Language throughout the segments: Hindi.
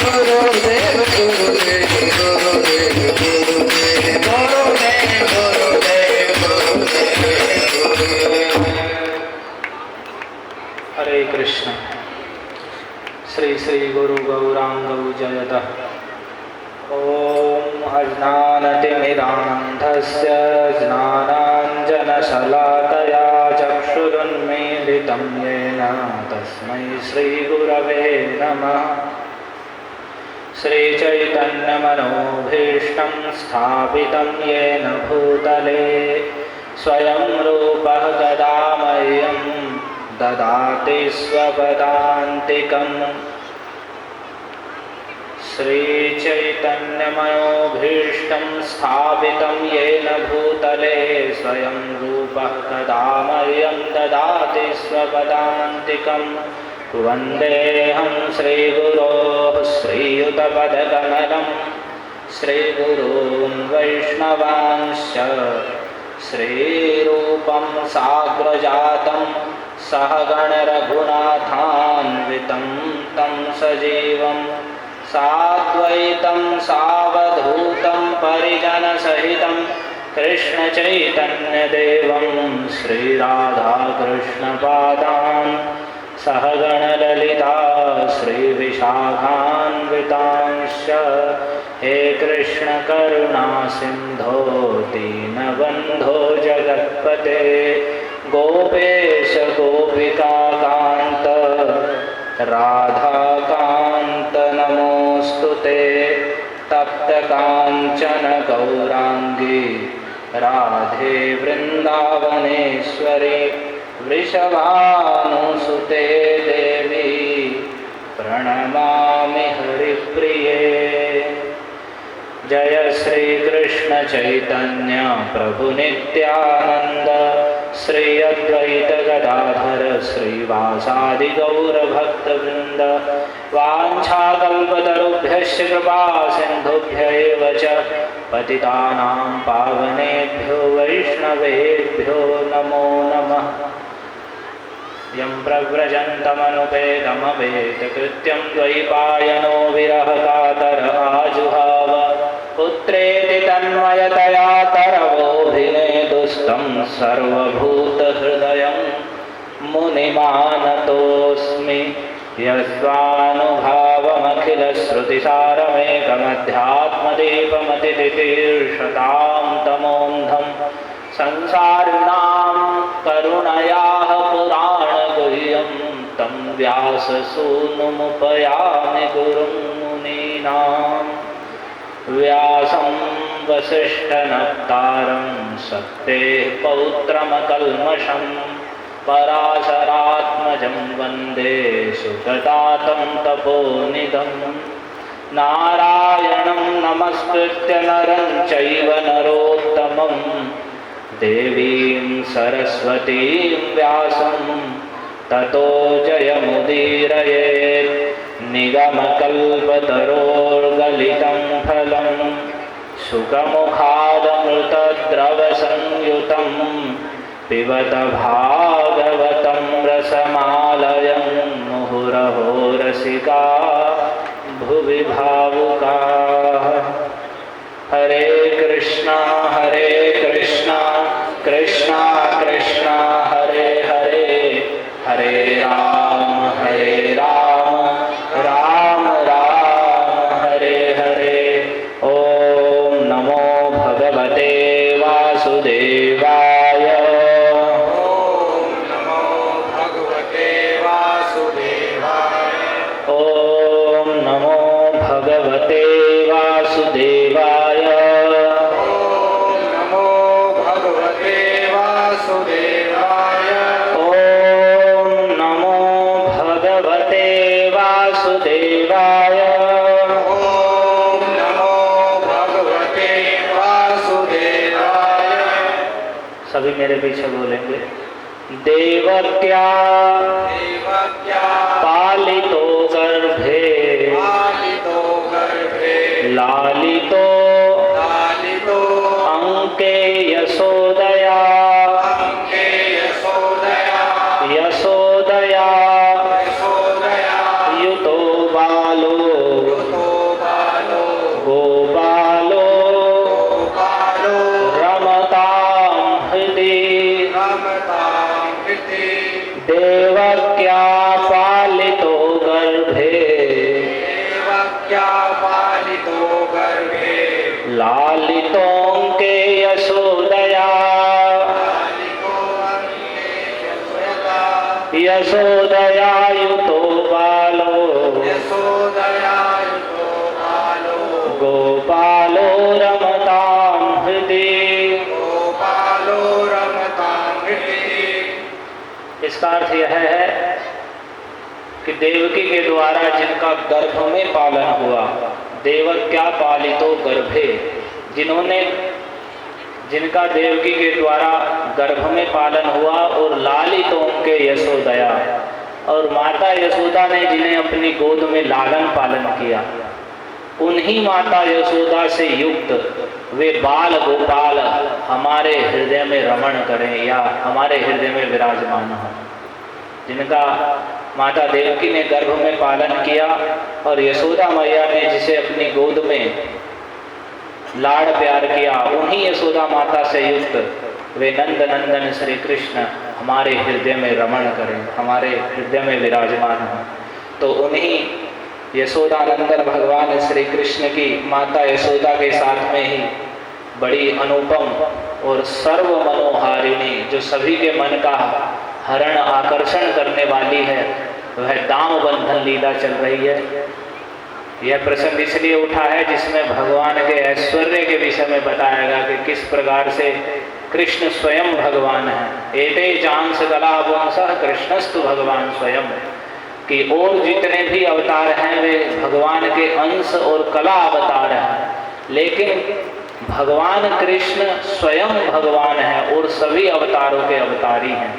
Guru ॐ अज्ञानतिमिरान्धस्य ज्ञानाञ्जनशलाकया चक्षुरुन्मीलितं येन तस्मै श्रीगुरवे नमः। श्रीचैतन्यमनोभीष्टं स्थापितं येन भूतले स्वयं रूपः कदा मह्यं ददाति स्वपदान्तिकम्। श्रीचैतन्यमनोभीष्टं स्थापितं येन भूतले स्वयं रूपः कदा मह्यं ददाति स्वपदान्तिकम्। वन्देऽहं श्रीगुरोः श्रीयुतपदकमलं श्रीगुरून् वैष्णवांश्च श्रीरूपं साग्रजातं सहगणरघुनाथान्वितं तं सजीवं साद्वैतं सावधूतं परिजनसहितं कृष्णचैतन्यदेवं श्रीराधाकृष्णपादान् सहगणललिता श्रीविशाखान्वितांश्च। हे कृष्ण करुणा सिन्धो दीनबन्धो जगत्पते गोपेश गोपिकाकान्त राधाकान्त नमोऽस्तु ते। तप्तकाञ्चन गौराङ्गी राधे वृन्दावनेश्वरी वृषभानुसुते देवी प्रणमामि हरिप्रिये। जय श्री कृष्ण चैतन्य प्रभु नित्यानंद श्री अद्वैत गदाधर श्रीवासादि गौर भक्तवृंद। वाञ्छाकल्पतरुभ्यश्च कृपा सिन्धुभ्यैव च पतितानां पावनेभ्यो वैष्णवेभ्यो नमो नमः। यं प्रव्रजन्तमनुपेदमवेदकृत्यं द्वैपायनो विरहकातर आजुहाव पुत्रेति तन्मयतया तरवोऽभिनेदुस्तं सर्वभूतहृदयं मुनिमानतोऽस्मि। यस्वानुभावमखिलश्रुतिसारमेकमध्यात्मदीपमतितितीर्षतां तमोऽन्धं संसारिणां करुणयाः पुराणगुह्यं तं व्याससूनुमुपयामि गुरुं मुनीनां। व्यासं वसिष्ठनप्तारं सत्तेः पौत्रमकल्मषं पराशरात्मजं वन्दे सुखदातं तपोनिधं। नारायणं नमस्कृत्य नरं चैव नरोत्तमं देवीं सरस्वतीं व्यासं ततो जयमुदीरयेत्। निगमकल्पतरोर्गलितं फलं सुखमुखादमृतद्रवसंयुतं पिबत भागवतं रसमालयं मुहुरहो रसिका भुवि भावुकाः। हरे कृष्णा कृष्णा कृष्णा हरे हरे हरे राम राम राम हरे हरे। ओम नमो भगवते वासुदेवाय। ओम नमो भगवते वासुदेवाय। ओम नमो भगवते वासुदेवाय। ओम नमो भगवते वासुदेवाय। ओम नमो भगवते वासुदेवाय। ओम नमो भगवते वासुदेवाय। सभी मेरे पीछे बोलेंगे। देवक्या पालितो गर्भे लालितो अंके यशोदया युतो बालो गोपालो रमतां हृदि देवक्या पालितो गर्भे पालितो गर्भे यशोदयायुतो बालो यशोदयायुतो बालो गोपालो रमतां हृदि। गोपालो रमतां हृदि। इसका अर्थ यह है कि देवकी के द्वारा जिनका गर्भ में पालन हुआ, देवक्या पालितो गर्भे, जिनका देवकी के द्वारा गर्भ में पालन हुआ और लालितों के यशोदया, और माता यशोदा ने जिन्हें अपनी गोद में लालन पालन किया, उन्हीं माता यशोदा से युक्त वे बाल गोपाल हमारे हृदय में रमण करें या हमारे हृदय में विराजमान हों, जिनका माता देवकी ने गर्भ में पालन किया और यशोदा मैया ने जिसे अपनी गोद में लाड़ प्यार किया, उन्हीं यशोदा माता से युक्त वे नंद नंदन श्री कृष्ण हमारे हृदय में रमण करें, हमारे हृदय में विराजमान हों। तो उन्हीं यशोदा नंदन भगवान श्री कृष्ण की माता यशोदा के साथ में ही बड़ी अनुपम और सर्व मनोहारिणी, जो सभी के मन का हरण आकर्षण करने वाली है, वह दाम बंधन लीला चल रही है। यह प्रसंग इसलिए उठा है जिसमें भगवान के ऐश्वर्य के विषय में बताया गया कि किस प्रकार से कृष्ण स्वयं भगवान है। एते चांस कला वंशः कृष्णस्तु भगवान स्वयं, कि और जितने भी अवतार हैं वे भगवान के अंश और कला अवतार हैं, लेकिन भगवान कृष्ण स्वयं भगवान है और सभी अवतारों के अवतारी हैं।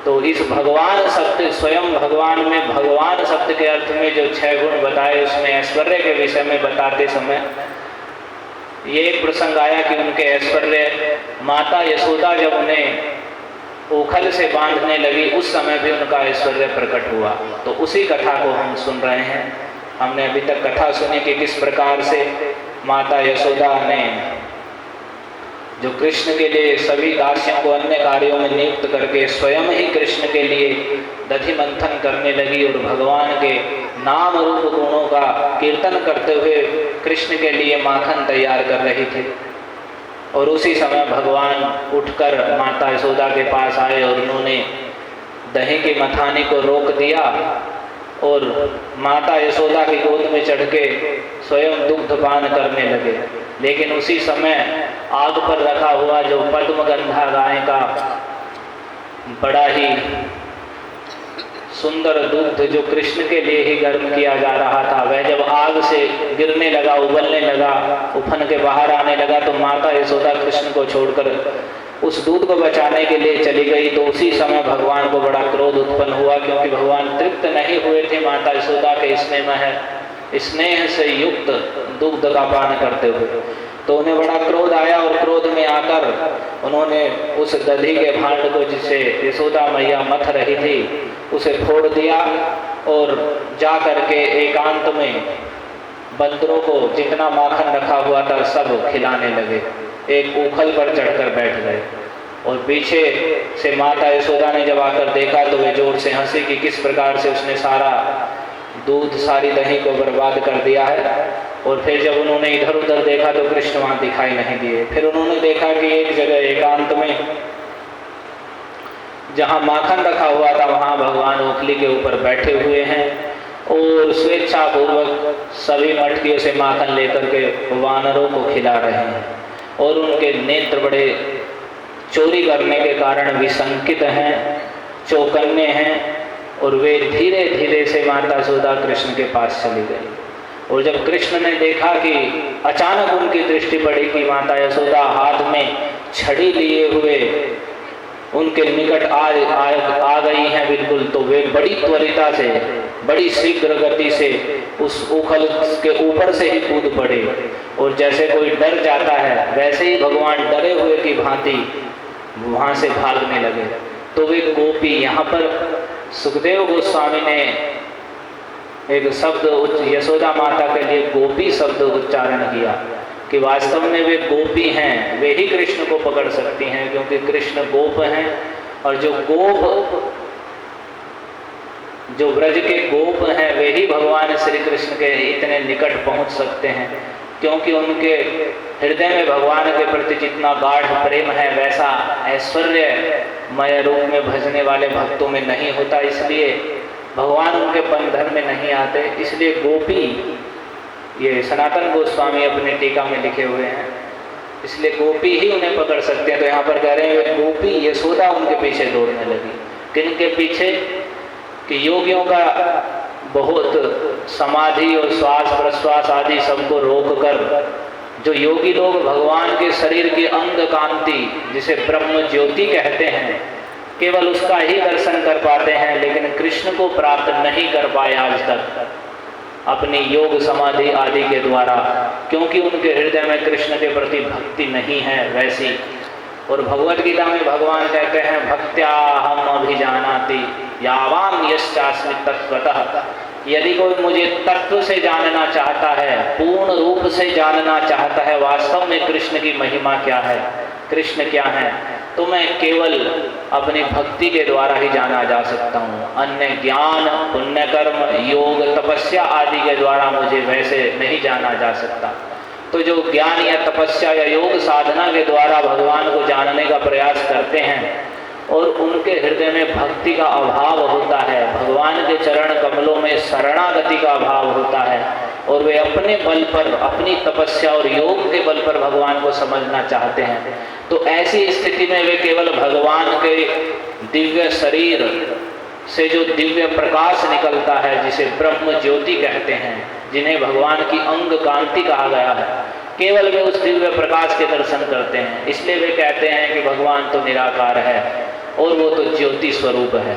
तो इस भगवान शब्द, स्वयं भगवान में भगवान शब्द के अर्थ में जो 6 गुण बताए, उसमें ऐश्वर्य के विषय में बताते समय ये एक प्रसंग आया कि उनके ऐश्वर्य, माता यशोदा जब उन्हें ओखल से बांधने लगी उस समय भी उनका ऐश्वर्य प्रकट हुआ। तो उसी कथा को हम सुन रहे हैं। हमने अभी तक कथा सुनी कि किस प्रकार से माता यशोदा ने जो कृष्ण के लिए सभी दासियों को अन्य कार्यों में नियुक्त करके स्वयं ही कृष्ण के लिए दधि मंथन करने लगी और भगवान के नाम रूप गुणों का कीर्तन करते हुए कृष्ण के लिए माखन तैयार कर रही थी। और उसी समय भगवान उठकर माता यशोदा के पास आए और उन्होंने दही की मथानी को रोक दिया और माता यशोदा की गोद में चढ़ के स्वयं दुग्धपान करने लगे। लेकिन उसी समय आग पर रखा हुआ जो पद्मगंधा गाय का बड़ा ही सुंदर दूध जो कृष्ण के लिए ही गर्म किया जा रहा था, वह जब आग से गिरने लगा, उबलने लगा, उफन के बाहर आने लगा, तो माता यशोदा कृष्ण को छोड़कर उस दूध को बचाने के लिए चली गई। तो उसी समय भगवान को बड़ा क्रोध उत्पन्न हुआ, क्योंकि भगवान तृप्त नहीं हुए थे माता यशोदा के स्नेह से युक्त दुग्ध का पान करते हुए। तो उन्हें बड़ा क्रोध आया और क्रोध में आकर उन्होंने उस दधी के भांड को जिसे यशोदा मैया मथ रही थी उसे फोड़ दिया और जा करके एकांत में बंदरों को जितना माखन रखा हुआ था सब खिलाने लगे। एक ऊखल पर चढ़कर बैठ गए और पीछे से माता यशोदा ने जब आकर देखा तो वे जोर से हंसी कि किस प्रकार से उसने सारा दूध, सारी दही को बर्बाद कर दिया है। और फिर जब उन्होंने इधर उधर देखा तो कृष्ण वहाँ दिखाई नहीं दिए। फिर उन्होंने देखा कि एक जगह एकांत में जहाँ माखन रखा हुआ था वहाँ भगवान ओखली के ऊपर बैठे हुए हैं और स्वेच्छापूर्वक सभी मटकियों से माखन लेकर के वानरों को खिला रहे हैं और उनके नेत्र बड़े चोरी करने के कारण विसंकित हैं, चौकन्ने हैं। और वे धीरे धीरे से माता यशोदा कृष्ण के पास चली गई। और जब कृष्ण ने देखा कि अचानक उनकी दृष्टि पड़ी कि माता यशोदा हाथ में छड़ी लिए हुए उनके निकट आ गई हैं बिल्कुल, तो वे बड़ी त्वरिता से, बड़ी शीघ्र गति से उस उखल के ऊपर से ही कूद पड़े। और जैसे कोई डर जाता है वैसे ही भगवान डरे हुए की भांति वहाँ से भागने लगे। तो वे गोपी, यहाँ पर सुखदेव गोस्वामी ने एक शब्द यशोदा माता के लिए गोपी शब्द उच्चारण किया कि वास्तव में वे गोपी हैं, वे ही कृष्ण को पकड़ सकती हैं, क्योंकि कृष्ण गोप हैं। और जो ब्रज के गोप हैं वे ही भगवान श्री कृष्ण के इतने निकट पहुंच सकते हैं। क्योंकि उनके हृदय में भगवान के प्रति जितना गाढ़ प्रेम है वैसा ऐश्वर्यमय रूप में भजने वाले भक्तों में नहीं होता, इसलिए भगवान उनके बंधन में नहीं आते। इसलिए गोपी, ये सनातन गोस्वामी अपने टीका में लिखे हुए हैं, इसलिए गोपी ही उन्हें पकड़ सकते हैं। तो यहाँ पर कह रहे हैं गोपी यशोदा उनके पीछे दौड़ने लगी। किनके पीछे? कि योगियों का बहुत समाधि और श्वास प्रश्वास आदि सबको रोककर जो योगी लोग भगवान के शरीर की अंग कांति, जिसे ब्रह्म ज्योति कहते हैं, केवल उसका ही दर्शन कर पाते हैं, लेकिन कृष्ण को प्राप्त नहीं कर पाए आज तक अपनी योग समाधि आदि के द्वारा, क्योंकि उनके हृदय में कृष्ण के प्रति भक्ति नहीं है वैसी। और भगवद गीता में भगवान कहते हैं भक्त्या हम अभिजानाति यावान यश्चास्मि तत्त्वतः। यदि कोई मुझे तत्व से जानना चाहता है, पूर्ण रूप से जानना चाहता है वास्तव में कृष्ण की महिमा क्या है, कृष्ण क्या है, तो मैं केवल अपनी भक्ति के द्वारा ही जाना जा सकता हूँ। अन्य ज्ञान, पुण्यकर्म, योग, तपस्या आदि के द्वारा मुझे वैसे नहीं जाना जा सकता। तो जो ज्ञान या तपस्या या योग साधना के द्वारा भगवान को जानने का प्रयास करते हैं और उनके हृदय में भक्ति का अभाव होता है, भगवान के चरण कमलों में शरणागति का अभाव होता है, और वे अपने बल पर, अपनी तपस्या और योग के बल पर भगवान को समझना चाहते हैं, तो ऐसी स्थिति में वे केवल भगवान के दिव्य शरीर से जो दिव्य प्रकाश निकलता है, जिसे ब्रह्म ज्योति कहते हैं, जिन्हें भगवान की अंग कांति कहा गया है, केवल वे उस दिव्य प्रकाश के दर्शन करते हैं। इसलिए वे कहते हैं कि भगवान तो निराकार है और वो तो ज्योति स्वरूप है,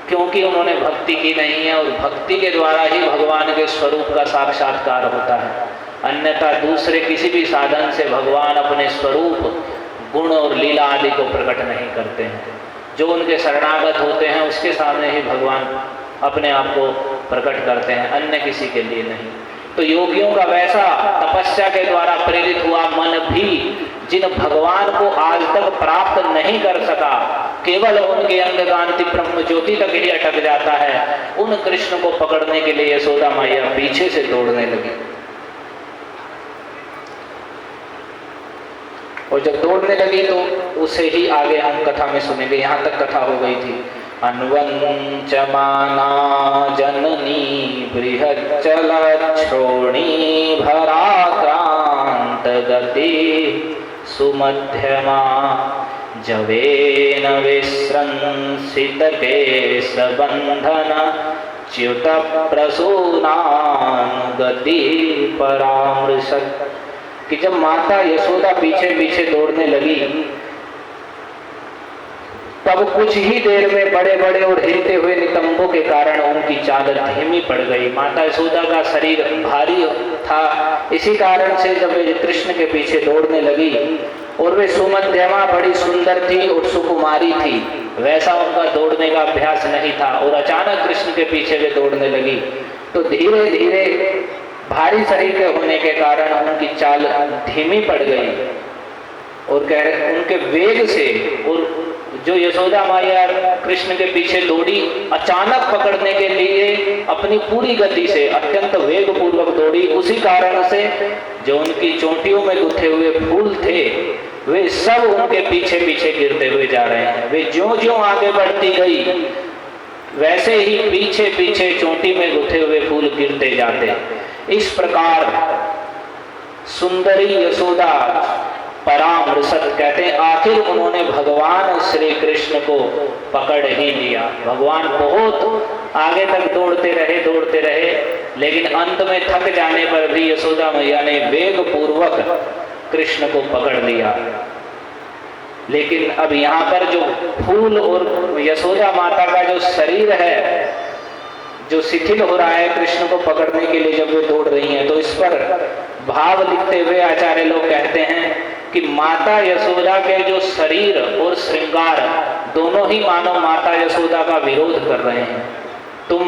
क्योंकि उन्होंने भक्ति की नहीं है, और भक्ति के द्वारा ही भगवान के स्वरूप का साक्षात्कार होता है। अन्यथा दूसरे किसी भी साधन से भगवान अपने स्वरूप, गुण और लीला आदि को प्रकट नहीं करते हैं। जो उनके शरणागत होते हैं उसके सामने ही भगवान अपने आप को प्रकट करते हैं, अन्य किसी के लिए नहीं। तो योगियों का वैसा तपस्या के द्वारा प्रेरित हुआ मन भी, जिन भगवान को आज तक प्राप्त नहीं कर सका, केवल उनके अंग कांति ब्रह्म ज्योति तक ही अटक जाता है, उन कृष्ण को पकड़ने के लिए यशोदा मैया पीछे से दौड़ने लगी। और जब दौड़ने लगी तो उसे ही आगे हम कथा में सुनेंगे। यहाँ तक कथा हो गई थी। अन्वंचमाना जननी बृहच्चलक्षोणी भराक्रांत गति सुमध्यमा जवेन विस्रंसित केशबंधन च्युत प्रसूनानुगति परामृशत्। कि जब माता यशोदा पीछे पीछे दौड़ने लगी, तब कुछ ही देर में बड़े बड़े और हिलते हुए नितंबों के कारण उनकी चाल धीमी पड़ गई। माता यशोदा का शरीर भारी था, इसी कारण से जब वे कृष्ण के पीछे दौड़ने लगी, और वे सुमध्यमा बड़ी सुंदर थी और सुकुमारी थी, वैसा उनका दौड़ने का अभ्यास नहीं था, और अचानक कृष्ण के पीछे वे दौड़ने लगी, तो धीरे धीरे भारी शरीर के होने के कारण उनकी चाल धीमी पड़ गई। और कह रहे उनके वेग से, और जो यशोदा मैया कृष्ण के पीछे दौड़ी, अचानक पकड़ने के लिए अपनी पूरी गति से अत्यंत वेग पूर्वक दौड़ी, उसी कारण से जो उनकी चोटियों में गुथे हुए फूल थे वे सब उनके पीछे पीछे गिरते हुए जा रहे हैं। वे ज्यों ज्यों आगे बढ़ती गई वैसे ही पीछे पीछे चोटी में गुथे हुए फूल गिरते जाते। इस प्रकार सुंदरी यशोदा परामृशत कहते हैं, आखिर उन्होंने भगवान श्री कृष्ण को पकड़ ही लिया। भगवान बहुत आगे तक दौड़ते रहे, लेकिन अंत में थक जाने पर भी यशोदा मैया ने वेग पूर्वक कृष्ण को पकड़ लिया। लेकिन अब यहाँ पर जो फूल और यशोदा माता का जो शरीर है जो शिथिल हो रहा है कृष्ण को पकड़ने के लिए जब वे दौड़ रही हैं, तो इस पर भाव लिखते हुए आचार्य लोग कहते हैं कि माता यशोदा के जो शरीर और श्रृंगार दोनों ही मानो माता यशोदा का विरोध कर रहे हैं। तुम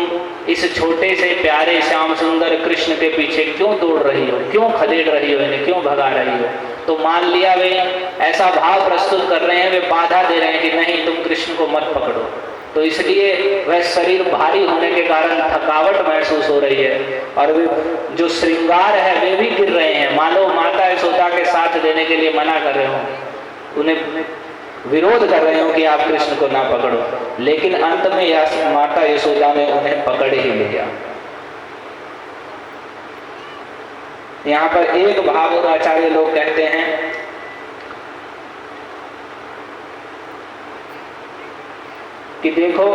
इस छोटे से प्यारे श्याम सुंदर कृष्ण के पीछे क्यों दौड़ रही हो, क्यों खदेड़ रही हो, इन्हें क्यों भगा रही हो। तो मान लिया वे ऐसा भाव प्रस्तुत कर रहे हैं, वे बाधा दे रहे हैं कि नहीं तुम कृष्ण को मत पकड़ो। तो इसलिए वह शरीर भारी होने के कारण थकावट महसूस हो रही है, और वे जो श्रृंगार है वे भी गिर रहे हैं। देने के लिए मना कर रहे हो, उन्हें विरोध कर रहे हो कि आप कृष्ण को ना पकड़ो, लेकिन अंत में माता यशोदा ने उन्हें पकड़ ही लिया। यहाँ पर एक भाव और आचार्य लोग कहते हैं कि देखो,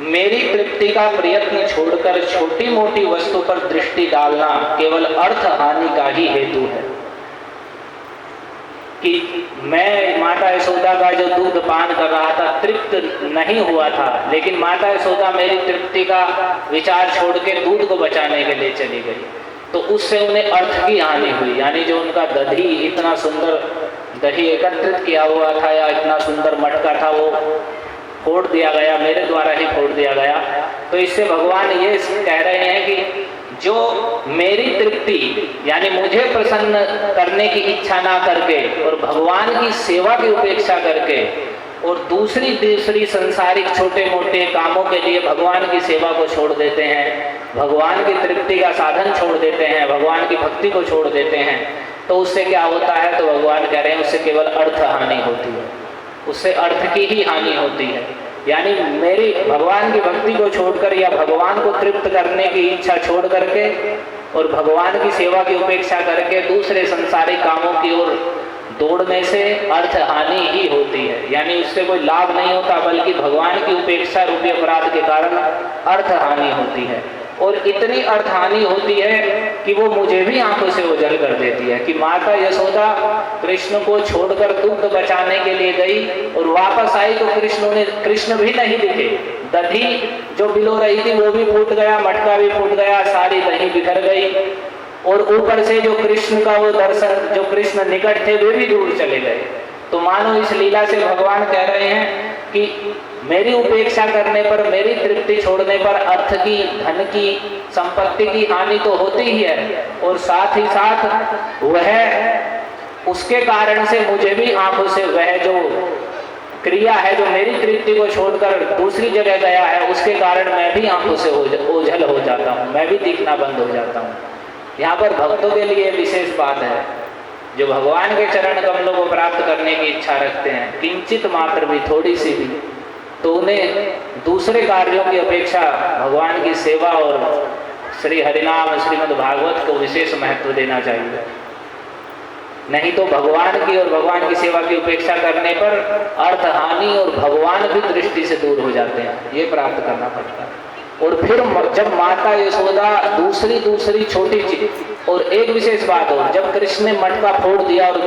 मेरी तृप्ति का प्रयत्न छोड़कर छोटी मोटी वस्तु पर दृष्टि डालना केवल अर्थ हानि का ही हेतु है। कि मैं माता यशोदा का जो दूध पान कर रहा था, तृप्त नहीं हुआ था, लेकिन माता यशोदा मेरी तृप्ति का विचार छोड़ के दूध को बचाने के लिए चली गई, तो उससे उन्हें अर्थ की हानि हुई। यानी जो उनका दही, इतना सुंदर दही एकत्रित किया हुआ था या इतना सुंदर मटका था, वो फोड़ दिया गया, मेरे द्वारा ही फोड़ दिया गया। तो इससे भगवान ये कह रहे हैं कि जो मेरी तृप्ति यानी मुझे प्रसन्न करने की इच्छा ना करके और भगवान की सेवा की उपेक्षा करके और दूसरी संसारिक छोटे मोटे कामों के लिए भगवान की सेवा को छोड़ देते हैं, भगवान की तृप्ति का साधन छोड़ देते हैं, भगवान की भक्ति को छोड़ देते हैं, तो उससे क्या होता है? तो भगवान कह रहे हैं उससे केवल अर्थ हानि होती है, उससे अर्थ की ही हानि होती है। यानी मेरी भगवान की भक्ति को छोड़कर या भगवान को तृप्त करने की इच्छा छोड़ करके और भगवान की सेवा की उपेक्षा करके दूसरे संसारिक कामों की ओर दौड़ने से अर्थ हानि ही होती है। यानी उससे कोई लाभ नहीं होता, बल्कि भगवान की उपेक्षा रूपी अपराध के कारण अर्थ हानि होती है। और इतनी अर्थ हानि होती है कि वो मुझे भी आंखों से ओझल कर देती है कि माता यशोदा कृष्ण को छोड़कर दूध बचाने के लिए गई और वापस आई तो कृष्ण भी नहीं दिखे। दही जो बिलो रही थी वो भी फूट गया, मटका भी फूट गया, सारी दही बिखर गई, और ऊपर से जो कृष्ण का वो दर्शन, जो कृष्ण निकट थे वे भी दूर चले गए। तो मानो इस लीला से भगवान कह रहे हैं कि मेरी उपेक्षा करने पर, मेरी तृप्ति छोड़ने पर अर्थ की, धन की, संपत्ति की हानि तो होती ही है, और साथ ही साथ वह उसके कारण से मुझे भी आंखों से वह जो क्रिया है जो मेरी तृप्ति को छोड़कर दूसरी जगह गया है, उसके कारण मैं भी आंखों से ओझल हो जाता हूँ, मैं भी दिखना बंद हो जाता हूँ। यहाँ पर भक्तों के लिए विशेष बात है, जो भगवान के चरण कमलों को प्राप्त करने की इच्छा रखते हैं, किंचित मात्र भी, थोड़ी सी भी, तो उन्हें दूसरे कार्यों की अपेक्षा भगवान की सेवा और श्री हरिनाम, श्रीमद् भागवत को विशेष महत्व देना चाहिए। नहीं तो भगवान की और भगवान की सेवा की उपेक्षा करने पर अर्थ हानि और भगवान भी दृष्टि से दूर हो जाते हैं, ये प्राप्त करना पड़ता है। और फिर जब माता यशोदा दूसरी छोटी चीज, और एक विशेष बात और, जब कृष्ण ने मटका फोड़ दिया और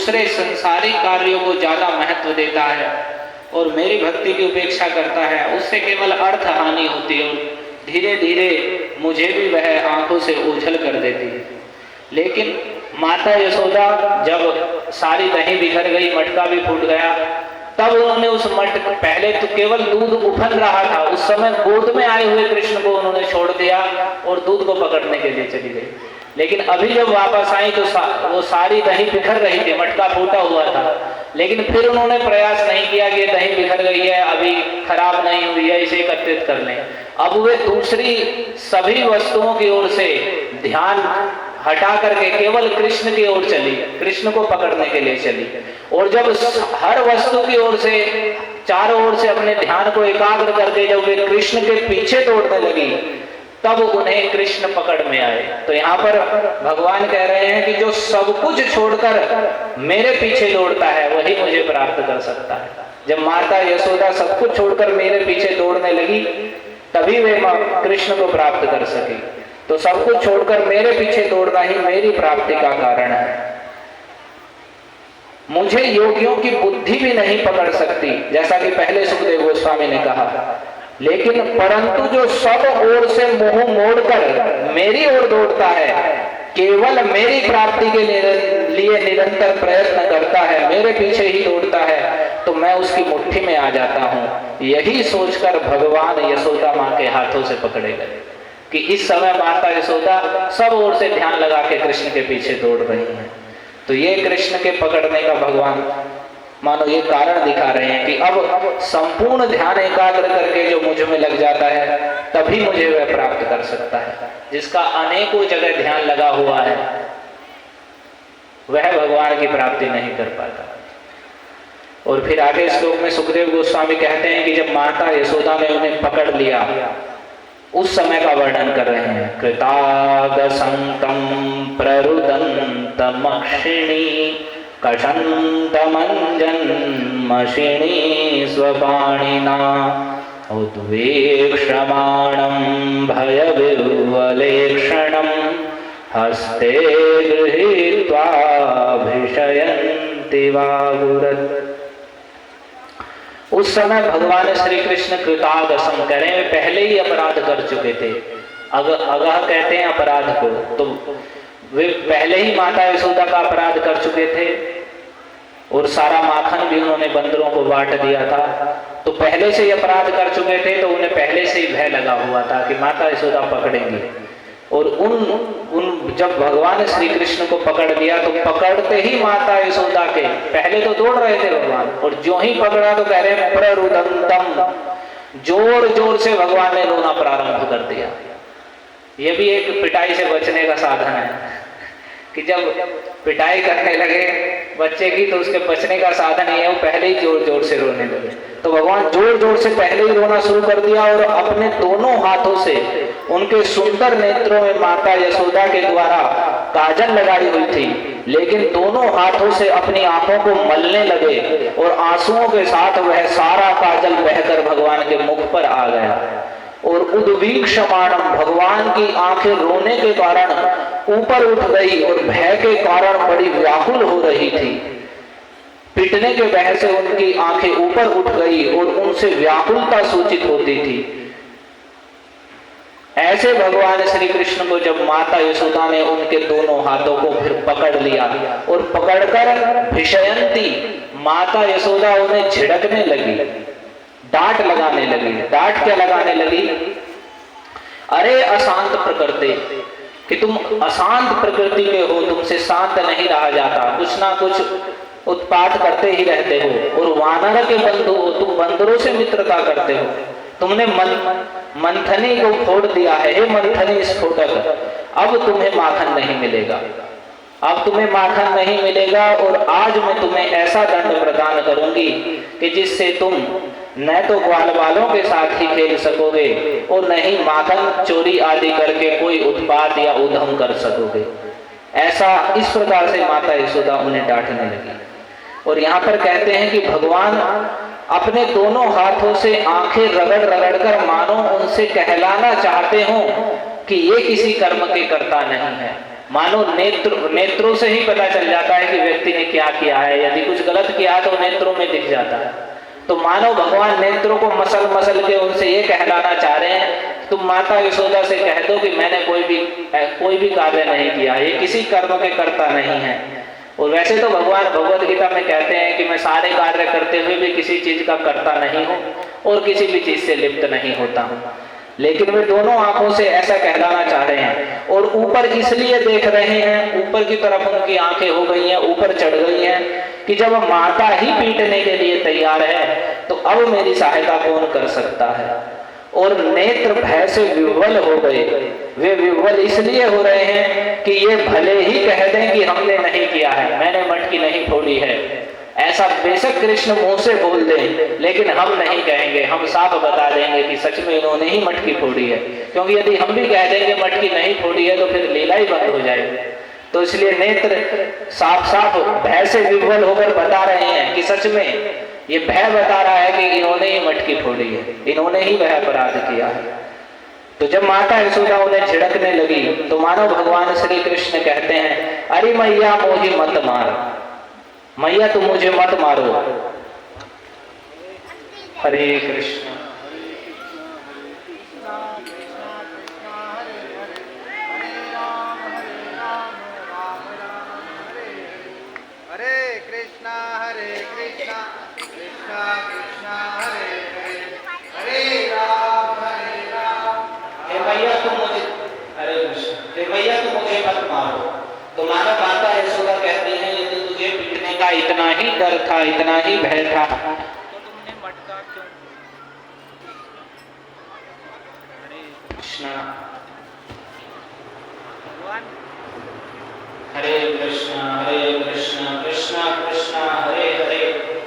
दूसरे संसारिक कार्यों को ज्यादा महत्व देता है और मेरी भक्ति की उपेक्षा करता है, उससे केवल अर्थ हानि होती है, धीरे धीरे मुझे भी वह आंखों से ओझल कर देती है। लेकिन माता यशोदा जब सारी दही बिखर गई, मटका भी फूट गया, तब उन्होंने उस पहले तो केवल दूध उफल रहा था, उस समय गोद में आए हुए कृष्ण को उन्होंने छोड़ दिया और दूध को पकड़ने के लिए चली गई। लेकिन अभी जब वापस आई तो वो सारी दही बिखर रही थी, मटका फूटा हुआ था, लेकिन फिर उन्होंने प्रयास नहीं किया कि दही बिखर गई है, अभी खराब नहीं हुई है, इसे एकत्रित कर लें। अब वे दूसरी सभी वस्तुओं की ओर से ध्यान हटा करके केवल कृष्ण की ओर चली, कृष्ण को पकड़ने के लिए चली। और जब हर वस्तु की ओर से, चारों ओर से अपने ध्यान को एकाग्र करके जब वे कृष्ण के पीछे दौड़ने लगी, तब उन्हें कृष्ण पकड़ में आए। तो यहाँ पर भगवान कह रहे हैं कि जो सब कुछ छोड़कर मेरे पीछे दौड़ता है वही मुझे प्राप्त कर सकता है। जब माता यशोदा सब कुछ छोड़कर मेरे पीछे दौड़ने लगी, तभी वे कृष्ण को प्राप्त कर सकी। तो सब कुछ छोड़कर मेरे पीछे दौड़ना ही मेरी प्राप्ति का कारण है। मुझे योगियों की बुद्धि भी नहीं पकड़ सकती, जैसा कि पहले सुखदेव गोस्वामी ने कहा, लेकिन परंतु जो सब ओर से मुंह मोड़कर मेरी ओर दौड़ता है, केवल मेरी प्राप्ति के लिए निरंतर प्रयत्न करता है, मेरे पीछे ही दौड़ता है, तो मैं उसकी मुट्ठी में आ जाता हूं। यही सोचकर भगवान यशोदा मां के हाथों से पकड़े गए कि इस समय माता यशोदा सब ओर से ध्यान लगा के कृष्ण के पीछे दौड़ रही हैं। तो ये कृष्ण के पकड़ने का भगवान मानो ये कारण दिखा रहे हैं कि अब संपूर्ण ध्यान एकाग्र करके जो मुझ में लग जाता है, तभी मुझे वह प्राप्त कर सकता है। जिसका अनेकों जगह ध्यान लगा हुआ है, वह भगवान की प्राप्ति नहीं कर पाता। और फिर आगे श्लोक में सुखदेव गोस्वामी कहते हैं कि जब माता यशोदा ने उन्हें पकड़ लिया, उस समय का वर्णन कर रहे हैं। कृतागसंतं प्ररुदन्तमक्षिणी कषन्तमञ्जन्मषिणी स्वपाणिना उद्वेक्षमाणं भयविह्वलेक्षणं हस्ते गृहीत्वा भिषयन्ति वागुरत्। उस समय भगवान श्री कृष्ण कृतागसम कह रहे हैं, पहले ही अपराध कर चुके थे। अगह कहते हैं अपराध को, तो वे पहले ही माता यशोदा का अपराध कर चुके थे और सारा माखन भी उन्होंने बंदरों को बांट दिया था। तो पहले से ही अपराध कर चुके थे, तो उन्हें पहले से ही भय लगा हुआ था कि माता यशोदा पकड़ेंगे। और उन जब भगवान श्री कृष्ण को पकड़ लिया, तो पकड़ते ही माता यशोदा के, पहले तो दौड़ रहे थे भगवान, और जो ही पकड़ा तो कह रहे प्ररुदंतम, जोर जोर से भगवान ने रोना प्रारंभ कर दिया। ये भी एक पिटाई से बचने का साधन है कि जब पिटाई करने लगे बच्चे की, तो उसके बचने का साधन ये है, वो पहले ही जोर जोर से रोने लगे। तो भगवान जोर जोर से पहले ही रोना शुरू कर दिया और अपने दोनों हाथों से उनके सुंदर नेत्रों में माता यशोदा के द्वारा काजल लगाई हुई थी, लेकिन दोनों हाथों से अपनी आंखों को मलने लगे और आंसुओं के साथ वह सारा काजल बहकर भगवान के मुख पर आ गया। और उद्वीक्षमाणम, भगवान की आंखें रोने के कारण ऊपर उठ गई और भय के कारण बड़ी व्याकुल हो रही थी। पिटने के भय से उनकी आंखें ऊपर उठ गई और उनसे व्याकुलता सूचित होती थी। ऐसे भगवान श्री कृष्ण को जब माता यशोदा ने उनके दोनों हाथों को फिर पकड़ लिया और पकड़कर भिषयंती, माता यशोदा उन्हें झिड़कने लगी, डांट लगाने लगी। डांट क्या लगाने लगी? अरे अशांत प्रकृति, कि तुम अशांत प्रकृति के हो, तुमसे शांत नहीं रहा जाता, कुछ ना कुछ उत्पात करते ही रहते हो, और वानर के बंधु हो, तुम बंदरों से मित्रता करते हो, तुमने मंथनी को फोड़ दिया है। हे मंथनी स्फोटक, अब तुम्हें माखन नहीं मिलेगा, अब तुम्हें माखन नहीं मिलेगा, और आज मैं तुम्हें ऐसा दंड प्रदान करूंगी कि जिससे तुम न तो ग्वाल वालों के साथ ही खेल सकोगे और न ही माखन चोरी आदि करके कोई उत्पात या उद्यम कर सकोगे। ऐसा इस प्रकार से माता यशोदा उन्हें डांटने लगी। और यहाँ पर कहते हैं कि भगवान अपने दोनों हाथों से आंखें रगड़ रगड़ कर मानो उनसे कहलाना चाहते हो कि ये किसी कर्म के कर्ता नहीं है, मानो नेत्रों से ही पता चल जाता है कि व्यक्ति ने क्या किया है। यदि कुछ गलत किया है तो नेत्रों में दिख जाता है। तो मानो भगवान नेत्रों को मसल मसल के उनसे ये कहलाना चाह रहे हैं, तुम माता यशोदा से कह दो कि मैंने कोई भी कार्य नहीं किया, ये किसी कर्म के कर्ता नहीं है। और वैसे तो भगवान भगवत गीता में कहते हैं कि मैं सारे कार्य करते हुए भी किसी चीज का कर्ता नहीं हूँ और किसी भी चीज से लिप्त नहीं होता हूँ। लेकिन वे दोनों आंखों से ऐसा कहलाना चाह रहे हैं और ऊपर इसलिए देख रहे हैं, ऊपर की तरफ उनकी आंखें हो गई हैं, ऊपर चढ़ गई हैं कि जब माता ही पीटने के लिए तैयार है तो अब मेरी सहायता कौन कर सकता है। और नेत्र भय से विह्वल हो गए। वे विह्वल इसलिए हो रहे हैं कि ये भले ही कह दें कि हमने नहीं किया है, मैंने मटकी नहीं फोड़ी है, ऐसा बेशक कृष्ण मुंह से बोल दें, लेकिन हम नहीं कहेंगे, हम साफ बता देंगे कि सच में इन्होंने ही मटकी फोड़ी है। क्योंकि यदि हम भी कह देंगे मटकी नहीं फोड़ी है तो फिर लीला ही बंद हो जाएगी। तो इसलिए नेत्र साफ साफ भय से विह्वल होकर बता रहे हैं कि सच में ये भय बता रहा है कि इन्होंने ही मटकी फोड़ी है, इन्होंने ही वह अपराध किया है। तो जब माता यशोदा उन्हें झिड़कने लगी तो मानो भगवान श्री कृष्ण कहते हैं, अरे मैया मुझे मत मार, मैया तुम मुझे मत मारो। हरे कृष्ण। हरे कृष्णा कृष्णा कृष्णा हरे हरे हरे राम। हे मैया तुम मुझे, हरे कृष्ण, हे मैया तुम मुझे मत मारो। तो मानो माता यशोदा कहती है, यदि तुझे पीटने का इतना ही डर था, इतना ही भय था, तो तुमने मटका क्यों? हरे कृष्ण। हरे कृष्ण कृष्ण कृष्ण हरे हरे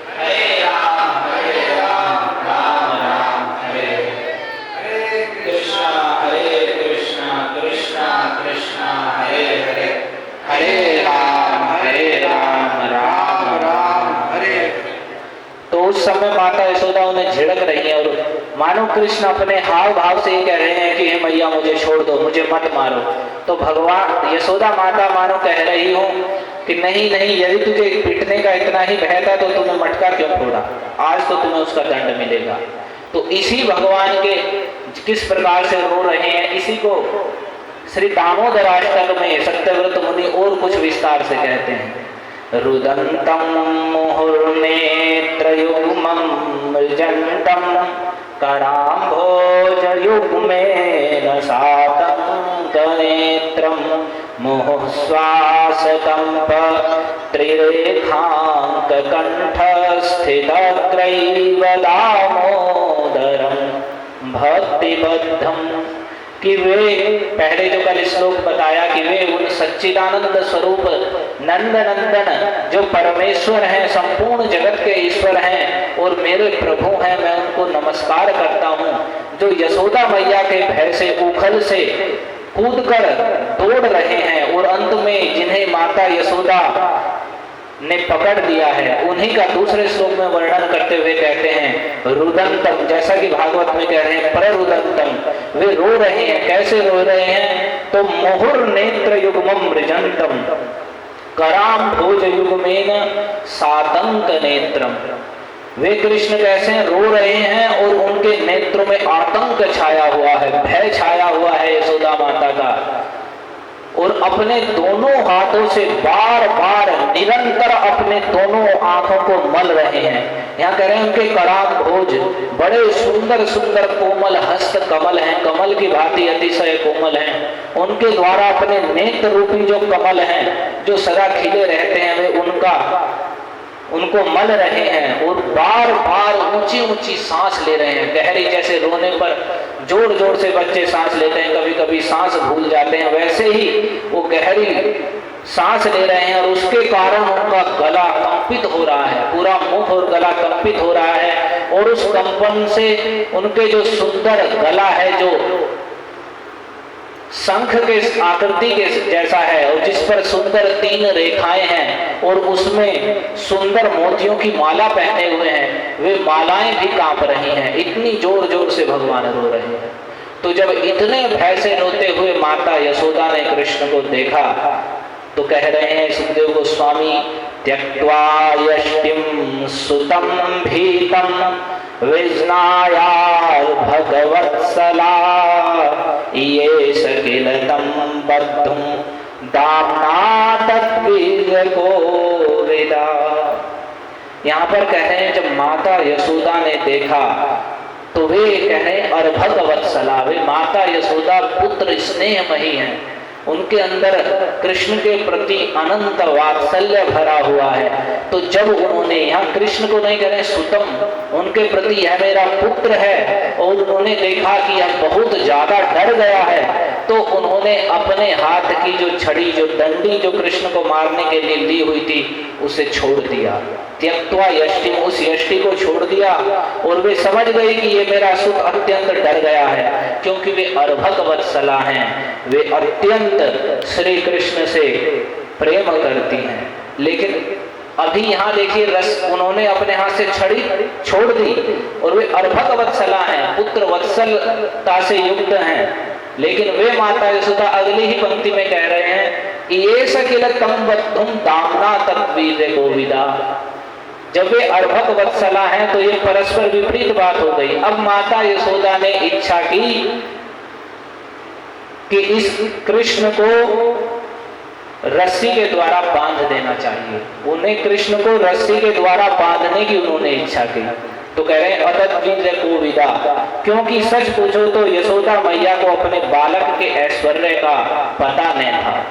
हरे राम राम राम हरे हरे कृष्ण कृष्ण कृष्ण हरे हरे हरे राम राम राम हरे। तो उस समय माता यशोदा उन्हें झिड़क रही है और मानो कृष्ण अपने हाव भाव से कह रहे हैं कि हे मैया मुझे छोड़ दो, मुझे मत मारो। तो भगवान यशोदा माता मानो कह रही हो कि नहीं नहीं, यदि तुझे पीटने का इतना ही भय था तो तूने मटका क्यों फोड़ा, आज तो तुम्हें उसका दंड मिलेगा। तो इसी भगवान के किस प्रकार से रो रहे हैं, इसी को श्री दामोदराष्टक में सत्यव्रत मुनि और कुछ विस्तार से कहते हैं। रुदंतम मुहुर्नेत्रयुग्मं मृजंतम कराम्भोजयुग्मेन सातंकनेत्रं मुहुश्वासकंप त्रिरेखांककंठस्थितग्रैव दामोदरं भक्तिबद्धं। कि वे पहले जो कल श्लोक बताया कि वे उन सच्चिदानंद स्वरूप नंद नंदन जो परमेश्वर हैं, संपूर्ण जगत के ईश्वर हैं और मेरे प्रभु हैं, मैं उनको नमस्कार करता हूँ, जो यशोदा मैया के भय से उखल से कूदकर दौड़ रहे हैं और अंत में जिन्हें माता यशोदा ने पकड़ दिया है, उन्हीं का दूसरे श्लोक में वर्णन करते हुए कहते हैं रुदंतम, जैसा कि भागवत में कह रहे हैं प्ररुदंतम, वे रो रहे हैं। कैसे रो रहे हैं? तो मुहुर नेत्र युग्मम मृजंतम कराम भोज युग्मेन सातंक नेत्रम। वे कृष्ण कैसे रो रहे हैं और उनके नेत्रों में आतंक छाया हुआ है, भय छाया हुआ है यशोदा माता का, और अपने दोनों हाथों से बार बार निरंतर अपने दोनों आंखों को मल रहे हैं। यहाँ कह रहे हैं उनके कराम भोज बड़े सुंदर सुंदर कोमल हस्त कमल हैं, कमल की भांति अतिशय कोमल हैं। उनके द्वारा अपने नेत्र रूपी जो कमल हैं, जो सदा खिले रहते हैं, वे उनको मल रहे हैं और बार बार ऊंची ऊंची सांस ले रहे हैं, गहरी, जैसे रोने पर जोर जोर से बच्चे सांस लेते हैं, कभी कभी सांस भूल जाते हैं, वैसे ही वो गहरी सांस ले रहे हैं और उसके कारण उनका गला कंपित हो रहा है, पूरा मुख और गला कंपित हो रहा है। और उस कंपन से उनके जो सुंदर गला है, जो शंख के आकृति के जैसा है और जिस पर सुंदर 3 रेखाएं हैं और उसमें सुंदर मोतियों की माला पहने हुए हैं, वे मालाएं भी कांप रही हैं, इतनी जोर जोर से भगवान रो रहे हैं। तो जब इतने भय से रोते हुए माता यशोदा ने कृष्ण को देखा तो कह रहे हैं सुखदेव गोस्वामी, त्यक्त्वा यष्टिं सुतं भीतं विज्ञायार भगवत्सला ये सकिल तं बद्धुं दाम्ना तद्वीर्य गोविदा। यहाँ पर कह रहे हैं जब माता यशोदा ने देखा तो वे कह रहे हैं अर्भक वत्सला, वे माता यशोदा पुत्र स्नेहमयी हैं, उनके अंदर कृष्ण के प्रति अनंत वात्सल्य भरा हुआ है। तो जब उन्होंने, यहाँ कृष्ण को नहीं कह रहे सुतम, उनके प्रति यह मेरा पुत्र है, और उन्होंने देखा कि यह बहुत ज्यादा डर गया है, तो उन्होंने अपने हाथ की जो छड़ी, जो डंडी जो कृष्ण को मारने के लिए ली हुई थी उसे छोड़ दिया। त्यक्त्वा यष्टिम, उस यष्टि को छोड़ दिया, और वे समझ गए कि ये मेरा सुत अत्यंत डर गया है, क्योंकि वे अर्भक वत्सला हैं, वे अत्यंत श्री कृष्ण से प्रेम करती हैं। लेकिन अभी यहाँ देखिए रस, उन्होंने अपने हाथ से छड़ी छोड़ दी और वे अर्भक वत्सला हैं, पुत्र वत्सलता से युक्त हैं। लेकिन वे माता यशोदा अगली ही पंक्ति में कह रहे हैं, ये सकिल तम बद्धुम दाम्ना तद्वीर्य गोविदा। जब वे अर्भक वत्सला हैं तो ये परस्पर विपरीत बात हो गई। अब माता यशोदा ने इच्छा की कि इस कृष्ण को रस्सी के द्वारा बांध देना चाहिए, उन्हें कृष्ण को रस्सी के द्वारा बांधने की उन्होंने इच्छा की। तो कह रहे हैं अतद्वीर्य गोविदा, क्योंकि सच पूछो तो यशोदा मैया को अपने बालक के ऐश्वर्य का पता नहीं था।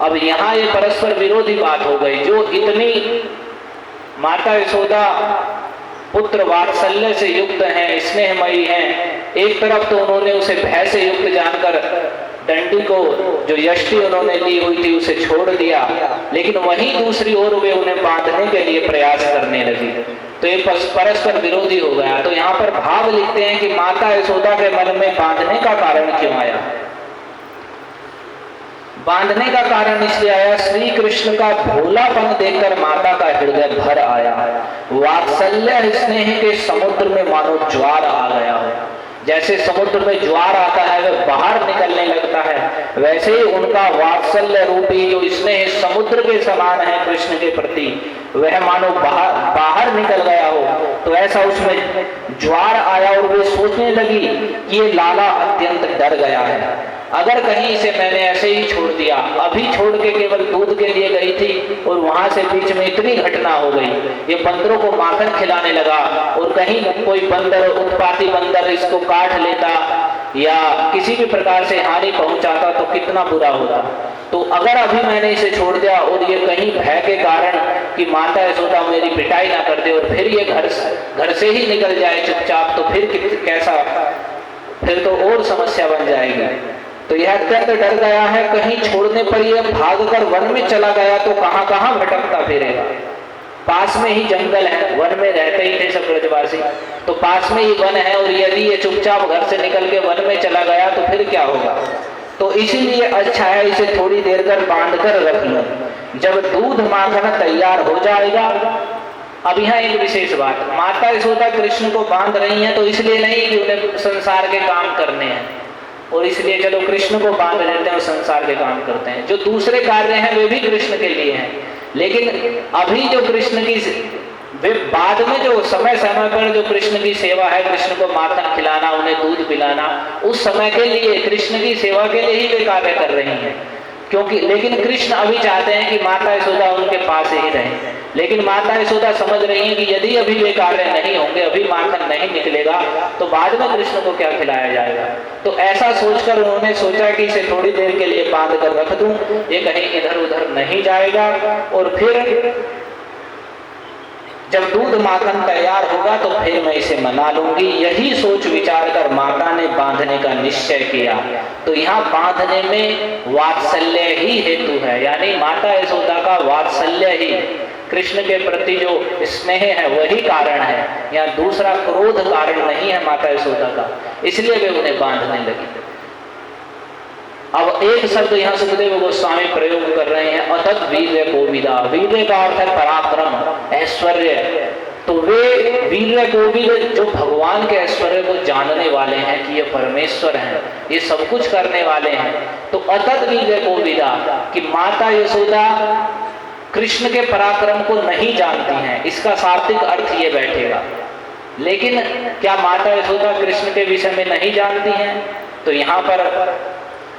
अब यहाँ ये परस्पर विरोधी बात हो गई। जो इतनी माता यशोदा पुत्र वात्सल्य से युक्त हैं, स्नेहमयी हैं, एक तरफ तो उन्होंने उसे भय से युक्त जानकर डंडी को, जो यष्टि उन्होंने ली हुई थी, उसे छोड़ दिया, लेकिन वहीं दूसरी ओर वे उन्हें बांधने के लिए प्रयास करने लगी। तो ये परस्पर विरोधी हो गया। तो यहाँ पर भाव लिखते हैं कि माता यशोदा के मन में बांधने का कारण क्यों आया। बांधने का कारण इसलिए आया, श्री कृष्ण का भोलापन देखकर माता का हृदय भर आया। वात्सल्य स्नेह के समुद्र में मानो ज्वार आ गया हो। जैसे समुद्र में ज्वार आता है वह बाहर निकलने लगता है, वैसे ही उनका वात्सल्य रूपी जो स्नेह समुद्र के समान है कृष्ण के प्रति, वह मानो बाहर निकल गया हो। तो ऐसा उसमें ज्वार आया और वे सोचने लगी कि ये लाला अत्यंत डर गया है, अगर कहीं इसे मैंने ऐसे ही छोड़ दिया, अभी छोड़ के केवल दूध के लिए गई थी और वहां से बीच में इतनी घटना हो गई, ये बंदरों को माखन खिलाने लगा और कहीं कोई बंदर, उत्पाती बंदर इसको काट लेता या किसी भी प्रकार से हानि पहुंचाता तो कितना बुरा होता। तो अगर अभी मैंने इसे छोड़ दिया और ये कहीं भय के कारण कि माता यशोदा मेरी पिटाई ना कर दे और फिर ये घर से ही निकल जाए चुपचाप, तो फिर कैसा, फिर तो और समस्या बन जाएगी। तो यह अत्यंत डर गया है, कहीं छोड़ने पर यह भागकर वन में चला गया तो कहां कहां भटकता फिरेगा। पास में ही जंगल है, वन में रहते ही थे सब ब्रजवासी, तो पास में ही वन है, और यदि ये चुपचाप घर से निकल के वन में चला गया तो फिर क्या होगा। तो इसीलिए अच्छा है इसे थोड़ी देर कर बांध कर रख लो, जब दूध माखन तैयार हो जाएगा। अब यहाँ एक विशेष बात, माता यशोदा कृष्ण को बांध रही हैं तो इसलिए नहीं कि उन्हें संसार के काम करने हैं और इसलिए चलो कृष्ण को बांध देते हैं और संसार के काम करते हैं। जो दूसरे कार्य हैं वे भी कृष्ण के लिए हैं, लेकिन अभी जो कृष्ण की, वे बाद में जो समय समय पर जो कृष्ण की सेवा है, कृष्ण को माखन खिलाना, उन्हें दूध पिलाना, उस समय के लिए कृष्ण की सेवा के लिए ही वे कार्य कर रही हैं। क्योंकि लेकिन कृष्ण अभी चाहते हैं कि माता यशोदा उनके पास ही रहें, लेकिन माता यशोदा समझ रही हैं कि यदि अभी वे कार्य नहीं होंगे, अभी माखन नहीं निकलेगा, तो बाद में कृष्ण को क्या खिलाया जाएगा। तो ऐसा सोचकर उन्होंने सोचा कि इसे थोड़ी देर के लिए बांध कर रख दूं, ये कहीं इधर उधर नहीं जाएगा, और फिर जब दूध माखन तैयार होगा तो फिर मैं इसे मना लूंगी। यही सोच विचार कर माता ने बांधने का निश्चय किया। तो यहाँ बांधने में वात्सल्य ही हेतु है, यानी माता यशोदा का वात्सल्य ही, कृष्ण के प्रति जो स्नेह है वही कारण है, यहाँ दूसरा क्रोध कारण नहीं है माता यशोदा का, इसलिए वे उन्हें बांधने लगी। अब एक शब्द यहाँ सुखदेव गोस्वामी प्रयोग कर रहे हैं, अतद्वीर्य गोविदा। वीर्य का अर्थ है पराक्रम, ऐश्वर्य। तो वे वीर्य को भी जो भगवान के ऐश्वर्य को जानने वाले हैं कि ये परमेश्वर हैं, ये सब कुछ करने वाले हैं, तो अतत वीर्य को विदा कि माता यशोदा कृष्ण के पराक्रम को नहीं जानती हैं, इसका शाब्दिक अर्थ ये बैठेगा। लेकिन क्या माता यशोदा कृष्ण के विषय में नहीं जानती हैं? तो यहाँ पर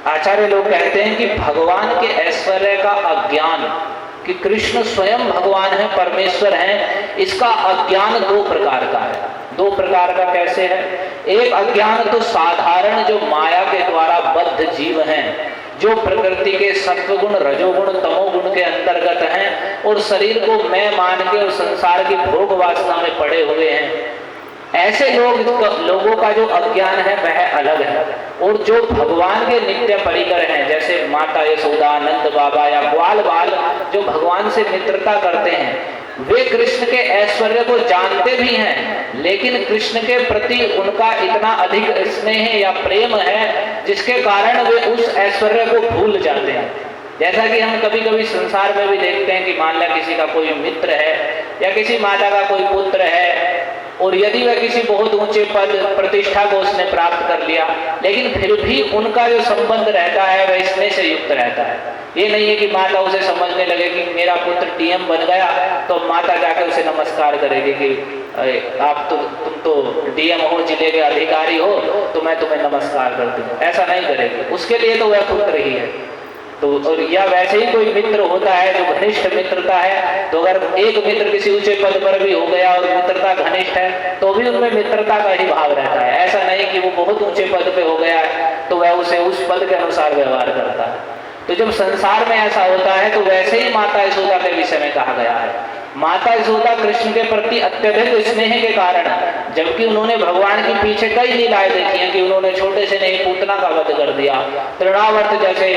आचार्य लोग कहते हैं कि भगवान के ऐश्वर्य का अज्ञान, कि कृष्ण स्वयं भगवान है, परमेश्वर हैं, इसका अज्ञान दो प्रकार का है। दो प्रकार का कैसे है? एक अज्ञान तो साधारण जो माया के द्वारा बद्ध जीव हैं, जो प्रकृति के सत्वगुण, रजोगुण, तमोगुण के अंतर्गत हैं और शरीर को मैं मान के और संसार की भोग वासना में पड़े हुए हैं, ऐसे लोगों का जो अज्ञान है वह अलग है। और जो भगवान के नित्य परिकर हैं, जैसे माता यशोदा, नंद बाबा या ग्वाल बाल, जो भगवान से मित्रता करते हैं, वे कृष्ण के ऐश्वर्य को जानते भी हैं, लेकिन कृष्ण के प्रति उनका इतना अधिक स्नेह या प्रेम है जिसके कारण वे उस ऐश्वर्य को भूल जाते हैं। जैसा कि हम कभी कभी संसार में भी देखते हैं कि मान लिया किसी का कोई मित्र है या किसी माता का कोई पुत्र है, और यदि वह किसी बहुत ऊंचे पद प्रतिष्ठा को उसने प्राप्त कर लिया, लेकिन फिर भी उनका जो संबंध रहता है वह स्नेह से युक्त रहता है। ये नहीं है कि माता उसे समझने लगे कि मेरा पुत्र डीएम बन गया तो माता जाकर उसे नमस्कार करेगी कि आप तुम तो डीएम हो, जिले के अधिकारी हो, तो मैं तुम्हें नमस्कार करती हूँ, ऐसा नहीं करेगी। उसके लिए तो वह पुत्र ही है। तो और या वैसे ही कोई मित्र होता है जो घनिष्ठ मित्रता है, तो अगर एक मित्र किसी ऊंचे पद पर भी हो गया और मित्रता घनिष्ठ है तो भी उनमें मित्रता का ही भाव रहता है। ऐसा नहीं कि वो बहुत ऊंचे पद पे हो गया है तो वह उसे उस पद के अनुसार व्यवहार करता है। तो जब संसार में ऐसा होता है तो वैसे ही माता यशोदा के विषय में कहा गया है। माता यशोदा कृष्ण के प्रति अत्यधिक स्नेह के कारण, जबकि उन्होंने भगवान के पीछे कई लीलाएं देखी हैं कि उन्होंने छोटे से नहीं पूतना का वध कर दिया, तृणावर्त जैसे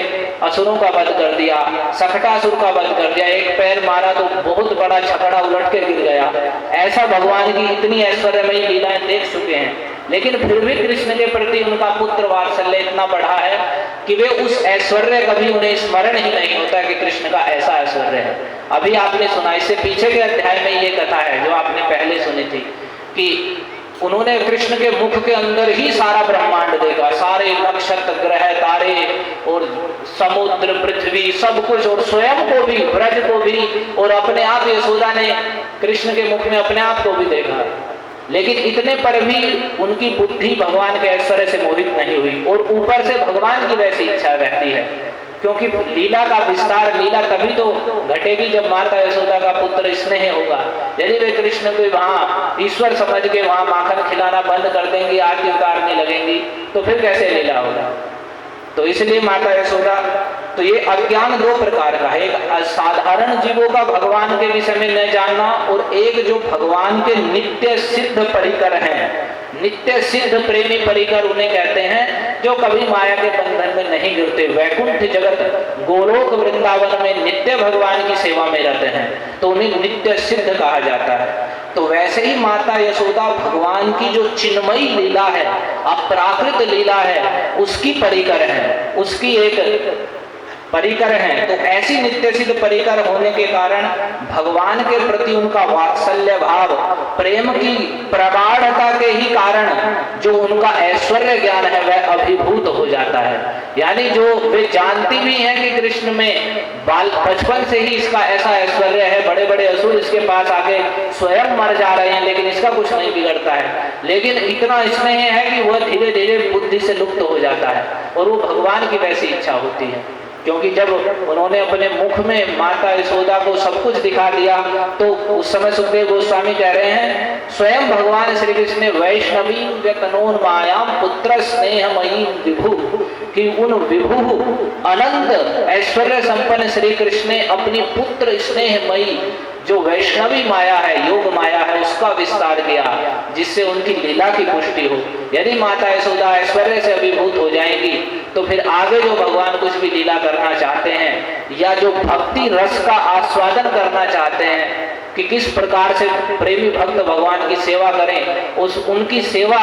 असुरों का वध कर दिया, सकटासुर का वध कर दिया, एक पैर मारा तो बहुत बड़ा छकड़ा उलट के गिर गया। ऐसा भगवान की इतनी ऐश्वर्यमयी लीलाएं देख चुके हैं, लेकिन फिर भी कृष्ण के प्रति उनका पुत्र वात्सल्य इतना बढ़ा है कि वे उस ऐश्वर्य कभी उन्हें स्मरण ही नहीं होता कि कृष्ण का ऐसा ऐश्वर्य है। अभी आपने सुना, इससे पीछे के अध्याय में ये कथा है जो आपने पहले सुनी थी कि उन्होंने कृष्ण के मुख के अंदर ही सारा ब्रह्मांड देखा, सारे नक्षत्र, ग्रह, तारे और समुद्र, पृथ्वी, सब कुछ, और स्वयं को भी, ब्रज को भी, और अपने आप यशोदा ने कृष्ण के मुख में अपने आप को भी देखा। लेकिन इतने पर भी उनकी बुद्धि भगवान के ऐश्वर्य से मोहित नहीं हुई, और ऊपर से भगवान की वैसी इच्छा रहती है, क्योंकि लीला का विस्तार, लीला तभी तो घटेगी जब माता यशोदा का पुत्र स्नेह होगा। यदि वे कृष्ण को वहां ईश्वर समझ के वहां माखन खिलाना बंद कर देंगी, आरती उतारने लगेंगी, तो फिर कैसे लीला होगा। तो इसलिए माता यशोदा, तो ये अज्ञान दो प्रकार का है, एक साधारण जीवों का भगवान के विषय में न जानना, और एक जो भगवान के नित्य सिद्ध परिकर हैं, नित्य सिद्ध प्रेमी परिकर उन्हें कहते हैं जो कभी माया के बंधन में नहीं गिरते, वैकुंठ जगत गोलोक वृंदावन में नित्य भगवान की सेवा में रहते हैं, तो उन्हें नित्य सिद्ध कहा जाता है। तो वैसे ही माता यशोदा भगवान की जो चिन्मयी लीला है, अपराकृत लीला है, उसकी परिकर है, उसकी एक परिकर हैं। तो ऐसी नित्य सिद्ध परिकर होने के कारण भगवान के प्रति उनका वात्सल्य भाव, प्रेम की प्रगाढ़ता के ही कारण जो उनका ऐश्वर्य ज्ञान है वह अभिभूत हो जाता है। यानी जो वे जानती भी हैं कि कृष्ण में बचपन से ही इसका ऐसा ऐश्वर्य है, बड़े बड़े असुर इसके पास आके स्वयं मर जा रहे हैं लेकिन इसका कुछ नहीं बिगड़ता है, लेकिन इतना स्नेह है कि वह धीरे धीरे बुद्धि से लुप्त हो जाता है और वो भगवान की वैसी इच्छा होती है। क्योंकि जब उन्होंने अपने मुख में माता यशोदा को सब कुछ दिखा दिया तो उस समय सुखदेव गोस्वामी कह रहे हैं, स्वयं भगवान श्री कृष्ण ने वैष्णवी व्यतनोन्मायाम पुत्र स्नेहमयी विभु, कि उन विभु अनंत ऐश्वर्य संपन्न श्री कृष्ण ने अपनी पुत्र स्नेहमयी जो वैष्णवी माया है, योग माया है, उसका विस्तार किया जिससे उनकी लीला की पुष्टि हो। यदि माता यशोदा ऐश्वर्य से अभिभूत हो जाएंगी तो फिर आगे जो भगवान कुछ भी लीला करना चाहते हैं या जो भक्ति रस का आस्वादन करना चाहते हैं कि किस प्रकार से प्रेमी भक्त भगवान की सेवा करें, उस उनकी सेवा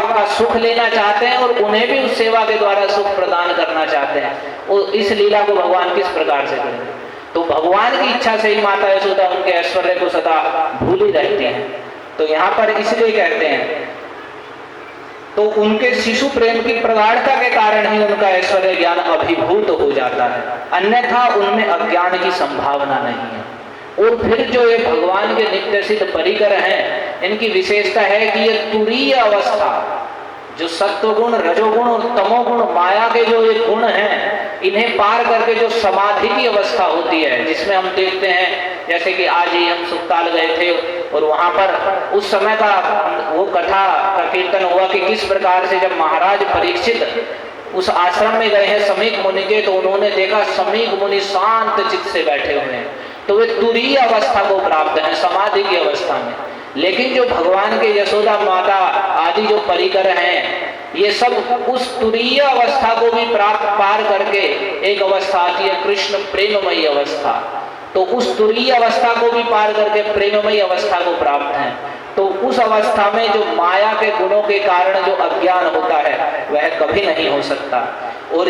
का सुख लेना चाहते हैं और उन्हें भी उस सेवा के द्वारा सुख प्रदान करना चाहते हैं, और इस लीला को भगवान किस प्रकार से करेंगे। तो भगवान की इच्छा से ही माता यशोदा उनके ऐश्वर्य को सदा भूली रहती हैं। तो यहाँ पर इसलिए कहते हैं, तो उनके शिशु प्रेम की प्रगाढ़ता के कारण ही उनका ऐश्वर्य ज्ञान अभिभूत हो जाता है, अन्यथा उनमें अज्ञान की संभावना नहीं है। और फिर जो ये भगवान के नित्य सिद्ध परिकर हैं, इनकी विशेषता है कि ये तुरीय अवस्था, जो सत्वगुण, रजोगुण और तमोगुण, माया के जो ये गुण हैं, इन्हें पार करके जो समाधि की अवस्था होती है, जिसमें हम देखते हैं, जैसे कि आज ही हम सुखताल गए थे और वहां पर उस समय का वो कथा का कीर्तन हुआ कि किस प्रकार से जब महाराज परीक्षित उस आश्रम में गए हैं समीक मुनि के, तो उन्होंने देखा समीक मुनि शांत चित्त से बैठे हुए हैं, तो वे तुरीय अवस्था को प्राप्त हैं, समाधि की अवस्था में। लेकिन जो भगवान के यशोदा माता आदि जो परिकर हैं, ये सब उस तुरीय अवस्था को भी प्राप्त पार करके एक अवस्था आती है कृष्ण प्रेममयी अवस्था, तो उस तुरीय अवस्था को भी पार करके प्रेममयी अवस्था को प्राप्त हैं। तो उस अवस्था में जो माया के गुणों के कारण जो अज्ञान होता है वह कभी नहीं हो सकता। और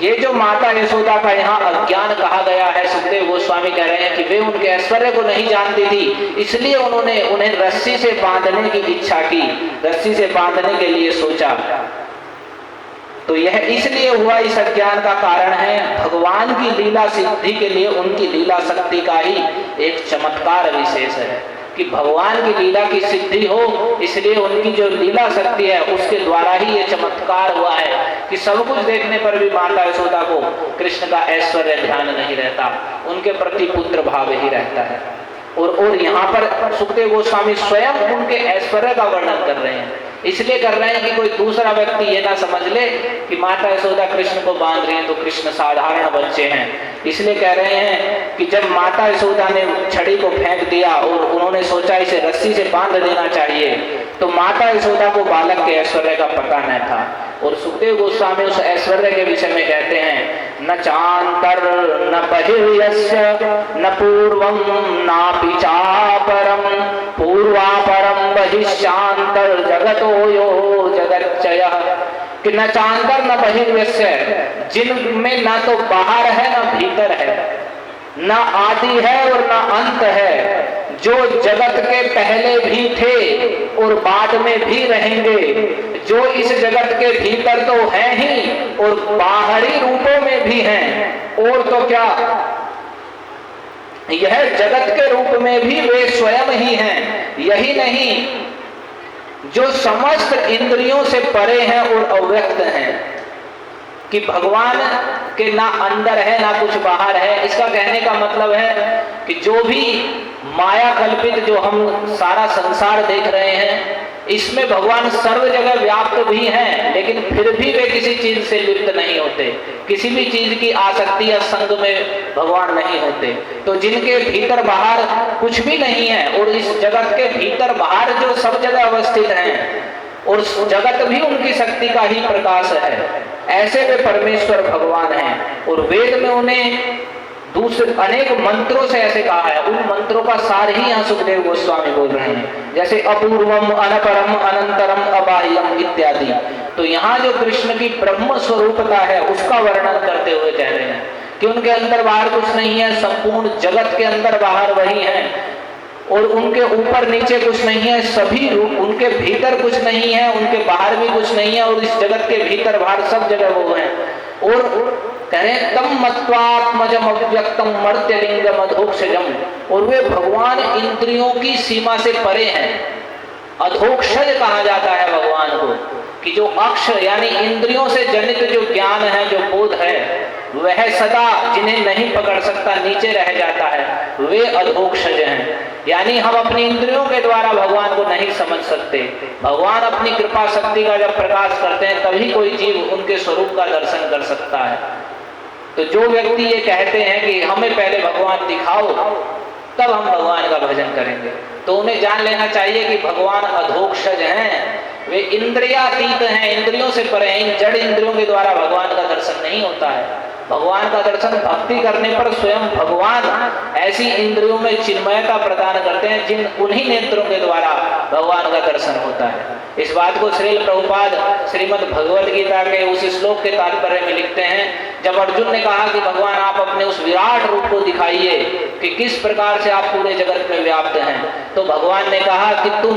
ये जो माता यशोदा का यहाँ अज्ञान कहा गया है, सुखदेव गोस्वामी कह रहे हैं कि वे उनके ऐश्वर्य को नहीं जानती थी, इसलिए उन्होंने उन्हें रस्सी से बांधने की इच्छा की, रस्सी से बांधने के लिए सोचा। तो यह इसलिए हुआ, इस अज्ञान का कारण है भगवान की लीला सिद्धि के लिए उनकी लीला शक्ति का ही एक चमत्कार विशेष है कि भगवान की लीला की सिद्धि हो, इसलिए उनकी जो लीला शक्ति है उसके द्वारा ही ये चमत्कार हुआ है कि सब कुछ देखने पर भी माता यशोदा को कृष्ण का ऐश्वर्य ध्यान नहीं रहता, उनके प्रति पुत्र भाव ही रहता है। और यहाँ पर सुखदेव गोस्वामी स्वयं उनके ऐश्वर्य का वर्णन कर रहे हैं, इसलिए कर रहे हैं कि कोई दूसरा व्यक्ति ये ना समझ ले कि माता यशोदा कृष्ण को बांध रही हैं तो कृष्ण साधारण बच्चे हैं। इसलिए कह रहे हैं कि जब माता यशोदा ने छड़ी को फेंक दिया और उन्होंने सोचा इसे रस्सी से बांध देना चाहिए, तो माता यशोदा को बालक के ऐश्वर्य का पता न था। और सुखदेव गोस्वामी उस ऐश्वर्य के विषय में कहते हैं, न चांतर न बहिर्यस्य न पूर्वम नापि चापरम पूर्वापरम बहिश्चांतर जगतो यो जगच्चयः, कि न चांतर न बहिर्यस्य, जिनमें न तो बाहर है न भीतर है, न आदि है और न अंत है, जो जगत के पहले भी थे और बाद में भी रहेंगे, जो इस जगत के भीतर तो हैं ही और बाहरी रूपों में भी हैं, और तो क्या यह जगत के रूप में भी वे स्वयं ही हैं। यही नहीं, जो समस्त इंद्रियों से परे हैं और अव्यक्त हैं, कि भगवान के ना अंदर है ना कुछ बाहर है। इसका कहने का मतलब है कि जो भी माया कल्पित जो हम सारा संसार देख रहे हैं, इसमें भगवान सर्व जगह व्याप्त भी हैं, लेकिन फिर भी वे किसी चीज से लिप्त नहीं होते, किसी भी चीज की आसक्ति या संग में भगवान नहीं होते। तो जिनके भीतर बाहर कुछ भी नहीं है और इस जगत के भीतर बाहर जो सब जगह अवस्थित हैं और जगत भी उनकी शक्ति का ही प्रकाश है, ऐसे वे परमेश्वर भगवान हैं। और वेद में उन्हें दूसरे अनेक मंत्रों से ऐसे कहा है, उन मंत्रों का सार ही यहाँ सुखदेव गोस्वामी बोल रहे हैं, जैसे अपूर्वम अनपरम अनंतरम अबाह्यम इत्यादि। तो यहाँ जो कृष्ण की ब्रह्म स्वरूपता है उसका वर्णन करते हुए कह रहे हैं कि उनके अंदर बाहर कुछ नहीं है, संपूर्ण जगत के अंदर बाहर वही है, और उनके ऊपर नीचे कुछ नहीं है, सभी रूप उनके भीतर कुछ नहीं है, उनके बाहर भी कुछ नहीं है, और इस जगत के भीतर बाहर सब जगह वो है। और कहें तम मत्वात्मजम अव्यक्तम मर्त्यलिंगम अधोक्षजम, और वे भगवान इंद्रियों की सीमा से परे हैं। अधोक्षज कहा जाता है भगवान को, कि जो अक्ष यानी इंद्रियों से जनित जो ज्ञान है, जो बोध है, वह सदा जिन्हें नहीं पकड़ सकता नीचे रह जाता है, वे अधोक्षज हैं। यानी हम अपनी इंद्रियों के द्वारा भगवान को नहीं समझ सकते। भगवान अपनी कृपा शक्ति का जब प्रकाश करते हैं तभी कोई जीव उनके स्वरूप का दर्शन कर सकता है। तो जो व्यक्ति ये कहते हैं कि हमें पहले भगवान दिखाओ तब हम भगवान का भजन करेंगे, तो उन्हें जान लेना चाहिए कि भगवान अधोक्षज हैं, वे इंद्रियातीत हैं, इंद्रियों से परे हैं। इन जड़ इंद्रियों के द्वारा भगवान का दर्शन नहीं होता है। भगवान का दर्शन भक्ति करने पर स्वयं भगवान ऐसी इंद्रियों में चिन्मयता प्रदान करते हैं, जिन उन्हीं नेत्रों के द्वारा भगवान का दर्शन होता है। इस बात को श्रील प्रभुपाद श्रीमद् भगवद गीता के उस श्लोक के तात्पर्य में लिखते हैं, जब अर्जुन ने कहा कि भगवान आप अपने उस विराट रूप को दिखाइए कि किस प्रकार से आप पूरे जगत में व्याप्त हैं, तो भगवान ने कहा कि तुम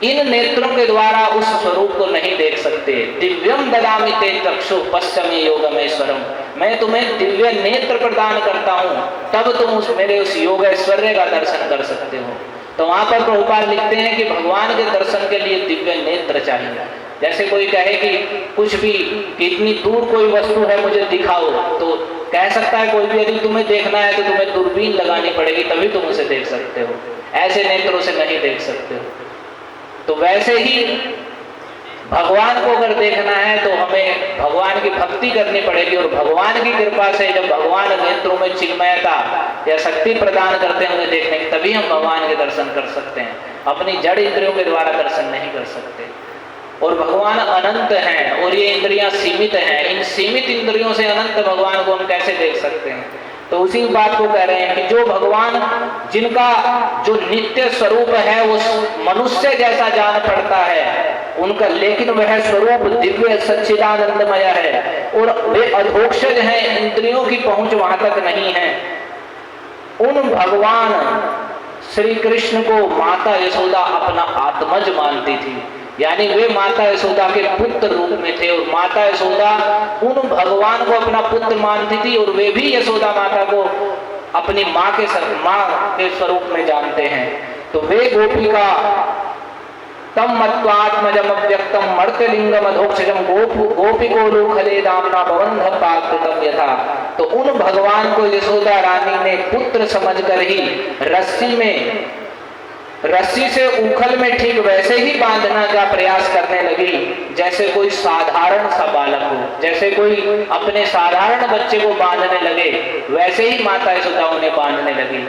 इन नेत्रों के द्वारा उस स्वरूप को नहीं देख सकते। दिव्यम ददामि ते चक्षु पश्यमे योगमेश्वरम, मैं तुम्हें दिव्य नेत्र प्रदान करता हूँ, तब तुम मेरे उस योगेश्वर्य का दर्शन कर सकते हो। तो वहां पर प्रभुपाद लिखते हैं कि भगवान के दर्शन के लिए दिव्य नेत्र चाहिए। जैसे कोई कहे कि कुछ भी कितनी दूर कोई वस्तु है मुझे दिखाओ, तो कह सकता है कोई भी, यदि तुम्हें देखना है तो तुम्हें दूरबीन लगानी पड़ेगी तभी तुम उसे देख सकते हो, ऐसे नेत्रों से नहीं देख सकते हो। तो वैसे ही भगवान को अगर देखना है तो हमें भगवान की भक्ति करनी पड़ेगी, और भगवान की कृपा से जब भगवान नेत्रों में चिन्मयता या शक्ति प्रदान करते हैं उन्हें देखने की, तभी हम भगवान के दर्शन कर सकते हैं। अपनी जड़ इंद्रियों के द्वारा दर्शन नहीं कर सकते। और भगवान अनंत हैं और ये इंद्रियां सीमित हैं, इन सीमित इंद्रियों से अनंत भगवान को हम कैसे देख सकते हैं। तो उसी बात को कह रहे हैं कि जो भगवान जिनका जो नित्य स्वरूप है वो मनुष्य जैसा जान पड़ता है उनका, लेकिन वह स्वरूप दिव्य सच्चिदानंदमय है और वे अधोक्षज हैं, इंद्रियों की पहुंच वहां तक नहीं है। उन भगवान श्री कृष्ण को माता यशोदा अपना आत्मज मानती थी, यानी वे माता यशोदा के पुत्र रूप में थे, और माता यशोदा उन भगवान को अपना पुत्र मानती थी, और वे भी यशोदा माता को अपनी माँ के स्वरूप में जानते हैं। तो वे गोपिका तम मत्वात्मजम अव्यक्तम मर्त्यलिंगम अधोक्षजम गोपिको लोखले दामना भवन्ध पाकृतम यथा। तो उन भगवान को यशोदा रानी ने पुत्र समझकर ही रस्सी से उखल में ठीक वैसे ही बांधना का प्रयास करने लगी जैसे कोई साधारण सा बालक हो, जैसे कोई अपने साधारण बच्चे को बांधने लगे, वैसे ही माता यशोदा उन्हें बांधने लगी।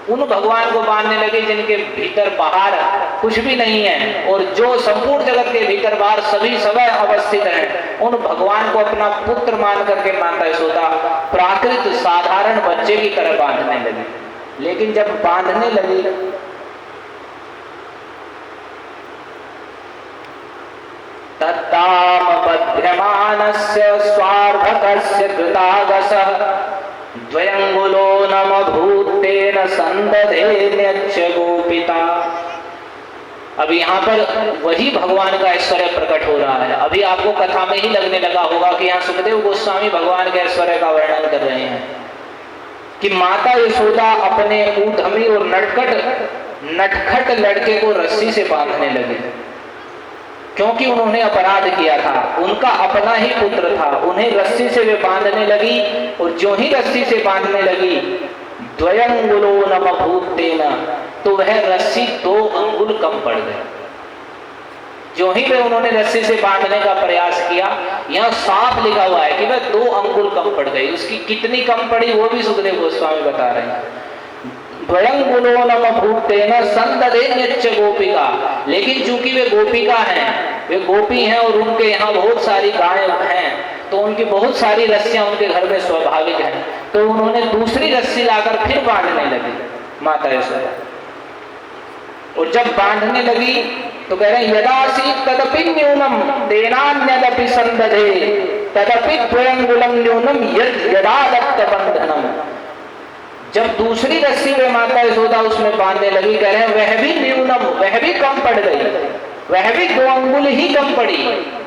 उन भगवान को बांधने लगे जिनके भीतर बाहर कुछ भी नहीं है, और जो संपूर्ण जगत के भीतर बाहर सभी समय अवस्थित हैं, उन भगवान को अपना पुत्र मान करके माता यशोदा प्राकृत साधारण बच्चे की तरह बांधने लगी। लेकिन जब बांधने लगी तत्ताम बध्यमानस्य स्वार्भकस्य कृतागसः द्वयंगुलो नमभूतेन संदधेन्यच्च गोपिता। अब यहाँ पर वही भगवान का ऐश्वर्य प्रकट हो रहा है। अभी आपको कथा में ही लगने लगा होगा कि यहाँ सुखदेव गोस्वामी भगवान के ऐश्वर्य का वर्णन कर रहे हैं कि माता यशोदा अपने ऊधमी और नटखट लड़के को रस्सी से बांधने लगे, क्योंकि उन्होंने अपराध किया था, उनका अपना ही पुत्र था, उन्हें रस्सी से वे बांधने लगी, और जो ही रस्सी से बांधने लगी द्वयंगुलो नमभूतेन, तो वह रस्सी 2 अंगुल कम पड़ गई। जो ही वे उन्होंने रस्सी से बांधने का प्रयास किया, यहाँ साफ लिखा हुआ है कि वह 2 अंगुल कम पड़ गई। उसकी कितनी कम पड़ी वो भी सुखदेव गोस्वामी बता रहे हैं। द्वयंगुलो नमभूतेन संदधेन्यच्च गोपिका, लेकिन चूंकि वे गोपिका हैं, वे गोपी हैं और उनके यहाँ बहुत सारी गायें हैं, तो उनकी बहुत सारी रस्सियां उनके घर में स्वाभाविक हैं, तो उन्होंने दूसरी रस्सी लाकर फिर बांधने लगी माता यशोदा। और जब बांधने लगी तो कह रहे हैं यदासी तदपि न्यूनम तेनान्यदपि संदधे तदपि द्वयंगुलम न्यूनम यदा दत्त बंधनम। जब दूसरी रस्सी वे माता यशोदा उसमें बांधने लगी, कह रहे हैं वह भी न्यूनम, वह भी कम पड़ गई, वह भी 2 अंगुल ही कम पड़ी।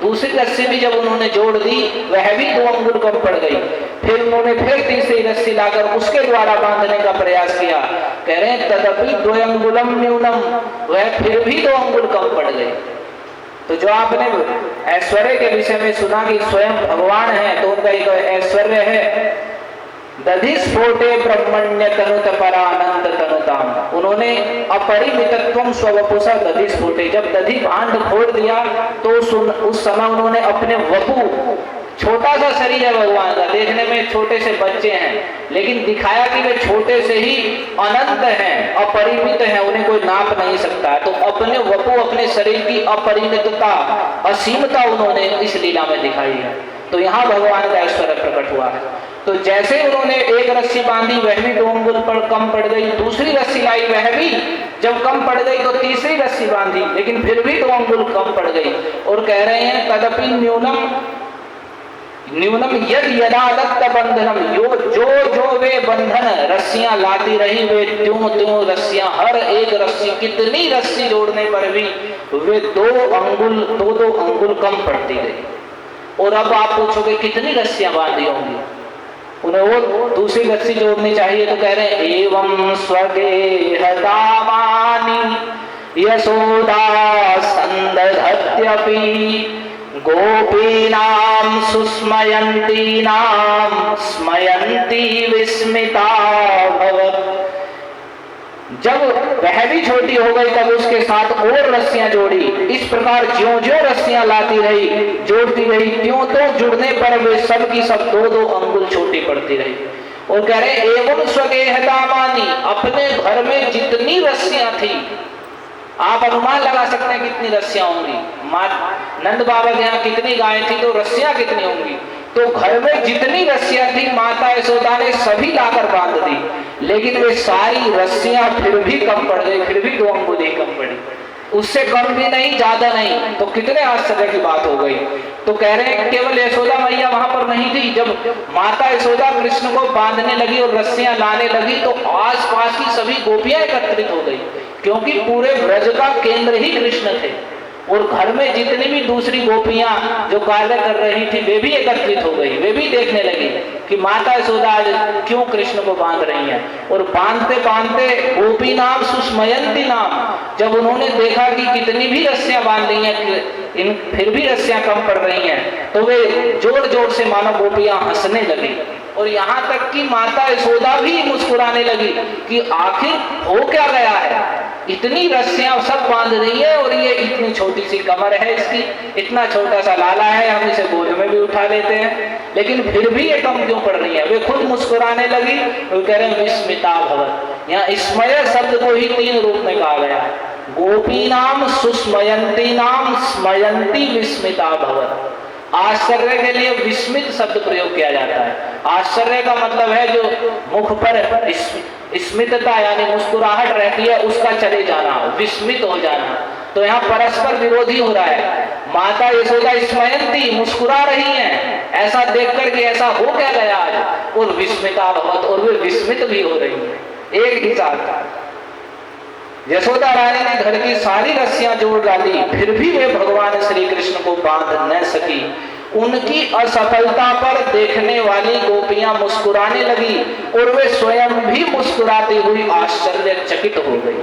दूसरी रस्सी भी जब उन्होंने जोड़ दी वह भी 2 अंगुल कम पड़ गई। फिर उन्होंने फिर तीसरी रस्सी लाकर उसके द्वारा बांधने का प्रयास किया, कह रहे हैं तदपि द्वयंगुलम न्यूनम, वह फिर भी 2 अंगुल कम पड़ गई। तो जो आपने ऐश्वर्य के विषय में सुना कि स्वयं भगवान है, तो उनका एक ऐश्वर्य है दधिस्फोटे ब्रह्मण्य तनुत परानंद तनुताम। उन्होंने अपरिमितत्वम स्ववपुषा दधिस्फोटे, जब दधि भांड फोड़ दिया तो उस समय उन्होंने अपने वपु, छोटा सा शरीर है भगवान का, देखने में छोटे से बच्चे हैं, लेकिन दिखाया कि वे छोटे से ही अनंत हैं, अपरिमित हैं, उन्हें कोई नाप नहीं सकता। तो अपने वपु, अपने शरीर की अपरिमितता, असीमता उन्होंने इस लीला में दिखाई है। तो यहाँ भगवान का ऐश्वर्य प्रकट हुआ है। तो जैसे उन्होंने एक रस्सी बांधी वह भी 2 अंगुल पर कम पड़ गई, दूसरी रस्सी लाई वह भी जब कम पड़ गई तो तीसरी रस्सी बांधी लेकिन फिर भी 2 अंगुल कम पड़ गई। और कह रहे हैं तदपि न्यूनम यद यदा दत्त बंधनम, जो वे बंधन रस्सियां लाती रही वे त्यों रस्सियां, हर एक रस्सी कितनी रस्सी जोड़ने पर भी वे 2 अंगुल कम पड़ती गई। और अब आप पूछोगे कितनी रस्सियां बांधी होंगी, उन्हें वो दूसरी रस्सी जोड़नी चाहिए। तो कह रहे हैं एवं स्वगेहदामानि यशोदा संदधत्यपि गोपीनां सुस्मयन्तीनां स्मयन्ती विस्मिता भवत्। जब वह भी छोटी हो गई तब उसके साथ और रस्सियां जोड़ी। इस प्रकार ज्यों-ज्यों रस्सियां लाती रही जोड़ती रही त्यों जुड़ने पर वे सब की सब 2-2 अंगुल छोटी पड़ती रही। और कह रहे एवं स्वगेहदामानि, अपने घर में जितनी रस्सियां थी आप अनुमान लगा सकते हैं कितनी रस्सियां होंगी। नंद बाबा के यहाँ कितनी गायें थी तो रस्सियां कितनी होंगी। तो घर में जितनी रस्सियां थी माता यशोदा ने सभी लाकर बांध दी, लेकिन वे सारी रस्सियां फिर भी कम पड़ गई, फिर भी 2 अंगुल ही कम पड़ी, उससे कम भी नहीं ज्यादा नहीं। तो कितने आश्चर्य की बात हो गई। तो कह रहे हैं केवल यशोदा मैया वहां पर नहीं थी, जब माता यशोदा कृष्ण को बांधने लगी और रस्सियां लाने लगी तो आसपास की सभी गोपियां एकत्रित हो गई, क्योंकि पूरे ब्रज का केंद्र ही कृष्ण थे। और घर में जितनी भी दूसरी गोपियां जो कार्य कर रही थी वे भी एकत्रित हो गई, वे भी देखने लगी कि माता यशोदा आज क्यों कृष्ण को बांध रही हैं। और बांधते बांधते गोपी नाम सुस्मयंती नाम, जब उन्होंने देखा कि कितनी भी रस्सियां बांध ली हैं फिर भी रस्सियां कम पड़ रही हैं, तो वे जोर जोर से मानो गोपियां हंसने लगी। और यहाँ तक कि माता यशोदा भी मुस्कुराने लगी कि आखिर हो क्या गया है, इतनी रस्सियां सब बांध रही है और ये इतनी छोटी सी कमर है इसकी, इतना छोटा सा लाला है, हम इसे गोद में भी उठा लेते हैं, लेकिन फिर भी ये कम क्यों पड़ रही है। वे खुद मुस्कुराने लगी। वो कह रहे हैं विस्मिता भवत्। यहाँ स्मय शब्द को ही 3 रूप में कहा गया है। गोपी नाम सुस्मयंती नाम स्मयंती विस्मिता भवत्। आश्चर्य के लिए विस्मित शब्द प्रयोग किया जाता है। आश्चर्य का मतलब है जो मुख पर स्मितता यानी मुस्कुराहट रहती है उसका चले जाना, विस्मित हो जाना। तो यहाँ परस्पर विरोधी हो रहा है। माता यशोदा स्मयंती मुस्कुरा रही हैं ऐसा देखकर कि ऐसा हो क्या गया आज, और विस्मिता भवत्, और वे विस्मित भी हो रही हैं एक ही साथ। यशोदा रानी ने घर की सारी रस्सियां जोड़ डाली फिर भी वे भगवान श्री कृष्ण को बांध न सकी। उनकी असफलता पर देखने वाली गोपियां मुस्कुराने लगी और वे स्वयं भी मुस्कुराती हुई आश्चर्यचकित हो गई।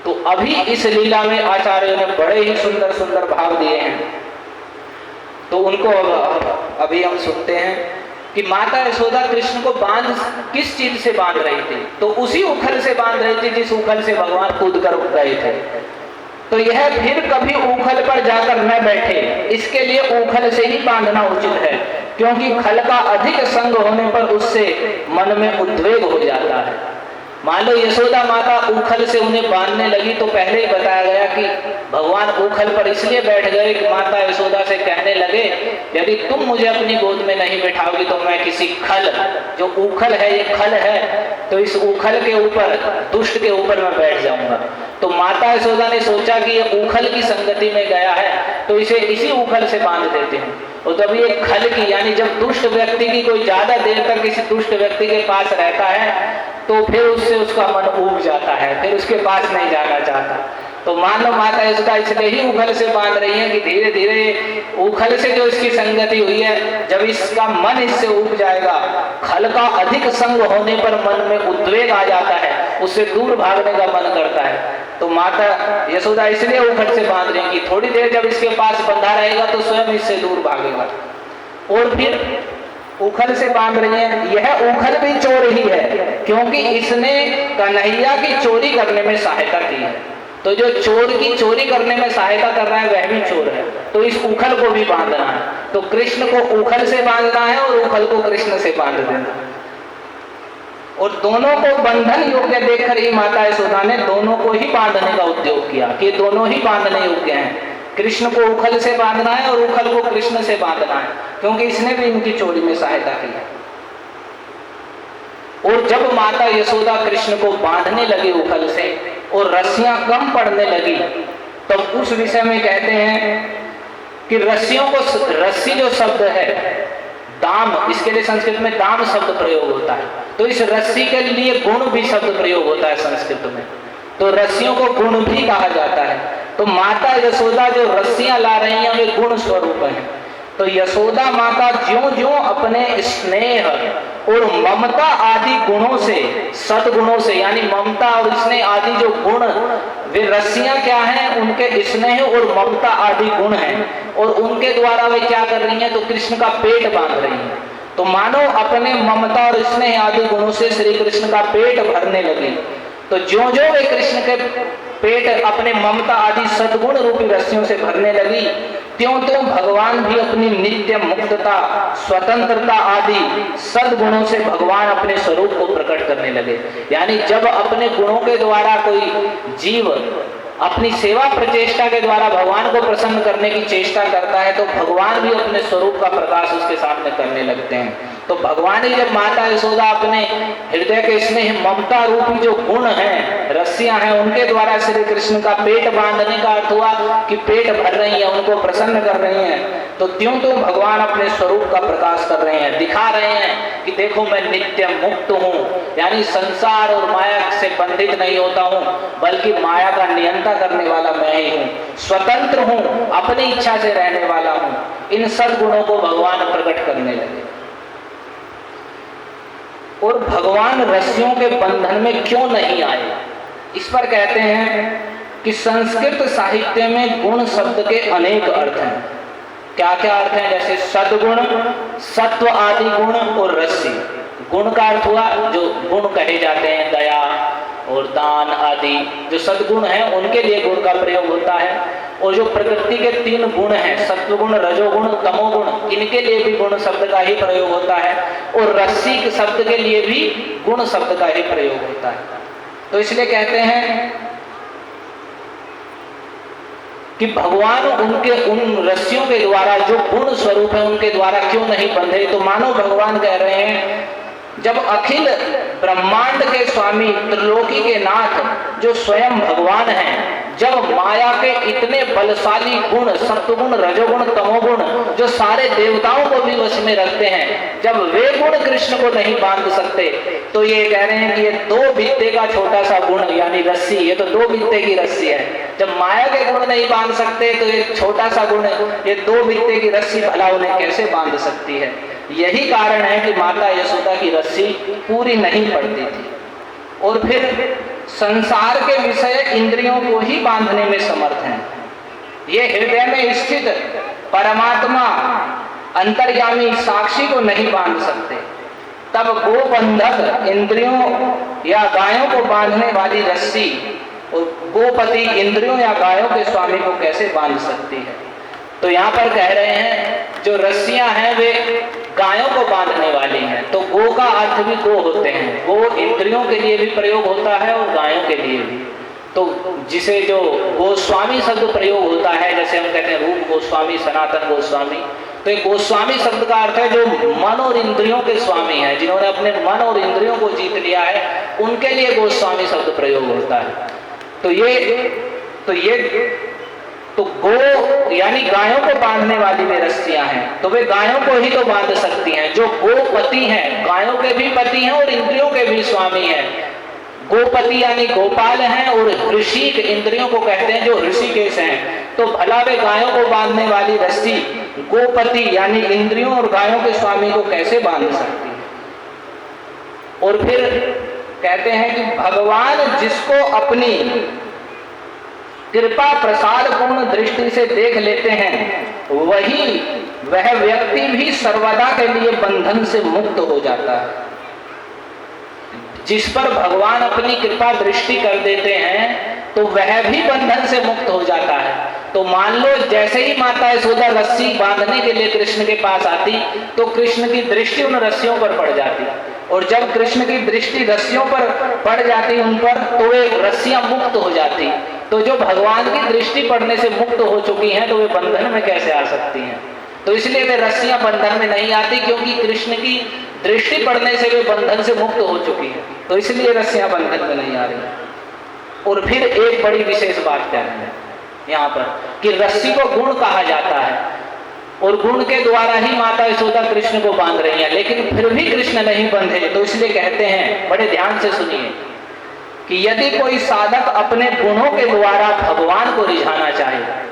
तो अभी इस लीला में आचार्यों ने बड़े ही सुंदर सुंदर भाव दिए हैं, तो उनको अभी हम सुनते हैं कि माता यशोदा कृष्ण को किस चीज से बांध रही थी। तो उसी उखल से बांध रही थी जिस उखल से भगवान कूद कर गए थे। तो यह फिर कभी उखल पर जाकर न बैठे, इसके लिए उखल से ही बांधना उचित है, क्योंकि खल का अधिक संग होने पर उससे मन में उद्वेग हो जाता है। मान लो यशोदा माता उखल से उन्हें बांधने लगी तो पहले ही बताया गया कि भगवान उखल पर इसलिए बैठ गए कि माता यशोदा से कहने लगे यदि तुम मुझे अपनी गोद में नहीं बैठाओगी तो मैं किसी खल, जो उखल है ये खल है, तो इस उखल के ऊपर, दुष्ट के ऊपर मैं बैठ जाऊंगा। तो माता यशोदा ने सोचा कि ये उखल की संगति में गया है तो इसे इसी उखल से बांध देते हैं। और तब ये खल की यानी जब दुष्ट व्यक्ति की कोई ज्यादा देर तक किसी दुष्ट व्यक्ति के पास रहता है तो फिर उससे उसका मन ऊब जाता है, फिर उसके पास नहीं जाना चाहता। तो मान लो माता इसका इसलिए ही उखल से बांध रही है कि धीरे धीरे उखल से जो इसकी संगति हुई है, जब इसका मन इससे उब जाएगा, खल का अधिक संग होने पर मन में उद्वेग आ जाता है, उससे दूर भागने का मन करता है। तो माता यशोदा इसलिए उखल से बांध रही है कि थोड़ी देर जब इसके पास बंधा रहेगा तो स्वयं इससे दूर भागेगा। और फिर उखल से बांध रही है। यह उखल भी चोर ही है, क्योंकि इसने कन्हैया की चोरी करने में सहायता की है। तो जो चोर की चोरी करने में सहायता कर रहा है वह भी चोर है, तो इस उखल को भी बांधना है। तो कृष्ण को उखल से बांधना है और उखल को कृष्ण से बांध देना। और दोनों को बंधन योग्य देखकर ही माता यशोदा ने दोनों को ही बांधने का उद्योग किया कि दोनों ही बांधने योग्य हैं। कृष्ण को उखल से बांधना है और उखल को कृष्ण से बांधना है, क्योंकि इसने भी इनकी चोरी में सहायता की है। और जब माता यशोदा कृष्ण को बांधने लगी उखल से और रस्सियां कम पड़ने लगी, तब उस विषय में कहते हैं कि रस्सियों को, रस्सी जो शब्द है दाम, इसके लिए संस्कृत में दाम शब्द प्रयोग होता है। तो इस रस्सी के लिए गुण भी शब्द प्रयोग होता है संस्कृत में, तो रस्सियों को गुण भी कहा जाता है। तो माता यशोदा जो रस्सियां ला रही हैं वे गुण स्वरूप हैं। तो यशोदा माता ज्यों ज्यों अपने स्नेह और ममता आदि गुणों से, सद्गुणों से, यानी ममता और स्नेह आदि जो गुण, वे रस्सियां क्या हैं, उनके स्नेह और ममता आदि गुण हैं, और उनके द्वारा वे क्या कर रही हैं, तो कृष्ण का पेट बांध रही हैं। तो मानो अपने ममता और स्नेह आदि गुणों से श्री कृष्ण का पेट भरने लगी। तो ज्यों ज्यों वे कृष्ण के पेट अपने ममता आदि सद्गुण रूपी रस्सियों से भरने लगी, त्यों त्यों भगवान भी अपनी नित्य मुक्तता, स्वतंत्रता आदि सद्गुणों से भगवान अपने स्वरूप को प्रकट करने लगे। यानी जब अपने गुणों के द्वारा कोई जीव अपनी सेवा प्रचेष्टा के द्वारा भगवान को प्रसन्न करने की चेष्टा करता है, तो भगवान भी अपने स्वरूप का प्रकाश उसके सामने करने लगते हैं। तो भगवान ही जब माता यशोदा अपने हृदय के स्नेह ममता रूपी जो गुण हैं, रस्सियां हैं, उनके द्वारा श्री कृष्ण का पेट बांधने का अर्थ हुआ कि पेट भर रही है, उनको प्रसन्न कर रही हैं। तो त्यों त्यों भगवान अपने स्वरूप का प्रकाश कर रहे हैं, दिखा रहे हैं कि देखो मैं नित्य मुक्त हूँ, यानी संसार और माया से बंधित नहीं होता हूँ, बल्कि माया का नियंत्रण करने वाला मैं ही हूँ, स्वतंत्र हूँ, अपनी इच्छा से रहने वाला हूँ। इन सद्गुणों को भगवान प्रकट करने लगे। और भगवान रस्सियों के बंधन में क्यों नहीं आए, इस पर कहते हैं कि संस्कृत साहित्य में गुण शब्द के अनेक अर्थ हैं। क्या क्या अर्थ हैं, जैसे सद्गुण, सत्व आदि गुण और रस्सी। गुण का अर्थ हुआ जो गुण कहे जाते हैं, दया और दान आदि जो सद्गुण हैं उनके लिए गुण का प्रयोग होता है। और जो प्रकृति के 3 गुण हैं, सत्वगुण, रजोगुण, तमोगुण, इनके लिए भी गुण शब्द का ही प्रयोग होता है। और रस्सी के शब्द के लिए भी गुण शब्द का ही प्रयोग होता है। तो इसलिए कहते हैं कि भगवान उनके उन रस्सियों के द्वारा जो गुण स्वरूप है उनके द्वारा क्यों नहीं बंधे। तो मानो भगवान कह रहे हैं, जब अखिल ब्रह्मांड के स्वामी, त्रिलोकी के नाथ जो स्वयं भगवान हैं, जब माया के इतने बलशाली गुण, सत्वगुण, रजोगुण, तमोगुण, जो सारे देवताओं को भी वश में रखते हैं, जब वे गुण कृष्ण को नहीं बांध सकते, तो ये कह रहे हैं कि ये 2 बित्ते का छोटा सा गुण यानी रस्सी, ये तो 2 बित्ते की रस्सी है। जब माया के गुण नहीं बांध सकते तो ये छोटा सा गुण, ये 2 बित्ते की रस्सी भला उन्हें कैसे बांध सकती है। यही कारण है कि माता यशोदा की रस्सी पूरी नहीं पड़ती थी। और फिर संसार के विषय इंद्रियों को ही बांधने में समर्थ हैं। ये हृदय में स्थित परमात्मा अंतर्यामी साक्षी को नहीं बांध सकते। तब गोबंधक इंद्रियों या गायों को बांधने वाली रस्सी और गोपति इंद्रियों या गायों के स्वामी को कैसे बांध सकती है। तो यहाँ पर कह रहे हैं जो रस्सियां हैं वे गायों को बांधने वाली हैं। तो गो का अर्थ भी 2 होते हैं, गो इंद्रियों के लिए भी प्रयोग होता है और गायों के लिए भी। तो जिसे जो गोस्वामी शब्द प्रयोग होता है, जैसे हम कहते हैं रूप गोस्वामी, सनातन गोस्वामी, तो एक गोस्वामी शब्द का अर्थ है जो मन और इंद्रियों के स्वामी हैं, जिन्होंने अपने मन और इंद्रियों को जीत लिया है, उनके लिए गोस्वामी शब्द प्रयोग होता है। तो गो यानी गायों को बांधने वाली वे रस्सियां हैं, तो वे गायों को ही तो बांध सकती हैं। जो गोपति हैं, गायों के भी पति हैं और इंद्रियों के भी स्वामी हैं। गोपति यानी गोपाल हैं और ऋषिक इंद्रियों को कहते हैं जो ऋषिकेश हैं। तो भला वे गायों को बांधने वाली रस्सी गोपति यानी इंद्रियों और गायों के स्वामी को कैसे बांध सकती है। और फिर कहते हैं कि भगवान जिसको अपनी कृपा प्रसाद पूर्ण दृष्टि से देख लेते हैं, वह व्यक्ति भी सर्वदा के लिए बंधन से मुक्त हो जाता है। जिस पर भगवान अपनी कृपा दृष्टि कर देते हैं तो वह भी बंधन से मुक्त हो जाता है। तो मान लो जैसे ही माता यशोदा रस्सी बांधने के लिए कृष्ण के पास आती तो कृष्ण की दृष्टि उन रस्सियों पर पड़ जाती, और जब कृष्ण की दृष्टि रस्सियों पर पड़ जाती उन पर, तो वे रस्सियां मुक्त हो जाती। तो जो भगवान की दृष्टि पड़ने से मुक्त हो चुकी हैं तो वे बंधन में कैसे आ सकती हैं। तो इसलिए वे रस्सियां बंधन में नहीं आती, क्योंकि कृष्ण की दृष्टि पड़ने से वे बंधन से मुक्त हो चुकी है, तो इसलिए रस्सियां बंधन में नहीं आ रही। और फिर एक बड़ी विशेष बात कह रहे हैं यहाँ पर कि रस्सी को गुण कहा जाता है और गुण के द्वारा ही माता यशोदा कृष्ण को बांध रही है, लेकिन फिर भी कृष्ण नहीं बंधे। तो इसलिए कहते हैं, बड़े ध्यान से सुनिए, कि यदि कोई साधक अपने गुणों के द्वारा भगवान को रिझाना चाहे,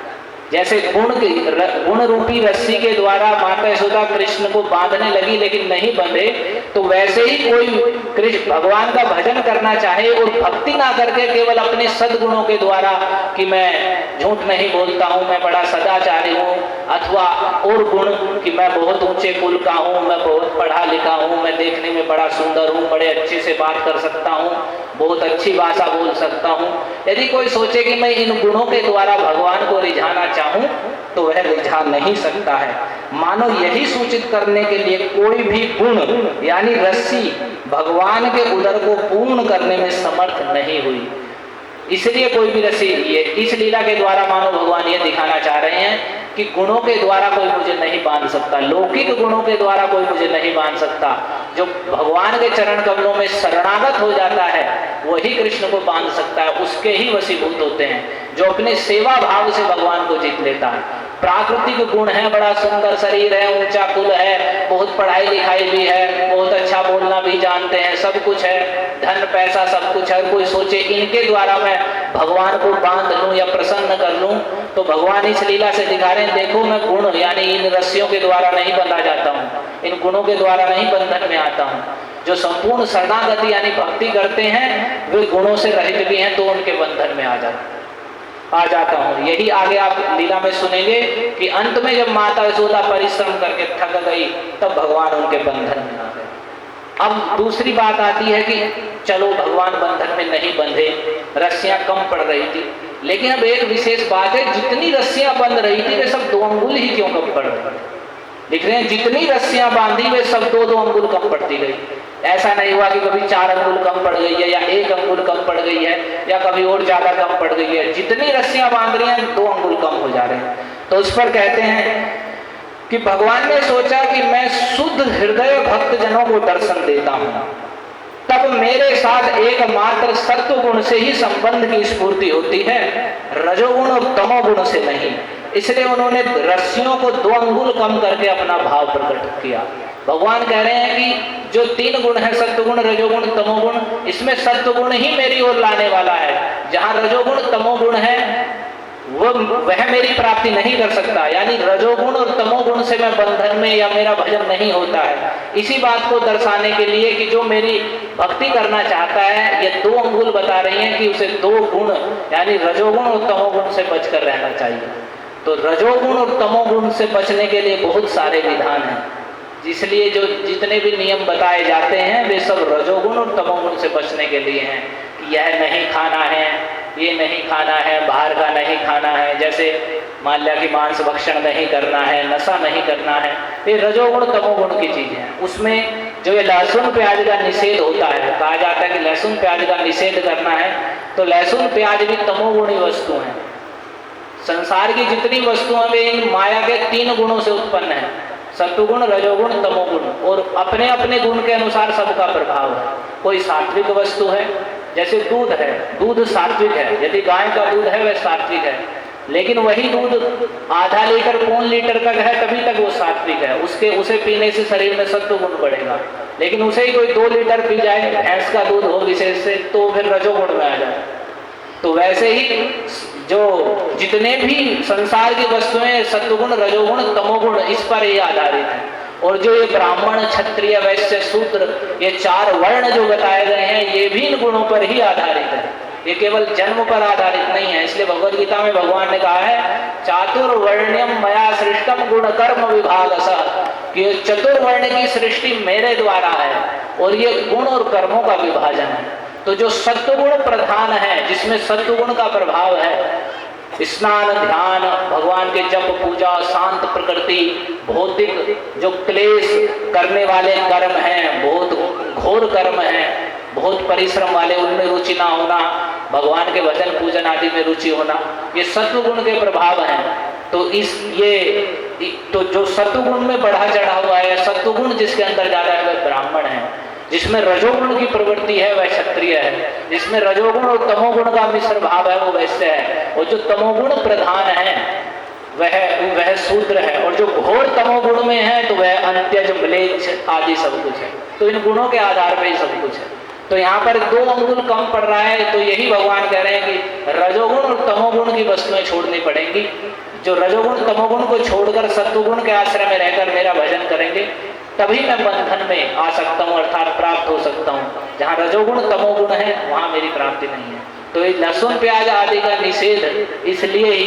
जैसे गुण रूपी रस्सी के द्वारा माता यशोदा कृष्ण को बांधने लगी लेकिन नहीं बंधे, तो वैसे ही कोई कृष्ण भगवान का भजन करना चाहे और भक्ति ना करके केवल अपने सद्गुणों के द्वारा कि मैं झूठ नहीं बोलता हूँ, मैं बड़ा सदाचारी हूँ, अथवा और गुण कि मैं बहुत ऊंचे कुल का हूँ, मैं बहुत पढ़ा लिखा हूँ, मैं देखने में बड़ा सुंदर हूँ, बड़े अच्छे से बात कर सकता हूँ, बहुत अच्छी भाषा बोल सकता हूँ, यदि कोई सोचे कि मैं इन गुणों के द्वारा भगवान को रिझाना चाहूं तो वह रिझा नहीं सकता है। मानो यही सूचित करने के लिए कोई भी गुण यानी रस्सी भगवान के उदर को पूर्ण करने में समर्थ नहीं हुई, इसलिए कोई भी रस्सी ये इस लीला के द्वारा मानो भगवान ये दिखाना चाह रहे हैं कि गुणों के द्वारा कोई मुझे नहीं बांध सकता, लौकिक गुणों के द्वारा कोई मुझे नहीं बांध सकता। जो भगवान के चरण कमलों में शरणागत हो जाता है वही कृष्ण को बांध सकता है, उसके ही वशीभूत होते हैं। जो अपने सेवा भाव से भगवान को जीत लेता है, प्राकृतिक गुण है, बड़ा सुंदर शरीर है, ऊंचा कुल है, बहुत पढ़ाई लिखाई भी है, बहुत अच्छा बोलना भी जानते हैं, सब कुछ है, धन पैसा सब कुछ है, कोई सोचे इनके द्वारा मैं भगवान को बांध लूं या प्रसन्न कर लूं, तो भगवान इस लीला से दिखा रहे हैं, देखो मैं गुण यानी इन रस्सियों के द्वारा नहीं बंधा जाता हूँ, इन गुणों के द्वारा नहीं बंधन में आता हूँ। जो संपूर्ण शरणागति यानी भक्ति करते हैं वे गुणों से रहित भी हैं, तो उनके बंधन में आ जाता हूँ। यही आगे आप लीला में सुनेंगे कि अंत में जब माता यशोदा परिश्रम करके थक गई तब भगवान उनके बंधन में आ गए। अब दूसरी बात आती है कि चलो भगवान बंधन में नहीं बंधे, रस्सियां कम पड़ रही थी, लेकिन अब एक विशेष बात है, जितनी रस्सियां बंध रही थी वे सब 2 अंगुल ही क्यों कम पड़ रही? लिख रहे हैं जितनी रस्सियां बांधी वे सब 2-2 अंगुल कम पड़ती गई। ऐसा नहीं हुआ कि कभी 4 अंगुल कम पड़ गई है या 1 अंगुल कम पड़ गई है या कभी और ज्यादा कम पड़ गई है, जितनी रस्सियां बांध रही हैं 2 अंगुल कम हो जा रहे हैं। तो उस पर कहते हैं कि भगवान ने सोचा कि मैं शुद्ध हृदय भक्त जनों को दर्शन देता हूं, तब मेरे साथ एकमात्र सत्व गुण से ही संबंध की स्फूर्ति होती है, रजोगुण और तमोगुण से नहीं। इसलिए उन्होंने रस्सियों को 2 अंगुल कम करके अपना भाव प्रकट किया। भगवान कह रहे हैं कि जो 3 गुण है, सत्वगुण रजोगुण तमोगुण, इसमें सत्वगुण ही मेरी ओर लाने वाला है। जहां रजोगुण तमोगुण है वह मेरी प्राप्ति नहीं कर सकता, यानी रजोगुण और तमोगुण से मैं बंधन में या मेरा भजन नहीं होता है। इसी बात को दर्शाने के लिए कि जो मेरी भक्ति करना चाहता है, ये 2 अंगुल बता रही हैं कि उसे 2 गुण यानी रजोगुण और तमोगुण से बचकर रहना चाहिए। तो रजोगुण और तमोगुण से बचने के लिए बहुत सारे विधान हैं, इसलिए जो जितने भी नियम बताए जाते हैं वे सब रजोगुण और तमोगुण से बचने के लिए हैं। यह नहीं खाना है, ये नहीं खाना है, बाहर का नहीं खाना है, जैसे मान लिया कि मांस भक्षण नहीं करना है, नशा नहीं करना है, ये रजोगुण तमोगुण की चीजें हैं। उसमें जो ये लहसुन प्याज का निषेध होता है, कहा जाता है कि लहसुन प्याज का निषेध करना है, तो लहसुन प्याज भी तमोगुणी वस्तु हैं। संसार की जितनी वस्तुएं वे इन माया के 3 गुणों से उत्पन्न है, सत्वगुण रजोगुण तमोगुण, और अपने अपने गुण के अनुसार सबका प्रभाव है। कोई सात्विक वस्तु है, जैसे दूध है, दूध सात्विक है, यदि गाय का दूध है वह सात्विक है, लेकिन वही दूध आधा लीटर पौन लीटर तक है तभी तक वो सात्विक है, उसे पीने से शरीर में सत्व गुण बढ़ेगा। लेकिन उसे ही कोई 2 लीटर पी जाए, भैंस का दूध हो विशेष से, तो फिर रजोगुण में आ जाए। तो वैसे ही जो जितने भी संसार की वस्तुएं सत्वगुण रजोगुण तमोगुण इस पर ही आधारित है। और जो ये ब्राह्मण क्षत्रिय वैश्य शूद्र ये 4 वर्ण जो बताए गए हैं ये भी इन गुणों पर ही आधारित है, ये केवल जन्म पर आधारित नहीं है। इसलिए भगवद गीता में भगवान ने कहा है चातुर्वर्ण्यम मया सृष्टम गुण कर्म विभागसः, कि चतुर्वर्ण की सृष्टि मेरे द्वारा है और ये गुण और कर्मों का विभाजन है। तो जो सत्वगुण प्रधान है, जिसमें सत्वगुण का प्रभाव है, स्नान ध्यान भगवान के जप पूजा शांत प्रकृति, भौतिक जो क्लेश करने वाले कर्म हैं, बहुत घोर कर्म हैं, बहुत परिश्रम वाले, उनमें रुचि ना होना, भगवान के भजन पूजन आदि में रुचि होना, ये सत्वगुण के प्रभाव हैं। तो ये तो जो सत्वगुण में बढ़ा चढ़ा हुआ है, सत्वगुण जिसके अंदर ज्यादा है वह ब्राह्मण है, जिसमें रजोगुण की प्रवृत्ति है वह क्षत्रिय है, जिसमें रजोगुण और तमोगुण का मिश्र भाव है वो वैश्य है, और जो तमोगुण प्रधान है वह शूद्र है, और जो घोर तमोगुण में है तो वह अंत्यज म्लेच्छ आदि सब कुछ है। तो इन गुणों के आधार पर ही सब कुछ है। तो यहाँ पर 2 अंगुल कम पड़ रहा है, तो यही भगवान कह रहे हैं कि रजोगुण और तमोगुण की वस्तुएं छोड़नी पड़ेंगी। जो रजोगुण तमोगुण को छोड़कर सत्वगुण के आश्रय में रहकर मेरा भजन करेंगे तभी मैं बंधन में आ सकता हूँ, अर्थात प्राप्त हो सकता हूँ। जहाँ रजोगुण तमोगुण है वहाँ मेरी प्राप्ति नहीं है। तो ये लहसुन प्याज आदि का निषेध इसलिए ही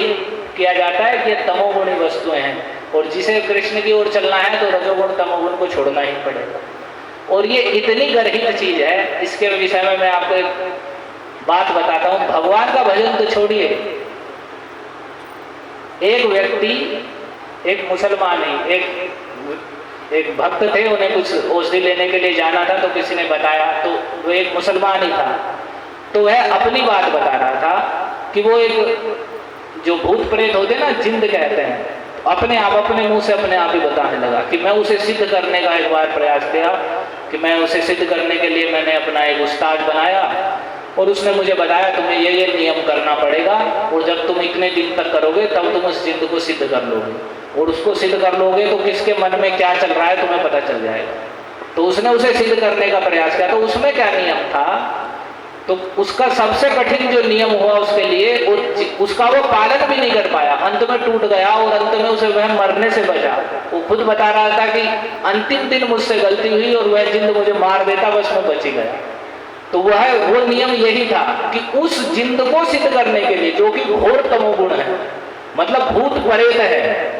किया जाता है कि ये तमोगुणी वस्तुएं हैं, और जिसे कृष्ण की ओर चलना है तो रजोगुण तमोगुण को छोड़ना ही पड़ेगा। और ये इतनी गर्हित चीज है, इसके विषय में मैं आपको एक बात बताता हूँ। भगवान का भजन तो छोड़िए, एक व्यक्ति, एक मुसलमान ही, एक भक्त थे, उन्हें कुछ औषधि लेने के लिए जाना था, तो किसी ने बताया, तो वो एक मुसलमान ही था, तो वह अपनी बात बता रहा था कि वो एक जो भूत प्रेत होते ना, जिंद कहते हैं, अपने आप अपने मुंह से अपने आप ही बताने लगा कि मैं उसे सिद्ध करने का एक बार प्रयास किया, कि मैं उसे सिद्ध करने के लिए मैंने अपना एक उस्ताद बनाया, और उसने मुझे बताया तुम्हें ये नियम करना पड़ेगा, और जब तुम इतने दिन तक करोगे तब तुम उस जिंद को सिद्ध कर लोगे, और उसको सिद्ध कर लोगे तो किसके मन में क्या चल रहा है तुम्हें पता चल जाएगा। तो उसने उसे सिद्ध करने का प्रयास किया। तो उसमें क्या नियम था, तो उसका सबसे कठिन जो नियम हुआ उसके लिए, उसका वो पालन भी नहीं कर पाया, अंत में टूट गया, और अंत में उसे वह मरने से बचा। वो खुद बता रहा था कि अंतिम दिन मुझसे गलती हुई और वह जिंद मुझे मार देता, बस मैं बच ही गया। तो वो नियम यही था कि उस जिंद को सिद्ध करने के लिए, जो कि घोर तमोगुण है, मतलब भूत प्रेत है,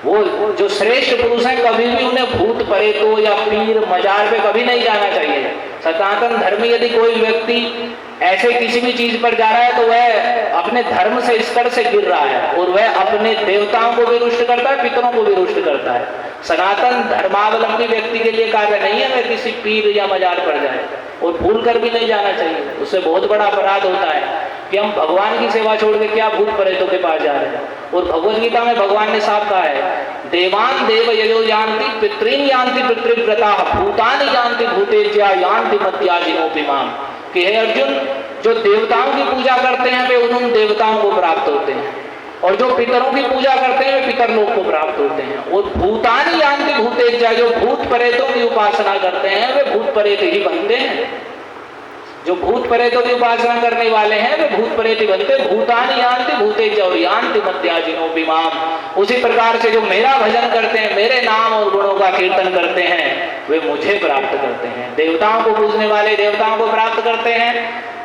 वो जो श्रेष्ठ पुरुष हैं कभी भी उन्हें भूत प्रेतों या पीर मजार पे कभी नहीं जाना चाहिए। सनातन धर्मी यदि कोई व्यक्ति ऐसे किसी भी चीज पर जा रहा है तो वह अपने धर्म से स्तर से गिर रहा है, और वह अपने देवताओं को भी रुष्ट करता है, पितरों को भी रुष्ट करता है। सनातन धर्मावलंबी व्यक्ति के लिए कार्य नहीं है वह किसी पीर या मजार पर जाए, और भूल कर भी नहीं जाना चाहिए। उससे बहुत बड़ा अपराध होता है कि हम भगवान की सेवा छोड़ के क्या भूत प्रेतों के पास जा रहे हैं। और भगवद गीता में भगवान ने साफ कहा है, देवान देव यजो यान्ति पितॄन् यान्ति पितृव्रताः भूतानि यान्ति भूतेज्या यान्ति मद्याजिनोऽपिमाम्, कि हे अर्जुन, जो देवताओं की पूजा करते हैं वे उन देवताओं को प्राप्त होते हैं, और जो पितरों की पूजा करते हैं वे पितर लोक को प्राप्त होते हैं। और भूतानि यान्ति भूतेज्या, जो भूत प्रेतों की उपासना करते हैं वे भूत प्रेत ही बनते हैं। जो भूत प्रेतों की उपासना करने वाले हैं वे भूत प्रेत ही बनते। भूतानि यान्ति भूतेज्या और यान्ति मद्याजिनोऽपिमाम्। उसी प्रकार से जो मेरा भजन करते हैं, मेरे नाम और गुणों का कीर्तन करते हैं, वे मुझे प्राप्त करते हैं। देवताओं को पूजने वाले देवताओं को प्राप्त करते हैं,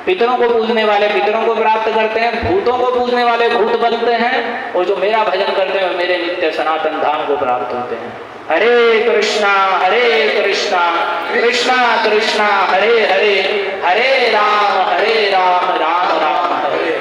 पितरों को पूजने वाले पितरों को प्राप्त करते हैं, भूतों को पूजने वाले भूत बनते हैं, और जो मेरा भजन करते हैं मेरे नित्य सनातन धाम को प्राप्त होते हैं। हरे कृष्णा कृष्णा कृष्णा हरे हरे, हरे राम राम राम हरे।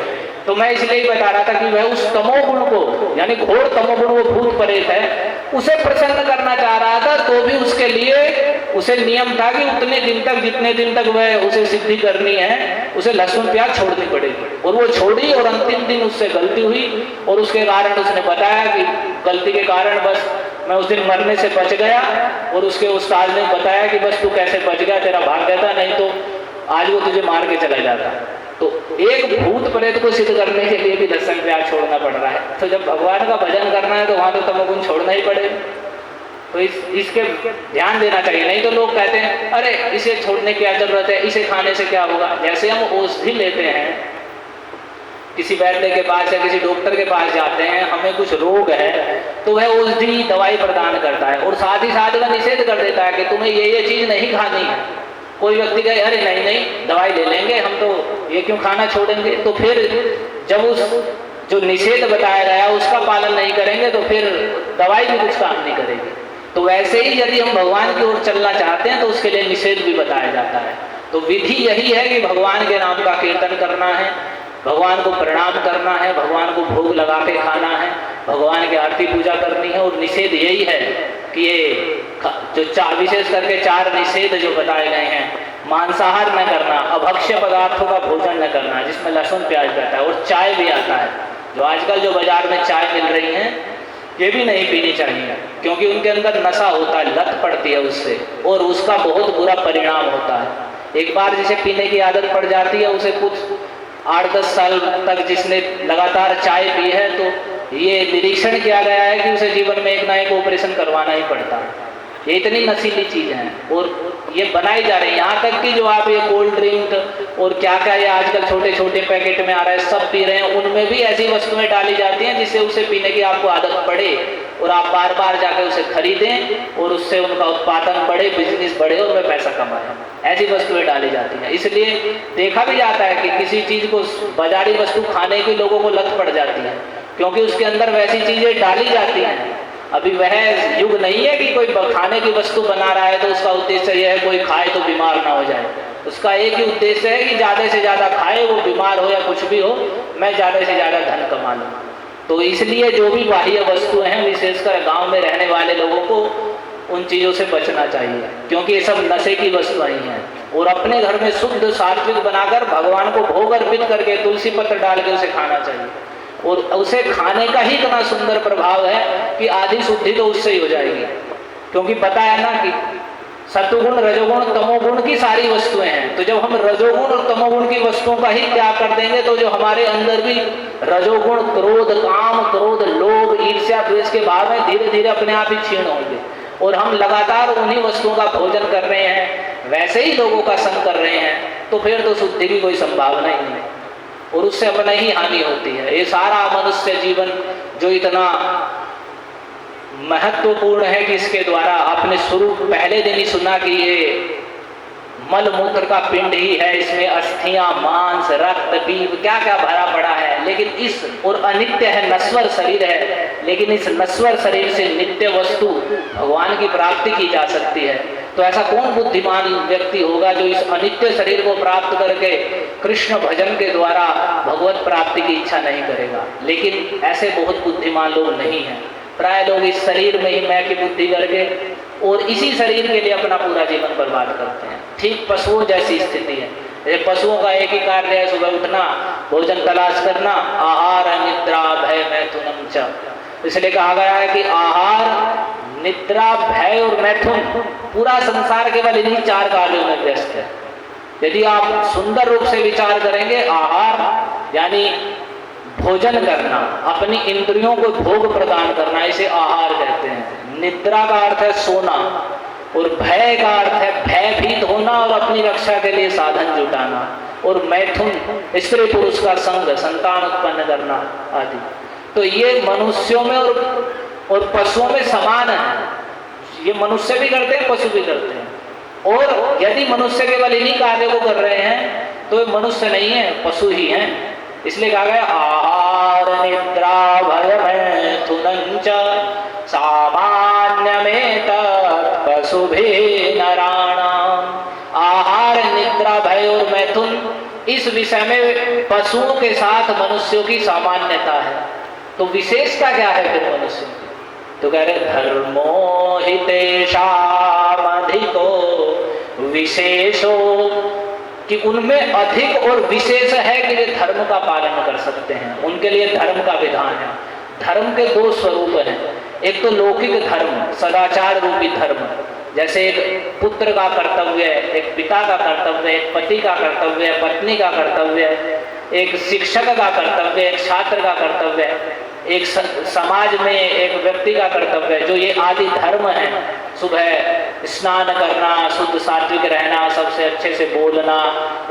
तो मैं इसलिए ही बता रहा था कि वह उस तमोगुण को, यानी घोर तमोगुण, वो भूत प्रेत है, उसे प्रसन्न करना चाह रहा था, तो भी उसके लिए उसे नियम था कि उतने दिन तक, जितने दिन तक वह उसे सिद्धि करनी है, उसे लहसुन प्याज छोड़नी पड़ेगी। और वो छोड़ी, और अंतिम दिन उससे गलती हुई, और उसके कारण उसने बताया कि गलती के कारण बस मैं उस दिन मरने से बच गया। और उसके उस्ताद ने बताया कि बस तू कैसे बच गया, तेरा भाग्य था, नहीं तो आज वो तुझे मार के चला जाता। तो एक भूत प्रेत को सिद्ध करने के लिए भी लहसुन प्याज छोड़ना पड़ रहा है। तो जब भगवान का भजन करना है तो वहां तो तमोगुण छोड़ना ही पड़ेगा। तो इसके ध्यान देना चाहिए। नहीं तो लोग कहते हैं अरे इसे छोड़ने की क्या जरूरत है, इसे खाने से क्या होगा। जैसे हम औषधि लेते हैं, किसी वैद्य के पास या किसी डॉक्टर के पास जाते हैं, हमें कुछ रोग है तो वह औषधि दवाई प्रदान करता है, और साथ ही साथ वह निषेध कर देता है कि तुम्हें ये चीज नहीं खानी है। कोई व्यक्ति कहे अरे नहीं दवाई ले लेंगे हम, तो ये क्यों खाना छोड़ेंगे। तो फिर जब उस जो निषेध बताया गया उसका पालन नहीं करेंगे तो फिर दवाई भी कुछ काम नहीं करेगी। तो वैसे ही यदि हम भगवान की ओर चलना चाहते हैं तो उसके लिए निषेध भी बताया जाता है। तो विधि यही है कि भगवान के नाम का कीर्तन करना है, भगवान को प्रणाम करना है, भगवान को भोग लगा के खाना है, भगवान की आरती पूजा करनी है। और निषेध यही है कि ये जो विशेष करके 4 निषेध जो बताए गए हैं, मांसाहार न करना, अभक्ष्य पदार्थों का भोजन न करना जिसमें लहसुन प्याज रहता है, और चाय भी आता है। जो आजकल जो बाजार में चाय मिल रही है ये भी नहीं पीनी चाहिए, क्योंकि उनके अंदर नशा होता है, लत पड़ती है उससे, और उसका बहुत बुरा परिणाम होता है। एक बार जिसे पीने की आदत पड़ जाती है, उसे कुछ 8-10 साल तक जिसने लगातार चाय पी है, तो ये निरीक्षण किया गया है कि उसे जीवन में एक ना एक ऑपरेशन करवाना ही पड़ता है। ये इतनी नशीली चीज़ हैं और ये बनाई जा रही है। यहाँ तक कि जो आप ये कोल्ड ड्रिंक और क्या क्या ये आजकल छोटे छोटे पैकेट में आ रहा है सब पी रहे हैं, उनमें भी ऐसी वस्तुएं डाली जाती हैं जिससे उसे पीने की आपको आदत पड़े और आप बार बार जाकर उसे खरीदें और उससे उनका उत्पादन बढ़े, बिजनेस बढ़े और वे पैसा कमाएं। ऐसी वस्तुएं डाली जाती हैं। इसलिए देखा भी जाता है कि किसी चीज़ को, बाजारी वस्तु खाने की लोगों को लत पड़ जाती है, क्योंकि उसके अंदर वैसी चीज़ें डाली जाती हैं। अभी वह युग नहीं है कि कोई खाने की वस्तु बना रहा है तो उसका उद्देश्य यह है कोई खाए तो बीमार ना हो जाए। उसका एक ही उद्देश्य है कि ज़्यादा से ज़्यादा खाए, वो बीमार हो या कुछ भी हो, मैं ज़्यादा से ज़्यादा धन कमा लूँ। तो इसलिए जो भी बाह्य वस्तुएं हैं, विशेषकर गांव में रहने वाले लोगों को उन चीज़ों से बचना चाहिए, क्योंकि ये सब नशे की वस्तुएं हैं। और अपने घर में शुद्ध सात्विक बनाकर भगवान को भोग अर्पित करके तुलसी पत्र डाल के उसे खाना चाहिए। और उसे खाने का ही इतना सुंदर प्रभाव है कि आधी शुद्धि तो उससे ही हो जाएगी, क्योंकि पता है ना कि सत्वगुण, रजोगुण, तमोगुण की सारी वस्तुएं हैं। तो जब हम रजोगुण और तमोगुण की वस्तुओं का ही त्याग कर देंगे तो जो हमारे अंदर भी रजोगुण, क्रोध, काम, क्रोध, लोभ, ईर्ष्या, द्वेष के भाव है, धीरे धीरे अपने आप ही क्षीण होंगे। और हम लगातार उन्हीं वस्तुओं का भोजन कर रहे हैं, वैसे ही लोगों का संग कर रहे हैं, तो फिर तो शुद्धि की कोई संभावना ही नहीं और उससे अपना ही हानि होती है। ये सारा मनुष्य जीवन जो इतना महत्वपूर्ण है कि इसके द्वारा आपने शुरू पहले दिन ही सुना कि ये मल मूत्र का पिंड ही है, इसमें अस्थियां, मांस, रक्त, पीप क्या क्या भरा पड़ा है। लेकिन इस और अनित्य है, नश्वर शरीर है, लेकिन इस नश्वर शरीर से नित्य वस्तु भगवान की प्राप्ति की जा सकती है। तो ऐसा कौन बुद्धिमान व्यक्ति होगा जो इस अनित्य शरीर को प्राप्त करके कृष्ण भजन के द्वारा भगवत प्राप्ति की इच्छा नहीं करेगा। लेकिन ऐसे बहुत बुद्धिमान लोग नहीं हैं। प्राय लोग इस शरीर में ही मैं की बुद्धि करके और इसी शरीर के लिए अपना पूरा जीवन बर्बाद करते हैं। ठीक पशुओं जैसी स्थिति है। ये पशुओं का एक ही कार्य है, सुबह उठना, भोजन तलाश करना, आहार निद्रा भय मैथुनम च। इसलिए कहा गया है कि आहार, निद्रा, भय और मैथुन, पूरा संसार केवल इन्हीं 4 कार्यों में व्यस्त है। यदि आप सुंदर रूप से विचार करेंगे, आहार यानी भोजन करना, अपनी इंद्रियों को भोग प्रदान करना, इसे आहार कहते हैं। निद्रा का अर्थ है सोना, और भय का अर्थ है भयभीत होना और अपनी रक्षा के लिए साधन जुटाना, और मैथुन स्त्री पुरुष का संग, संतान उत्पन्न करना आदि। तो ये मनुष्यों में और पशुओं में समान है। ये मनुष्य भी करते हैं, पशु भी करते हैं। और यदि मनुष्य केवल इन्हीं कार्यों को कर रहे हैं तो ये मनुष्य नहीं है, पशु ही हैं। इसलिए कहा गया आहार निद्रा भय मैथुनं च सामान्यमेत पशुभिः नराणाम्। आहार, निद्रा, भय और मैथुन, इस विषय में पशुओं के साथ मनुष्यों की सामान्यता है। तो विशेषता क्या है फिर मनुष्यों की? तो कह रहे धर्मो हि तेषाम् अधिको विशेषो, कि उनमें अधिक और विशेष है कि वे धर्म का पालन कर सकते हैं। उनके लिए धर्म का विधान है। धर्म के 2 स्वरूप हैं। एक तो लौकिक धर्म, सदाचार रूपी धर्म, जैसे एक पुत्र का कर्तव्य है, एक पिता का कर्तव्य है, एक पति का कर्तव्य है, पत्नी का कर्तव्य है, एक शिक्षक का कर्तव्य है, एक छात्र का कर्तव्य है, एक समाज में एक व्यक्ति का कर्तव्य है। जो ये आदि धर्म है, सुबह स्नान करना, शुद्ध सात्विक रहना, सबसे अच्छे से बोलना,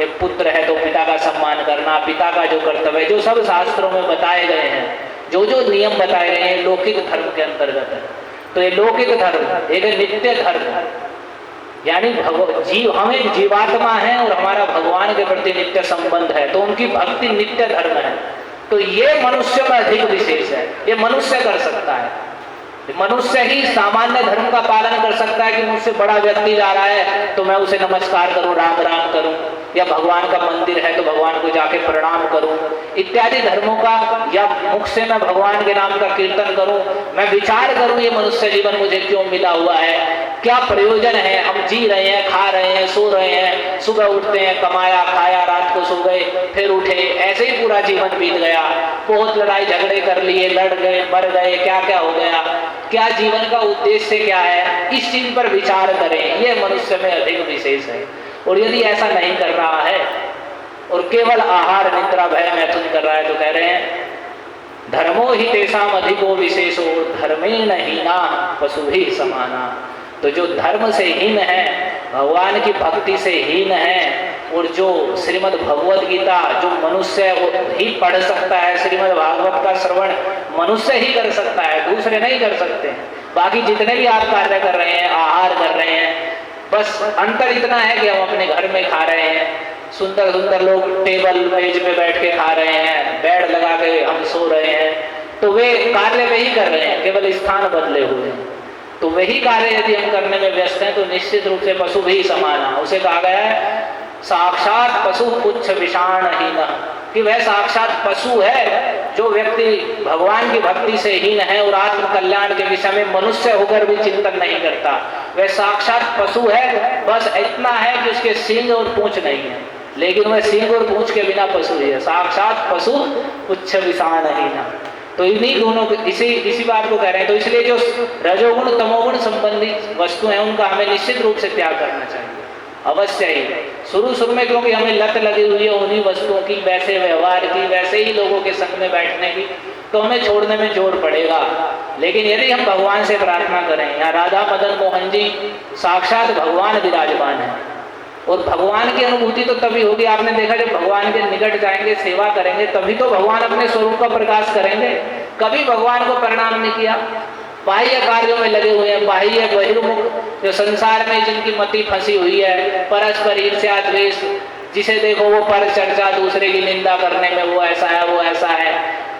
एक पुत्र है तो पिता का सम्मान करना, पिता का जो कर्तव्य है, जो सब शास्त्रों में बताए गए हैं, जो जो नियम बताए गए हैं, लौकिक धर्म के अंतर्गत है। तो ये लौकिक धर्म एक नित्य धर्म, यानी हम एक जीवात्मा हैं और हमारा भगवान के प्रति नित्य संबंध है, तो उनकी भक्ति नित्य धर्म है। तो ये मनुष्य में अधिक विशेष है। ये मनुष्य कर सकता है। मनुष्य ही सामान्य धर्म का पालन कर सकता है कि मुझसे बड़ा व्यक्ति जा रहा है तो मैं उसे नमस्कार करूं, राम राम करूं, या भगवान का मंदिर है तो भगवान को जाके प्रणाम करूं, इत्यादि धर्मों का, या मुख से मैं भगवान के नाम का कीर्तन करूं, मैं विचार करूं ये मनुष्य जीवन मुझे क्यों मिला हुआ है, क्या प्रयोजन है? हम जी रहे हैं, खा रहे हैं, सो रहे हैं, सुबह उठते हैं, कमाया खाया, रात को सो गए, फिर उठे, ऐसे ही पूरा जीवन बीत गया। बहुत लड़ाई झगड़े कर लिए, लड़ गए, मर गए, क्या क्या हो गया। क्या जीवन का उद्देश्य क्या है? इस चीज पर विचार करें, यह मनुष्य में अधिक विशेष है। और यदि ऐसा नहीं कर रहा है और केवल आहार निद्रा भय मैथुन कर रहा है, तो कह रहे हैं धर्मो ही तेषाम अधिको विशेषो धर्मेण हीना पशु ही समाना। तो जो धर्म से हीन है, भगवान की भक्ति से हीन है, और जो श्रीमद् भगवद गीता जो मनुष्य ही पढ़ सकता है, श्रीमद् भागवत का श्रवण मनुष्य ही कर सकता है, दूसरे नहीं कर सकते। बाकी जितने भी आप कार्य कर रहे हैं, आहार कर रहे हैं, बस अंतर इतना है कि हम अपने घर में खा रहे हैं, सुंदर सुंदर लोग टेबल मेज पे बैठ के खा रहे हैं, बेड लगा के हम सो रहे हैं, तो वे कार्य वही कर रहे हैं, केवल स्थान बदले हुए हैं। तो वही कार्य यदि हम करने में व्यस्त हैं तो निश्चित रूप से पशु भी समाना। उसे कहा गया है साक्षात पशु उच्च विषाणहीन, कि वह साक्षात पशु है। जो व्यक्ति भगवान की भक्ति से हीन है और आत्म कल्याण के विषय में मनुष्य होकर भी चिंतन नहीं करता, वह साक्षात पशु है। बस इतना है कि उसके सींग और पूंछ नहीं है, लेकिन वह सींग और पूंछ के बिना पशु ही है, साक्षात पशु उच्च विषाणहीन। तो इन्हीं दोनों इसी बात को कह रहे हैं। तो इसलिए जो रजोगुण तमोगुण संबंधित वस्तु हैं उनका हमें निश्चित रूप से त्याग करना चाहिए, अवश्य ही। शुरू में क्योंकि हमें लत लगी हुई है उन्हीं वस्तुओं की, वैसे व्यवहार की, वैसे ही लोगों के संग में बैठने की, तो हमें छोड़ने में जोर पड़ेगा। लेकिन यदि हम भगवान से प्रार्थना करें, यहाँ राधा मदन मोहन जी साक्षात भगवान विराजमान है, और भगवान की अनुभूति तो तभी होगी, आपने देखा जब भगवान के निकट जाएंगे, सेवा करेंगे, तभी तो भगवान अपने स्वरूप का प्रकाश करेंगे। कभी भगवान को प्रणाम नहीं किया, बाह्य कार्यों में लगे हुए हैं, बाह्य बहिर्मुख, जो संसार में जिनकी मति फंसी हुई है, परस्पर ईर्ष्या द्वेष, जिसे देखो वो पर चर्चा, दूसरे की निंदा करने में, वो ऐसा है वो ऐसा है।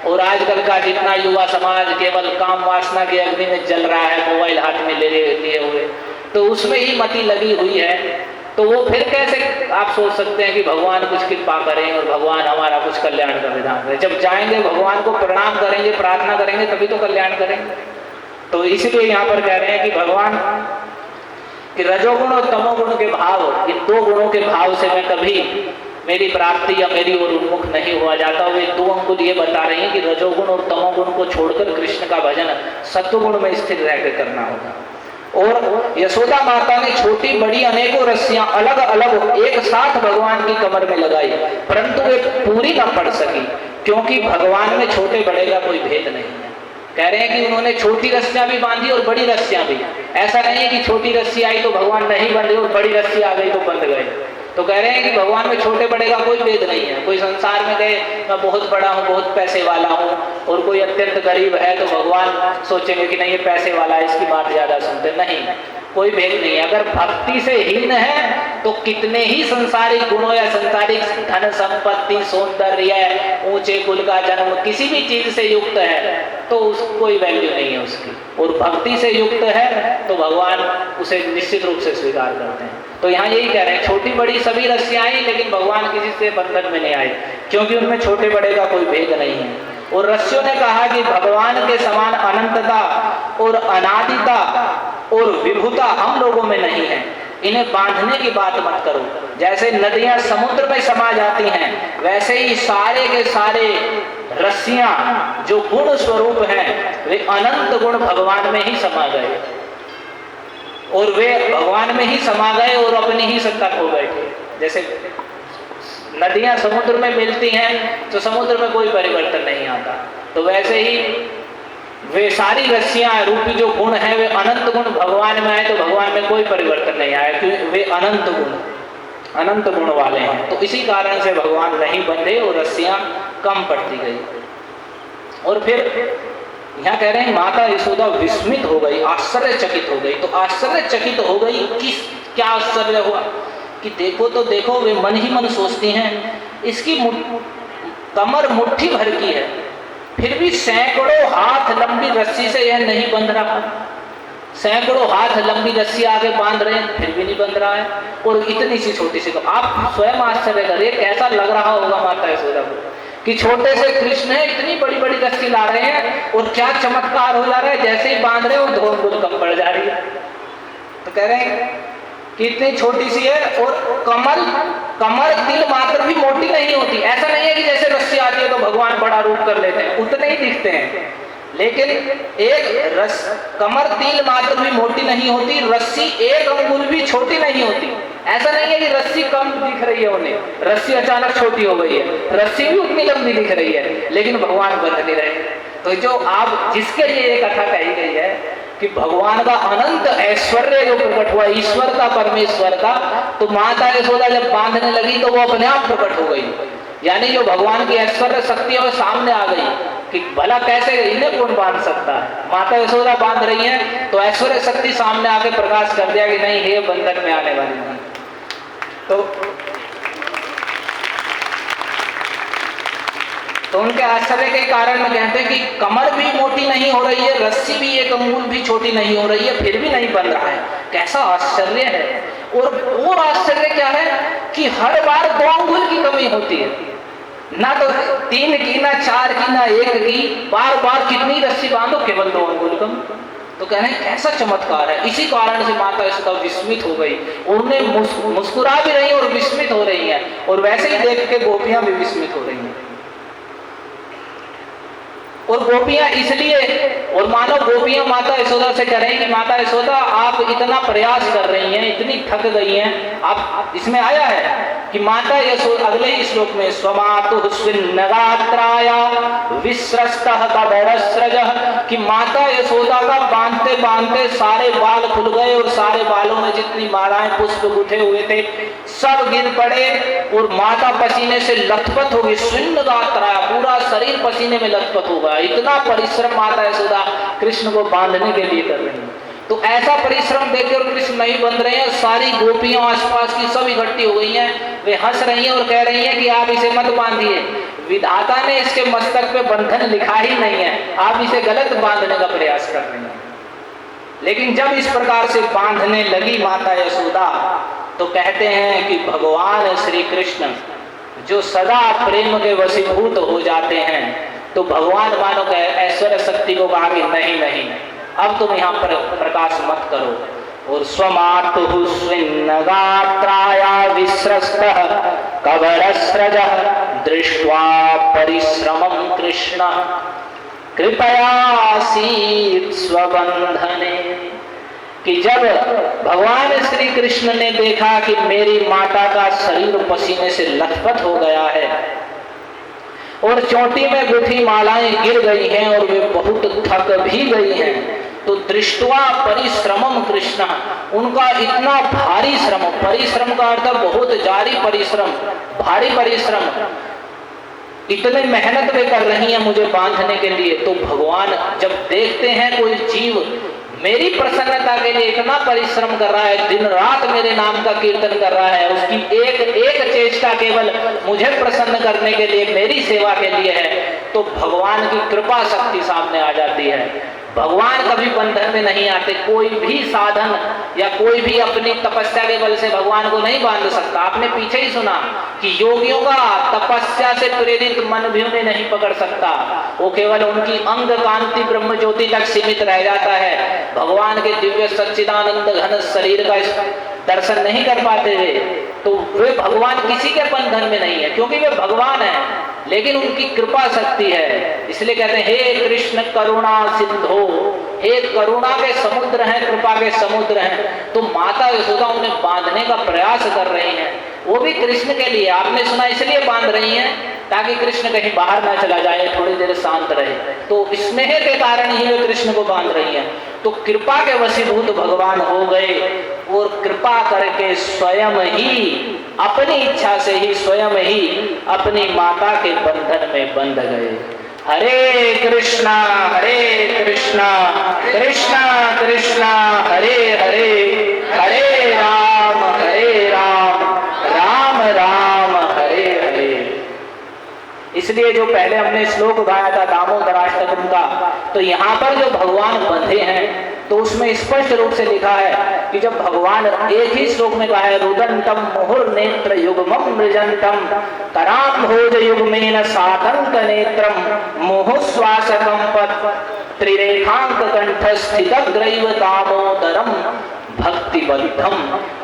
और आजकल का जितना युवा समाज केवल काम वासना की अग्नि में जल रहा है, मोबाइल हाथ में लिए हुए, तो उसमें ही मति लगी हुई है। तो वो फिर कैसे आप सोच सकते हैं कि भगवान कुछ कृपा करें और भगवान हमारा कुछ कल्याण का विधान करें? जब जाएंगे भगवान को प्रणाम करेंगे, प्रार्थना करेंगे, तभी तो कल्याण करेंगे। तो इसलिए यहाँ पर कह रहे हैं कि भगवान कि रजोगुण और तमोगुण के भाव, इन दो गुणों के भाव से मैं कभी मेरी प्राप्ति या मेरी ओर उन्मुख नहीं हुआ जाता। वे दो अंकुल ये बता रहे हैं कि रजोगुण और तमोगुण को छोड़कर कृष्ण का भजन सत्वगुण में स्थिर रहकर करना होगा। और यशोदा माता ने छोटी बड़ी अनेकों रस्सियां अलग अलग एक साथ भगवान की कमर में लगाई, परंतु वे पूरी न पड़ सकी, क्योंकि भगवान में छोटे बड़े का कोई भेद नहीं है। कह रहे हैं कि उन्होंने छोटी रस्सियां भी बांधी और बड़ी रस्सियां भी। ऐसा नहीं है कि छोटी रस्सी आई तो भगवान नहीं बंधे और बड़ी रस्सी आ गई तो बंध गए। तो कह रहे हैं कि भगवान में छोटे बड़े का कोई भेद नहीं है। कोई संसार में गए मैं बहुत बड़ा हूँ, बहुत पैसे वाला हूँ, और कोई अत्यंत गरीब है तो भगवान सोचेंगे कि नहीं ये पैसे वाला है, इसकी बात ज्यादा सुनते। नहीं, कोई भेद नहीं है। अगर भक्ति से हीन है तो कितने ही संसारिक गुणों या संसारिक धन संपत्ति सौंदर्य ऊंचे कुल का जन्म किसी भी चीज से युक्त है तो उसको कोई वैल्यू नहीं है उसकी, और भक्ति से युक्त है तो भगवान उसे निश्चित रूप से स्वीकार करते हैं। तो यहाँ यही कह रहे हैं छोटी बड़ी सभी रस्सियां आई, लेकिन भगवान किसी से बंधन में नहीं आए, क्योंकि उनमें छोटे बड़े का कोई भेद नहीं है। और रस्सियों ने कहा कि भगवान के समान अनंतता और अनादिता और विभुता हम लोगों में नहीं है, इन्हें बांधने की बात मत करो। जैसे नदियां समुद्र में समा जाती हैं, वैसे ही सारे के सारे रस्सियां जो गुण स्वरूप हैं वे अनंत गुण भगवान में ही समा गए, और वे भगवान में ही समा गए और अपनी ही सत्ता खो बैठे। जैसे नदियां समुद्र में मिलती हैं तो समुद्र में कोई परिवर्तन नहीं आता, तो वैसे ही वे सारी रस्सियां रूपी जो गुण है वे अनंत गुण भगवान में आए तो भगवान में कोई परिवर्तन नहीं आया, क्योंकि वे अनंत गुण वाले हैं। तो इसी कारण से भगवान नहीं बंधे और रस्सियां कम पड़ती गई। और फिर यहाँ कह रहे हैं माता यशोदा विस्मित हो गई, आश्चर्यचकित हो गई। तो आश्चर्यचकित हो गई, क्या आश्चर्य हुआ कि देखो तो देखो, वे मन ही मन सोचती हैं इसकी कमर मुट्ठी भर की है, फिर भी सैकड़ों हाथ लंबी रस्सी से यह नहीं बंध रहा। सैकड़ों हाथ लंबी रस्सी आगे बांध रहे हैं फिर भी नहीं बंध रहा है, और इतनी सी छोटी सी। तो आप स्वयं आश्चर्य करिए कैसा लग रहा होगा माता यशोदा को कि छोटे से कृष्ण है इतनी बड़ी बड़ी रस्सी ला रहे हैं, और क्या चमत्कार हो जा रहा है, जैसे ही बांध रहे हो धोन कम पड़ जा रही है। तो कह रहे हैं कि इतनी छोटी सी है और कमर तिल मात्र भी मोटी नहीं होती। ऐसा नहीं है कि जैसे रस्सी आती है तो भगवान बड़ा रूप कर लेते हैं, उतने ही दिखते हैं, लेकिन कमर तिल मात्र भी मोटी नहीं होती, रस्सी 1 अंगुल भी छोटी नहीं होती। ऐसा नहीं है कि रस्सी कम दिख रही है उन्हें, रस्सी अचानक छोटी हो गई है, रस्सी भी उतनी लंबी दिख रही है, लेकिन भगवान बंध नहीं रहे। तो जो आप जिसके लिए ये कथा कही गई है कि भगवान का अनंत ऐश्वर्य जो प्रकट हुआ, ईश्वर का, परमेश्वर का, तो माता यशोदा जब बांधने लगी तो वो अपने आप प्रकट हो गई। यानी जो भगवान की ऐश्वर्य शक्ति है वो सामने आ गई कि भला कैसे इन्हें कौन बांध सकता है। माता यशोदा बांध रही है तो ऐश्वर्य शक्ति सामने आके प्रकाश कर दिया कि नहीं, ये बंधन में आने वाली नहीं। तो उनके आश्चर्य के कारण में कहते हैं कि कमर भी मोटी नहीं हो रही है, रस्सी भी 1 अंगुल भी छोटी नहीं हो रही है, फिर भी नहीं बन रहा है। कैसा आश्चर्य है। और आश्चर्य क्या है कि हर बार 2 अंगुल की कमी होती है, ना तो 3 की, ना 4 की, ना 1 की, बार बार कितनी रस्सी बांधो केवल 2 अंगुल कम। तो कह रहे हैं कैसा चमत्कार है। इसी कारण से माता यशोदा विस्मित हो गई, उन्हें मुस्कुरा भी रही और विस्मित हो रही है, और वैसे ही देख के गोपियां भी विस्मित हो रही हैं। और गोपियां इसलिए, और मानो गोपियां माता यशोदा से कह रही कि माता यशोदा आप इतना प्रयास कर रही हैं, इतनी थक गई हैं। आप इसमें आया है कि माता यशोदा अगले ही श्लोक में स्वमातु स्विन्नगात्राया विस्रस्तः कबरस्रजः, कि माता यशोदा का बांधते बांधते सारे बाल खुल गए और सारे बालों में जितनी मालाएं पुष्प गुथे हुए थे सब गिर पड़े और माता पसीने से लथपथ हो गई। स्विन्नगात्राया, पूरा शरीर पसीने में लथपथ होगा। इतना परिश्रम माता यशोदा कृष्ण को बांधने के लिए कर रही है। तो ऐसा परिश्रम देखकर कृष्ण नहीं बंध रहे हैं। सारी गोपियां आसपास की सब इकट्ठी हो गई हैं, वे हंस रही हैं और कह रही हैं कि आप इसे मत बांधिए, विधाता ने इसके मस्तक पे बंधन लिखा ही नहीं है, आप इसे गलत बांधने का प्रयास कर रही हैं। लेकिन जब इस प्रकार से बांधने लगी माता यशोदा तो कहते हैं कि भगवान श्री कृष्ण जो सदा प्रेम के वशीभूत हो जाते हैं, तो भगवान मानो के ऐश्वर्य शक्ति को कहा कि नहीं नहीं, अब तुम यहाँ पर प्रकाश मत करो। और स्वमातु स्विन्नगात्राया विस्रस्तः कबरस्रजः दृष्ट्वा परिश्रमं कृष्ण कृपयासीत् स्वबंधने, कि जब भगवान श्री कृष्ण ने देखा कि मेरी माता का शरीर पसीने से लथपथ हो गया है और चोटी में गुथी मालाएं गिर गई हैं और वे बहुत थक भी गई हैं, तो दृष्टवा परिश्रमम कृष्ण, उनका इतना भारी श्रम, परिश्रम का अर्थ बहुत जारी परिश्रम, भारी परिश्रम, इतनी मेहनत वे कर रही हैं मुझे बांधने के लिए। तो भगवान जब देखते हैं कोई जीव मेरी प्रसन्नता के लिए इतना परिश्रम कर रहा है, दिन रात मेरे नाम का कीर्तन कर रहा है, उसकी एक एक चेष्टा केवल मुझे प्रसन्न करने के लिए, मेरी सेवा के लिए है, तो भगवान की कृपा शक्ति सामने आ जाती है। भगवान कभी बंधन में नहीं आते। कोई भी साधन या कोई भी अपनी तपस्या के बल से भगवान को नहीं बांध सकता। आपने पीछे ही सुना कि योगियों का तपस्या से प्रेरित मन भी उन्हें नहीं पकड़ सकता, वो केवल उनकी अंग कांति ब्रह्म ज्योति तक सीमित रह जाता है। भगवान के दिव्य सच्चिदानंद घन शरीर का दर्शन नहीं कर पाते वे, तो वे भगवान किसी के बंधन में नहीं है, क्योंकि वे भगवान है, लेकिन उनकी कृपा शक्ति है। इसलिए कहते हैं हे कृष्ण करुणा सिंधो, हे करुणा के समुद्र हैं, कृपा के समुद्र हैं। तो माता यशोदा उन्हें बांधने का प्रयास कर रही हैं, वो भी कृष्ण के लिए। आपने सुना इसलिए बांध रही हैं ताकि कृष्ण कहीं बाहर ना चला जाए, थोड़ी देर शांत रहे, तो स्नेह के कारण ही वे कृष्ण को बांध रही हैं। तो कृपा के वशीभूत भगवान हो गए और कृपा करके स्वयं ही अपनी इच्छा से ही स्वयं ही अपनी माता के बंधन में बंध गए। हरे कृष्णा कृष्णा कृष्णा हरे हरे, हरे राम राम राम हरे हरे। इसलिए जो पहले हमने श्लोक गाया था दामोदराष्टकम का, तो यहाँ पर जो भगवान बंधे हैं तो उसमें स्पष्ट रूप से लिखा है कि जब भगवान एक ही श्लोक में कहा है रुदंतम मुहुर्नेत्र युग्मम मृजंतम कराम्भोज युग्मेन सातंक नेत्रम मुहुश्वासकं त्रिरेखांक कंठ स्थितग्रैव दामोदरम भक्ति बद्धम,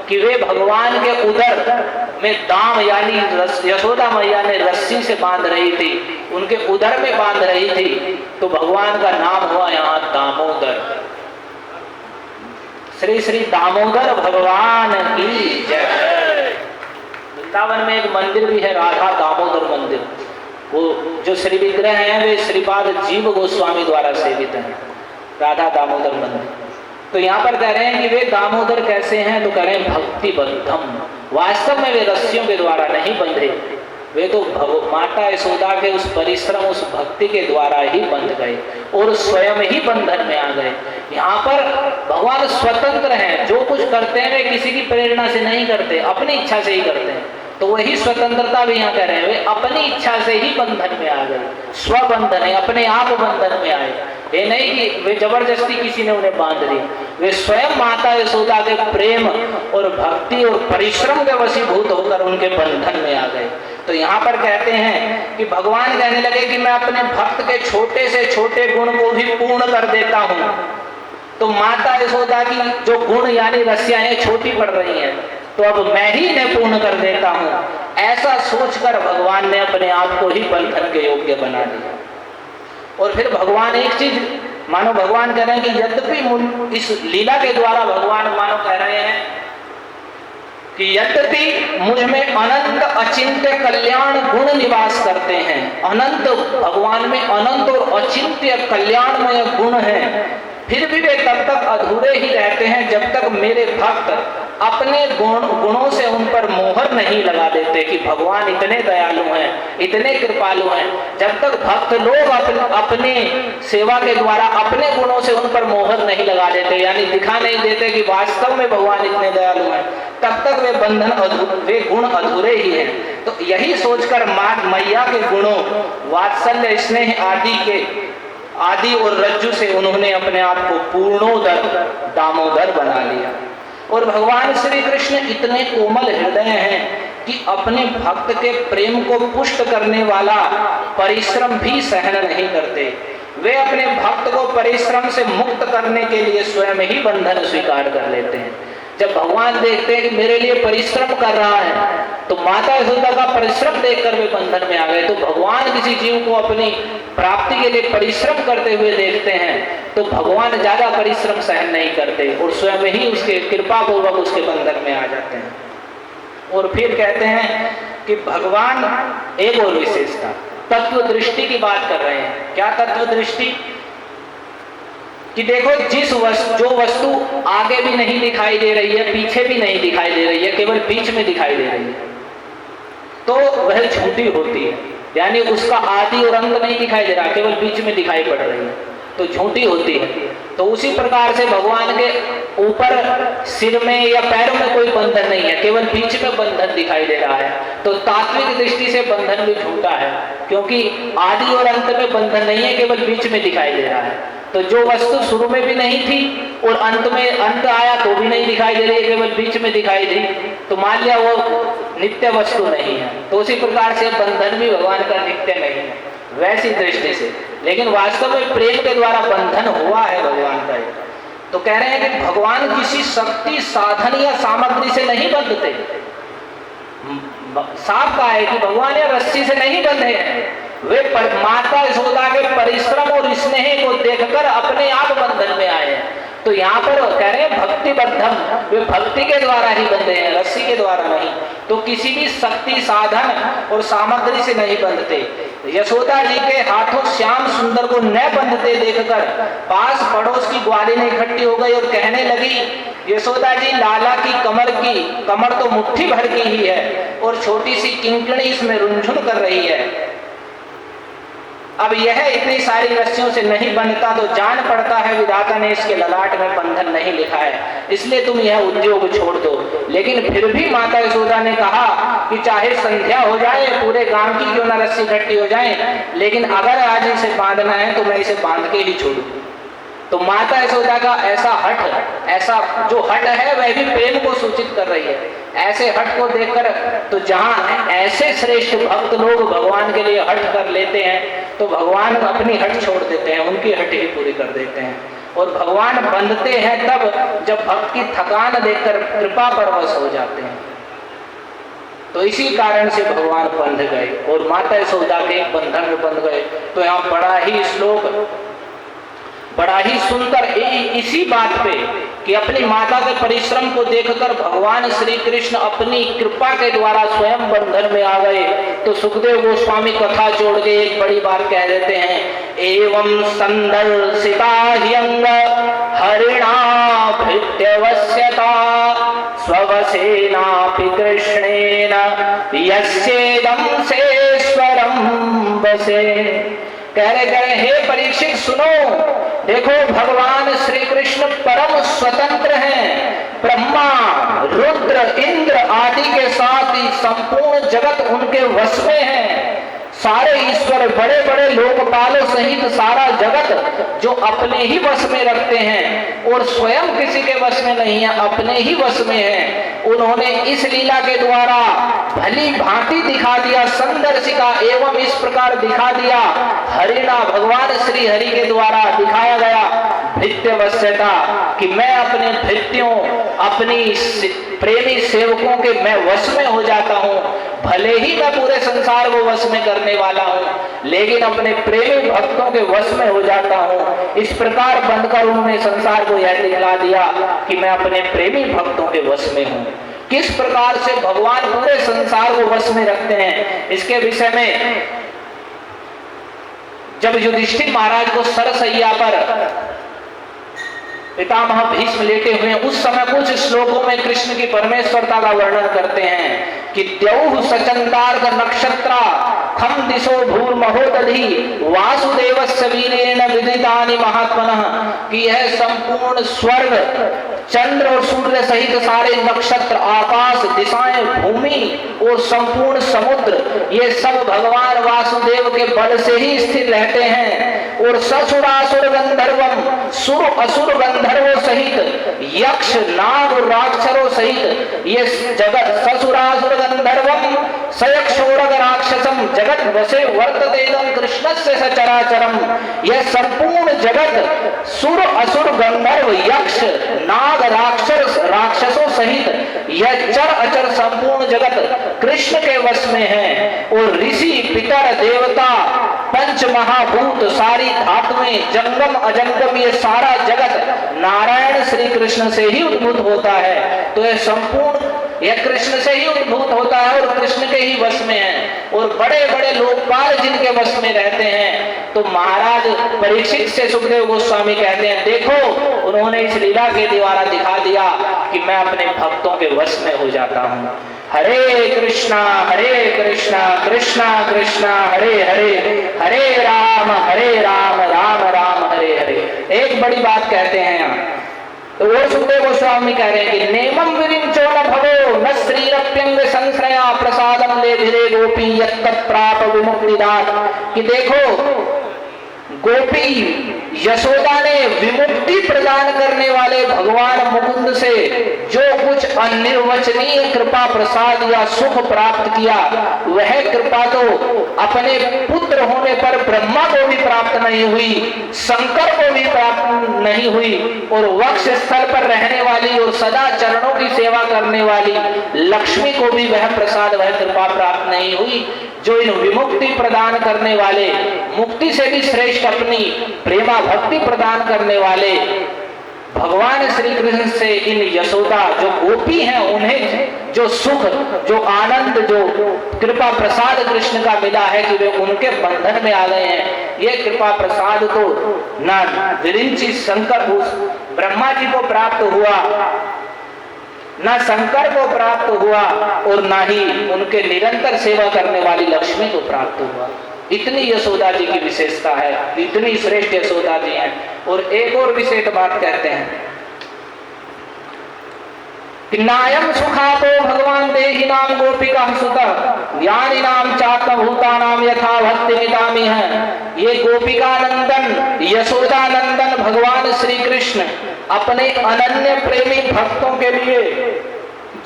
कि वे भगवान के उदर में दाम यानी यशोदा मैया ने रस्सी से बांध रही थी, उनके उदर में बांध रही थी, तो भगवान का नाम हुआ यहाँ दामोदर। श्री श्री दामोदर भगवान की जय। वृंदावन में एक मंदिर भी है, राधा दामोदर मंदिर। वो जो श्री विग्रह हैं वे श्रीपाद जीव गोस्वामी द्वारा सेवित हैं, राधा दामोदर मंदिर। तो यहाँ पर कह रहे हैं कि वे दामोदर कैसे हैं, तो कह रहे हैं भक्ति बद्धम। वास्तव में वे रस्सियों के द्वारा नहीं बंधे, वे तो माता यशोदा के उस परिश्रम, उस भक्ति के द्वारा ही बंध गए और स्वयं ही बंधन में आ गए। यहाँ पर भगवान स्वतंत्र हैं, जो कुछ करते हैं वे किसी की प्रेरणा से नहीं करते, अपनी इच्छा से ही करते हैं। तो वही स्वतंत्रता भी यहाँ कह रहे हैं, वे अपनी इच्छा से ही बंधन में आ गए, स्वबंधन है, अपने आप बंधन में आए। ये नहीं कि वे जबरदस्ती किसी ने उन्हें बांध दिया, वे स्वयं माता यशोदा के प्रेम और भक्ति और परिश्रम के वशीभूत होकर उनके बंधन में आ गए। तो यहाँ पर कहते हैं कि भगवान कहने लगे कि मैं अपने भक्त के छोटे से छोटे गुण को भी पूर्ण कर देता हूँ। तो माता यशोदा की जो गुण यानी रस्सियां हैं छोटी पड़ रही हैं, तो अब मैं ही इन्हें पूर्ण कर देता हूँ, ऐसा सोचकर भगवान ने अपने आप को ही बंधन के योग्य बना दिया। और फिर भगवान एक चीज मानो भगवान कह रहे हैं कि यद्यपि इस लीला के द्वारा भगवान मानो कह रहे हैं कि यद्यपि मुझ में अनंत अचिंत्य कल्याण गुण निवास करते हैं, अनंत भगवान में अनंत और अचिंत्य कल्याणमय गुण हैं, फिर भी वे तब तक अधूरे ही रहते हैं जब तक मेरे भक्त अपने गुणों से उन पर मोहर नहीं लगा देते कि भगवान इतने दयालु हैं, इतने कृपालु हैं। जब तक भक्त लोग अपने सेवा के द्वारा अपने गुणों से उन पर मोहर नहीं लगा देते, यानी दिखा नहीं देते कि वास्तव में भगवान इतने दयालु हैं, तब तक वे गुण अधूरे ही हैं। तो यही सोचकर माँ मैया के गुणों वात्सल्य स्नेह आदि और रज्जु से उन्होंने अपने आप को पूर्णोदर दामोदर बना लिया। और भगवान श्री कृष्ण इतने कोमल हृदय हैं कि अपने भक्त के प्रेम को पुष्ट करने वाला परिश्रम भी सहन नहीं करते। वे अपने भक्त को परिश्रम से मुक्त करने के लिए स्वयं ही बंधन स्वीकार कर लेते हैं। जब भगवान देखते हैं कि मेरे लिए परिश्रम कर रहा है, तो माता यशोदा का परिश्रम देखकर वे बंधन में आ गए। तो भगवान किसी जीव को अपनी प्राप्ति के लिए परिश्रम करते हुए देखते हैं, तो भगवान ज्यादा परिश्रम सहन नहीं करते और स्वयं ही उसके कृपा पूर्वक उसके बंधन में आ जाते हैं। और फिर कहते हैं कि भगवान एक और विशेषता तत्व दृष्टि की बात कर रहे हैं। क्या तत्व दृष्टि? कि देखो जो वस्तु आगे भी नहीं दिखाई दे रही है, पीछे भी नहीं दिखाई दे रही है, केवल बीच में दिखाई दे रही है, तो वह झूठी होती है। यानी उसका आदि और अंत नहीं दिखाई दे रहा, केवल बीच में दिखाई पड़ रही है, तो झूठी होती है। तो उसी प्रकार से भगवान के ऊपर सिर में या पैरों में कोई बंधन नहीं है, केवल बीच में बंधन दिखाई दे रहा है। तो तात्विक दृष्टि से बंधन भी झूठा है, क्योंकि आदि और अंत में बंधन नहीं है, केवल बीच में दिखाई दे रहा है। तो जो वस्तु शुरू में भी नहीं थी और अंत आया तो भी नहीं दिखाई दे रही है, केवल बीच में दिखाई दी, तो मान लिया वो नित्य वस्तु नहीं है। तो उसी प्रकार से बंधन भी भगवान का नित्य नहीं है वैसी दृष्टि से, लेकिन वास्तव में प्रेम के द्वारा बंधन हुआ है भगवान का। तो कह रहे हैं कि भगवान किसी शक्ति साधन या सामग्री से नहीं बंधते। साफ कहा है कि भगवान या रस्सी से नहीं बंधे हैं, वे माता यशोदा के परिश्रम और स्नेह को देखकर अपने आप बंधन में आए हैं। तो यहाँ पर कह रहे हैं भक्ति बद्धम, वे भक्ति के द्वारा ही बंधे हैं, रस्सी के द्वारा नहीं। तो किसी भी शक्ति साधन और सामग्री से नहीं बंधते। यशोदा जी के हाथों श्याम सुंदर को न बंधते देखकर पास पड़ोस की ग्वालिन इकट्ठी हो गई और कहने लगी, यशोदा जी लाला की कमर तो मुट्ठी भर की ही है और छोटी सी किंकणी इसमें रुंझुन कर रही है। अब यह इतनी सारी रस्सियों से नहीं बंधता तो जान पड़ता है विधाता ने इसके ललाट में बंधन नहीं लिखा है, इसलिए तुम यह उद्योग छोड़ दो। लेकिन फिर भी माता यशोदा ने कहा कि चाहे संध्या हो जाए, पूरे गांव की क्यों न रस्सी इकट्ठी हो जाए, लेकिन अगर आज इसे बांधना है तो मैं इसे बांध के ही छोड़ू। तो माता यशोदा का ऐसा जो हट है वह भी प्रेम को सूचित कर रही है। ऐसे हट को देखकर तो जहाँ ऐसे श्रेष्ठ भक्त लोग भगवान के लिए हट कर लेते हैं, तो भगवान अपनी हट छोड़ देते हैं, उनकी हट ही पूरी कर देते हैं। और भगवान बंधते हैं तब जब भक्त की थकान देखकर कृपा परवश हो जाते हैं। तो इसी कारण से भगवान बंध गए और माता यशोदा के बंधन में बंध गए। तो यहाँ बड़ा ही श्लोक, बड़ा ही सुंदर इसी बात पे कि अपनी माता के परिश्रम को देखकर भगवान श्री कृष्ण अपनी कृपा के द्वारा स्वयं बंधन में आ गए। तो सुखदेव गोस्वामी कथा जोड़ के एक बड़ी बात कह देते हैं, एवं संदर्शिता ह्यंग हरिणा भृत्यवस्यता स्ववसेनापि कृष्णेन यस्येदं सेश्वरं वसे। कह रहे हे परीक्षित सुनो, देखो भगवान श्री कृष्ण परम स्वतंत्र हैं। ब्रह्मा, रुद्र, इंद्र आदि के साथ ही संपूर्ण जगत उनके वश में है। सारे ईश्वर, बड़े बड़े लोकपालों सहित सारा जगत जो अपने ही वश में रखते हैं और स्वयं किसी के वश में नहीं है, अपने ही वश में है। उन्होंने इस लीला के द्वारा भली भांति दिखा दिया, संदर्शिका एवं इस प्रकार दिखा दिया, हरिणा भगवान श्री हरि के द्वारा दिखाया गया भृत्यवश्यता, कि मैं अपने भृत्यों, अपनी प्रेमी सेवकों के मैं वश में हो जाता हूँ। भले ही मैं पूरे संसार को वश में करने वाला हूँ, लेकिन अपने प्रेमी भक्तों के वश में हो जाता हूँ। इस प्रकार बनकर उन्होंने संसार को यह दिखला दिया कि मैं अपने प्रेमी भक्तों के वश में हूँ। किस प्रकार से भगवान पूरे संसार को वश में रखते हैं, इसके विषय में जब युधिष्ठिर महाराज को सरसैया पर पितामह भीष्म लेटे हुए हैं, उस समय कुछ श्लोकों में कृष्ण की परमेश्वरता का वर्णन करते हैं कि द्यौः सचंतार्क नक्षत्रा खम दिशो भूर्महोदधि वासुदेवस्य वीरेण विदितानि महात्मनः, कि यह संपूर्ण स्वर्ग, चंद्र और सूर्य सहित सारे नक्षत्र, आकाश, दिशाएं, भूमि और संपूर्ण समुद्र, ये सब भगवान वासुदेव के बल से ही स्थिर रहते हैं। और ससुरासुर गंधर्वम, सुर असुर गंधर्वों सहित यक्ष, नाग और राक्षसों सहित ये जगत, ससुरासुर गंधर्वम सयक्षोरग राक्षसम जगत वसे वर्ततेदं कृष्णस्य सचराचरम, यह संपूर्ण जगत सुर असुर गंधर्व यक्ष नाग राक्षसों सहित यह चर अचर संपूर्ण जगत कृष्ण के वश में है। और ऋषि, पितर, देवता, पंच महाभूत, सारी धातुएं, जंगम अजंगम, ये सारा जगत नारायण श्री कृष्ण से ही उद्भूत होता है। तो यह संपूर्ण यह कृष्ण से ही उद्भूत होता है और कृष्ण के ही वश में है। और बड़े बड़े लोकपाल जिनके वश में रहते हैं। तो महाराज परीक्षित से सुखदेव गोस्वामी कहते हैं, देखो उन्होंने इस लीला के द्वारा दिखा दिया कि मैं अपने भक्तों के वश में हो जाता हूँ। हरे कृष्णा कृष्णा कृष्णा हरे हरे, हरे राम राम राम हरे हरे। एक बड़ी बात कहते हैं यहाँ, तो वो सुखदेव गोस्वामी कह रहे हैं कि नेमं विरिंचो न भवो न श्रीरप्यंग संश्रया प्रसादम ले धीरे गोपी यत्तत् प्राप विमुक्तिदात, कि देखो गोपी यशोदा ने विमुक्ति प्रदान करने वाले भगवान मुकुंद से जो कुछ अनिर्वचनीय कृपा प्रसाद या सुख प्राप्त किया, वह कृपा तो अपने पुत्र होने पर ब्रह्मा को भी प्राप्त नहीं हुई, शंकर को भी प्राप्त नहीं हुई, और वक्ष स्थल पर रहने वाली और सदा चरणों की सेवा करने वाली लक्ष्मी को भी वह प्रसाद, वह कृपा प्राप्त नहीं हुई जो इन विमुक्ति प्रदान करने वाले, मुक्ति से भी श्रेष्ठ अपनी प्रेमा भक्ति प्रदान करने वाले भगवान श्री कृष्ण से इन यशोदा जो गोपी हैं, उन्हें जो सुख, जो आनंद, जो कृपा प्रसाद कृष्ण का मिला है कि वे उनके बंधन में आ गए हैं, ये कृपा प्रसाद तो ना विरिंची शंकर ब्रह्मा जी को प्राप्त हुआ, ना शंकर को प्राप्त हुआ, और ना ही उनके निरंतर सेवा करने वाली लक्ष्मी को प्राप्त हुआ। इतनी यशोदा जी की विशेषता है, इतनी श्रेष्ठ यशोदा जी हैं। और एक और विशेष बात कहते हैं कि नायम सुखातो भगवान देहि नाम गोपिका सुतः ज्ञानी नाम चात्मभूता नाम यथा भक्ति मितामी है। ये गोपिका नंदन, यशोदा नंदन भगवान श्री कृष्ण अपने अनन्य प्रेमी भक्तों के लिए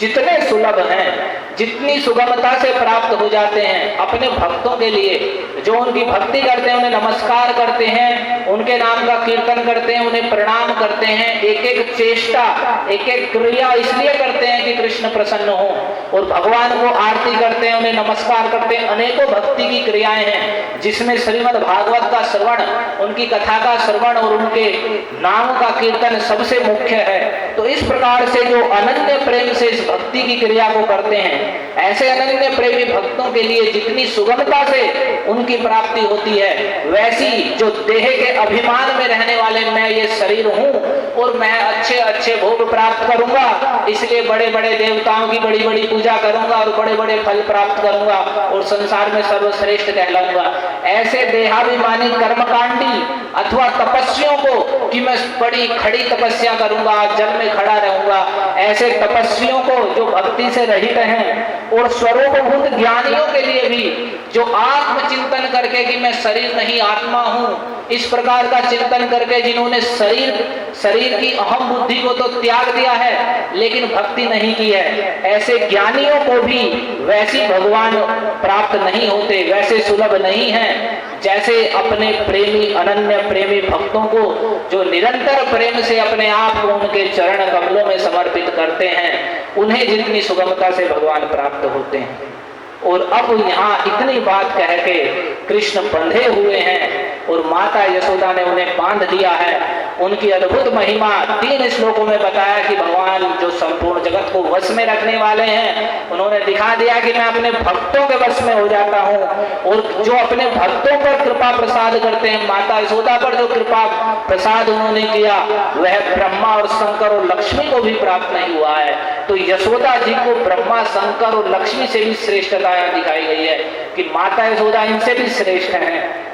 जितने सुलभ हैं, जितनी सुगमता से प्राप्त हो जाते हैं अपने भक्तों के लिए, जो उनकी भक्ति करते हैं, उन्हें नमस्कार करते हैं, उनके नाम का कीर्तन करते हैं, उन्हें प्रणाम करते हैं, एक एक चेष्टा, एक एक क्रिया इसलिए करते हैं कि कृष्ण प्रसन्न हो, और भगवान को आरती करते हैं, उन्हें नमस्कार करते हैं। अनेकों भक्ति की क्रियाएं हैं जिसमें श्रीमद् भागवत का श्रवण, उनकी कथा का श्रवण और उनके नाम का कीर्तन सबसे मुख्य है। तो इस प्रकार से जो अनन्य प्रेम से इस भक्ति की क्रिया को करते हैं, ऐसे अनन्य प्रेमी भक्तों के लिए जितनी सुगमता से उनकी प्राप्ति होती है, वैसी जो देह के अभिमान में रहने वाले मैं ये शरीर हूं और मैं अच्छे अच्छे भोग प्राप्त करूंगा, इसलिए बड़े बड़े देवताओं की बड़ी बड़ी पूजा करूंगा और बड़े बड़े फल प्राप्त करूंगा और संसार में सर्वश्रेष्ठ कहलाऊंगा, ऐसे देहाभिमानी कर्मकांडी अथवा तपस्वियों को कि मैं बड़ी खड़ी तपस्या करूंगा, जल में खड़ा रहूंगा, ऐसे तपस्वियों को जो भक्ति से रहित हैं, और स्वरूपभूत ज्ञानियों के लिए भी जो आत्मचिंतन करके कि मैं शरीर नहीं आत्मा हूं, इस प्रकार का चिंतन करके जिन्होंने शरीर की अहम बुद्धि को तो त्याग दिया है लेकिन भक्ति नहीं की है, ऐसे ज्ञानियों को भी वैसी भगवान प्राप्त नहीं होते, वैसे सुलभ नहीं है जैसे अपने प्रेमी अनन्य प्रेमी भक्तों को जो निरंतर प्रेम से अपने आप को उनके चरण कमलों में समर्पित करते हैं, उन्हें जितनी सुगमता से भगवान प्राप्त होते हैं। और अब यहाँ इतनी बात कह के कृष्ण बंधे हुए हैं और माता यशोदा ने उन्हें बांध दिया है। उनकी अद्भुत महिमा 3 श्लोकों में बताया कि भगवान जो संपूर्ण जगत को वश में रखने वाले हैं, उन्होंने दिखा दिया कि मैं अपने भक्तों के वश में हो जाता हूँ, और जो अपने भक्तों पर कृपा प्रसाद करते हैं, माता यशोदा पर जो कृपा प्रसाद उन्होंने किया वह ब्रह्मा और शंकर और लक्ष्मी को भी प्राप्त नहीं हुआ है। तो यशोदा जी को ब्रह्मा शंकर और लक्ष्मी से भी श्रेष्ठता दिखाई गई है कि माता यशोदा इनसे भी श्रेष्ठ हैं।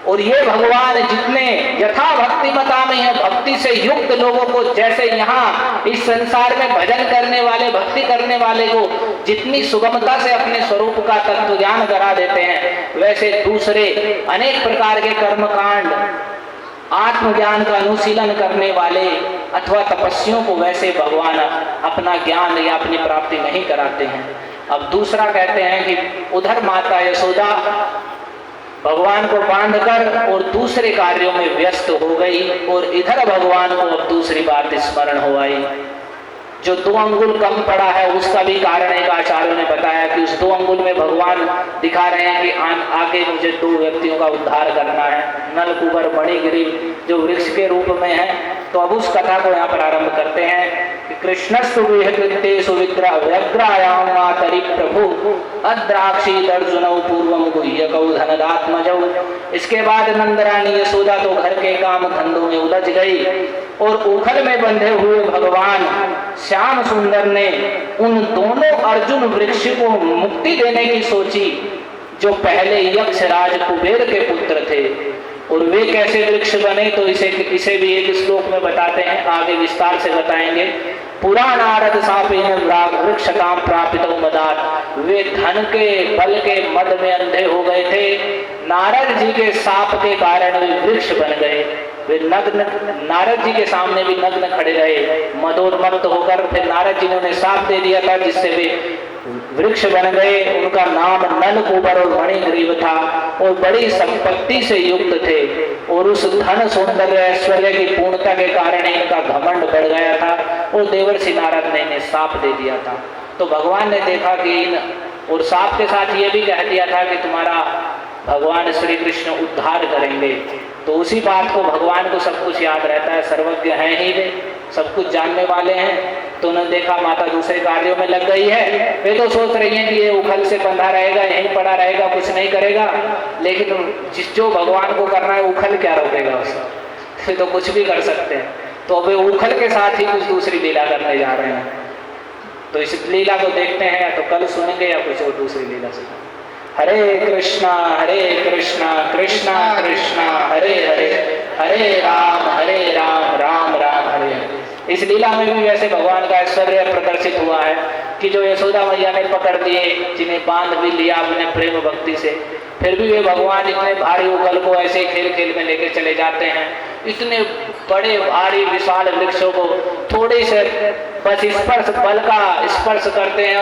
और ये भगवान जितने यथा भक्ति मता में है, भक्ति से युक्त लोगों को जैसे यहाँ इस संसार में भजन करने वाले, भक्ति करने वाले को जितनी सुगमता से अपने स्वरूप का तत्व ज्ञान करा देते हैं, वैसे दूसरे अनेक प्रकार के कर्मकांड, आत्मज्ञान का अनुशीलन करने वाले अथवा तपस्वियों को वैसे भगवान अपना ज्ञान या अपनी प्राप्ति नहीं कराते हैं। अब दूसरा कहते हैं कि उधर माता यशोदा भगवान को बांधकर और दूसरे कार्यों में व्यस्त हो गई, और इधर भगवान को अब दूसरी बात स्मरण हो आई। जो 2 अंगुल कम पड़ा है उसका भी कारण एक आचार्यों ने बताया कि उस 2 अंगुल में भगवान दिखा रहे हैं कि आगे मुझे 2 व्यक्तियों का उद्धार करना है, नल कुबर मणिगिरी जो वृक्ष के रूप में है। तो अब उस कथा को यहाँ प्रारंभ करते हैं कि कृष्णस्तु विहकृतेषु विग्रह व्यग्रायां मातरि प्रभु अद्राक्षी दर्जुनौ पूर्वम गुह्यकौ धनदात्मजौ। इसके बाद नंदरानी यशोदा तो घर के काम धंधों में उलझ गई, और उखल में बंधे हुए भगवान श्याम सुंदर ने उन दोनों अर्जुन वृक्ष को मुक्ति देने की सोची जो पहले यक्षराज कुबेर के पुत्र थे। और वे कैसे वृक्ष बने तो इसे भी एक श्लोक में बताते हैं, आगे विस्तार से बताएंगे। पुराणारद सापेन वृक्षताम प्रापितो मदात। वे धन के बल के मद में अंधे हो गए थे, नारद जी के शाप के कारण वे वृक्ष बन गए। वे नग्न, नारद जी के सामने भी नग्न खड़े रहे मदोन्मत्त होकर। फिर नारद जी ने उन्हें शाप दे दिया था जिससे वे वृक्ष बन गए। उनका नाम नल कुबर और मणिग्रीव था और बड़ी संपत्ति से युक्त थे, और उस धन सौंदर्य ऐश्वर्य की पूर्णता के कारण इनका घमंड बढ़ गया था, और देवर्षि नारद ने इन्हें शाप दे दिया था। तो भगवान ने देखा कि इन, और शाप के साथ ये भी कह दिया था कि तुम्हारा भगवान श्री कृष्ण उद्धार करेंगे। तो उसी बात को भगवान को सब कुछ याद रहता है, सर्वज्ञ हैं ही वे, सब कुछ जानने वाले हैं। तो उन्होंने देखा माता दूसरे कार्यों में लग गई है। वे तो सोच रही हैं कि ये उखल से बंधा रहेगा, यहीं पड़ा रहेगा, कुछ नहीं करेगा। लेकिन जो भगवान को करना है उखल क्या रोकेगा उसे, फिर तो कुछ भी कर सकते हैं। तो वे उखल के साथ ही कुछ दूसरी लीला करने जा रहे हैं। तो इस लीला को देखते हैं, या तो कल सुनेंगे या कुछ और दूसरी लीला सुनेंगे। हरे कृष्णा कृष्णा कृष्णा हरे हरे, हरे राम राम राम हरे हरे। इस लीला में भी वैसे भगवान का ऐश्वर्य प्रदर्शित हुआ है कि जो यशोदा मैया ने पकड़ दिए, जिन्हें बांध भी लिया अपने प्रेम भक्ति से, फिर भी वे भगवान इतने भारी उखल को ऐसे खेल खेल में लेके चले जाते हैं। इतने बड़े भारी विशाल वृक्षों को थोड़े से बस स्पर्श बल का स्पर्श करते हैं और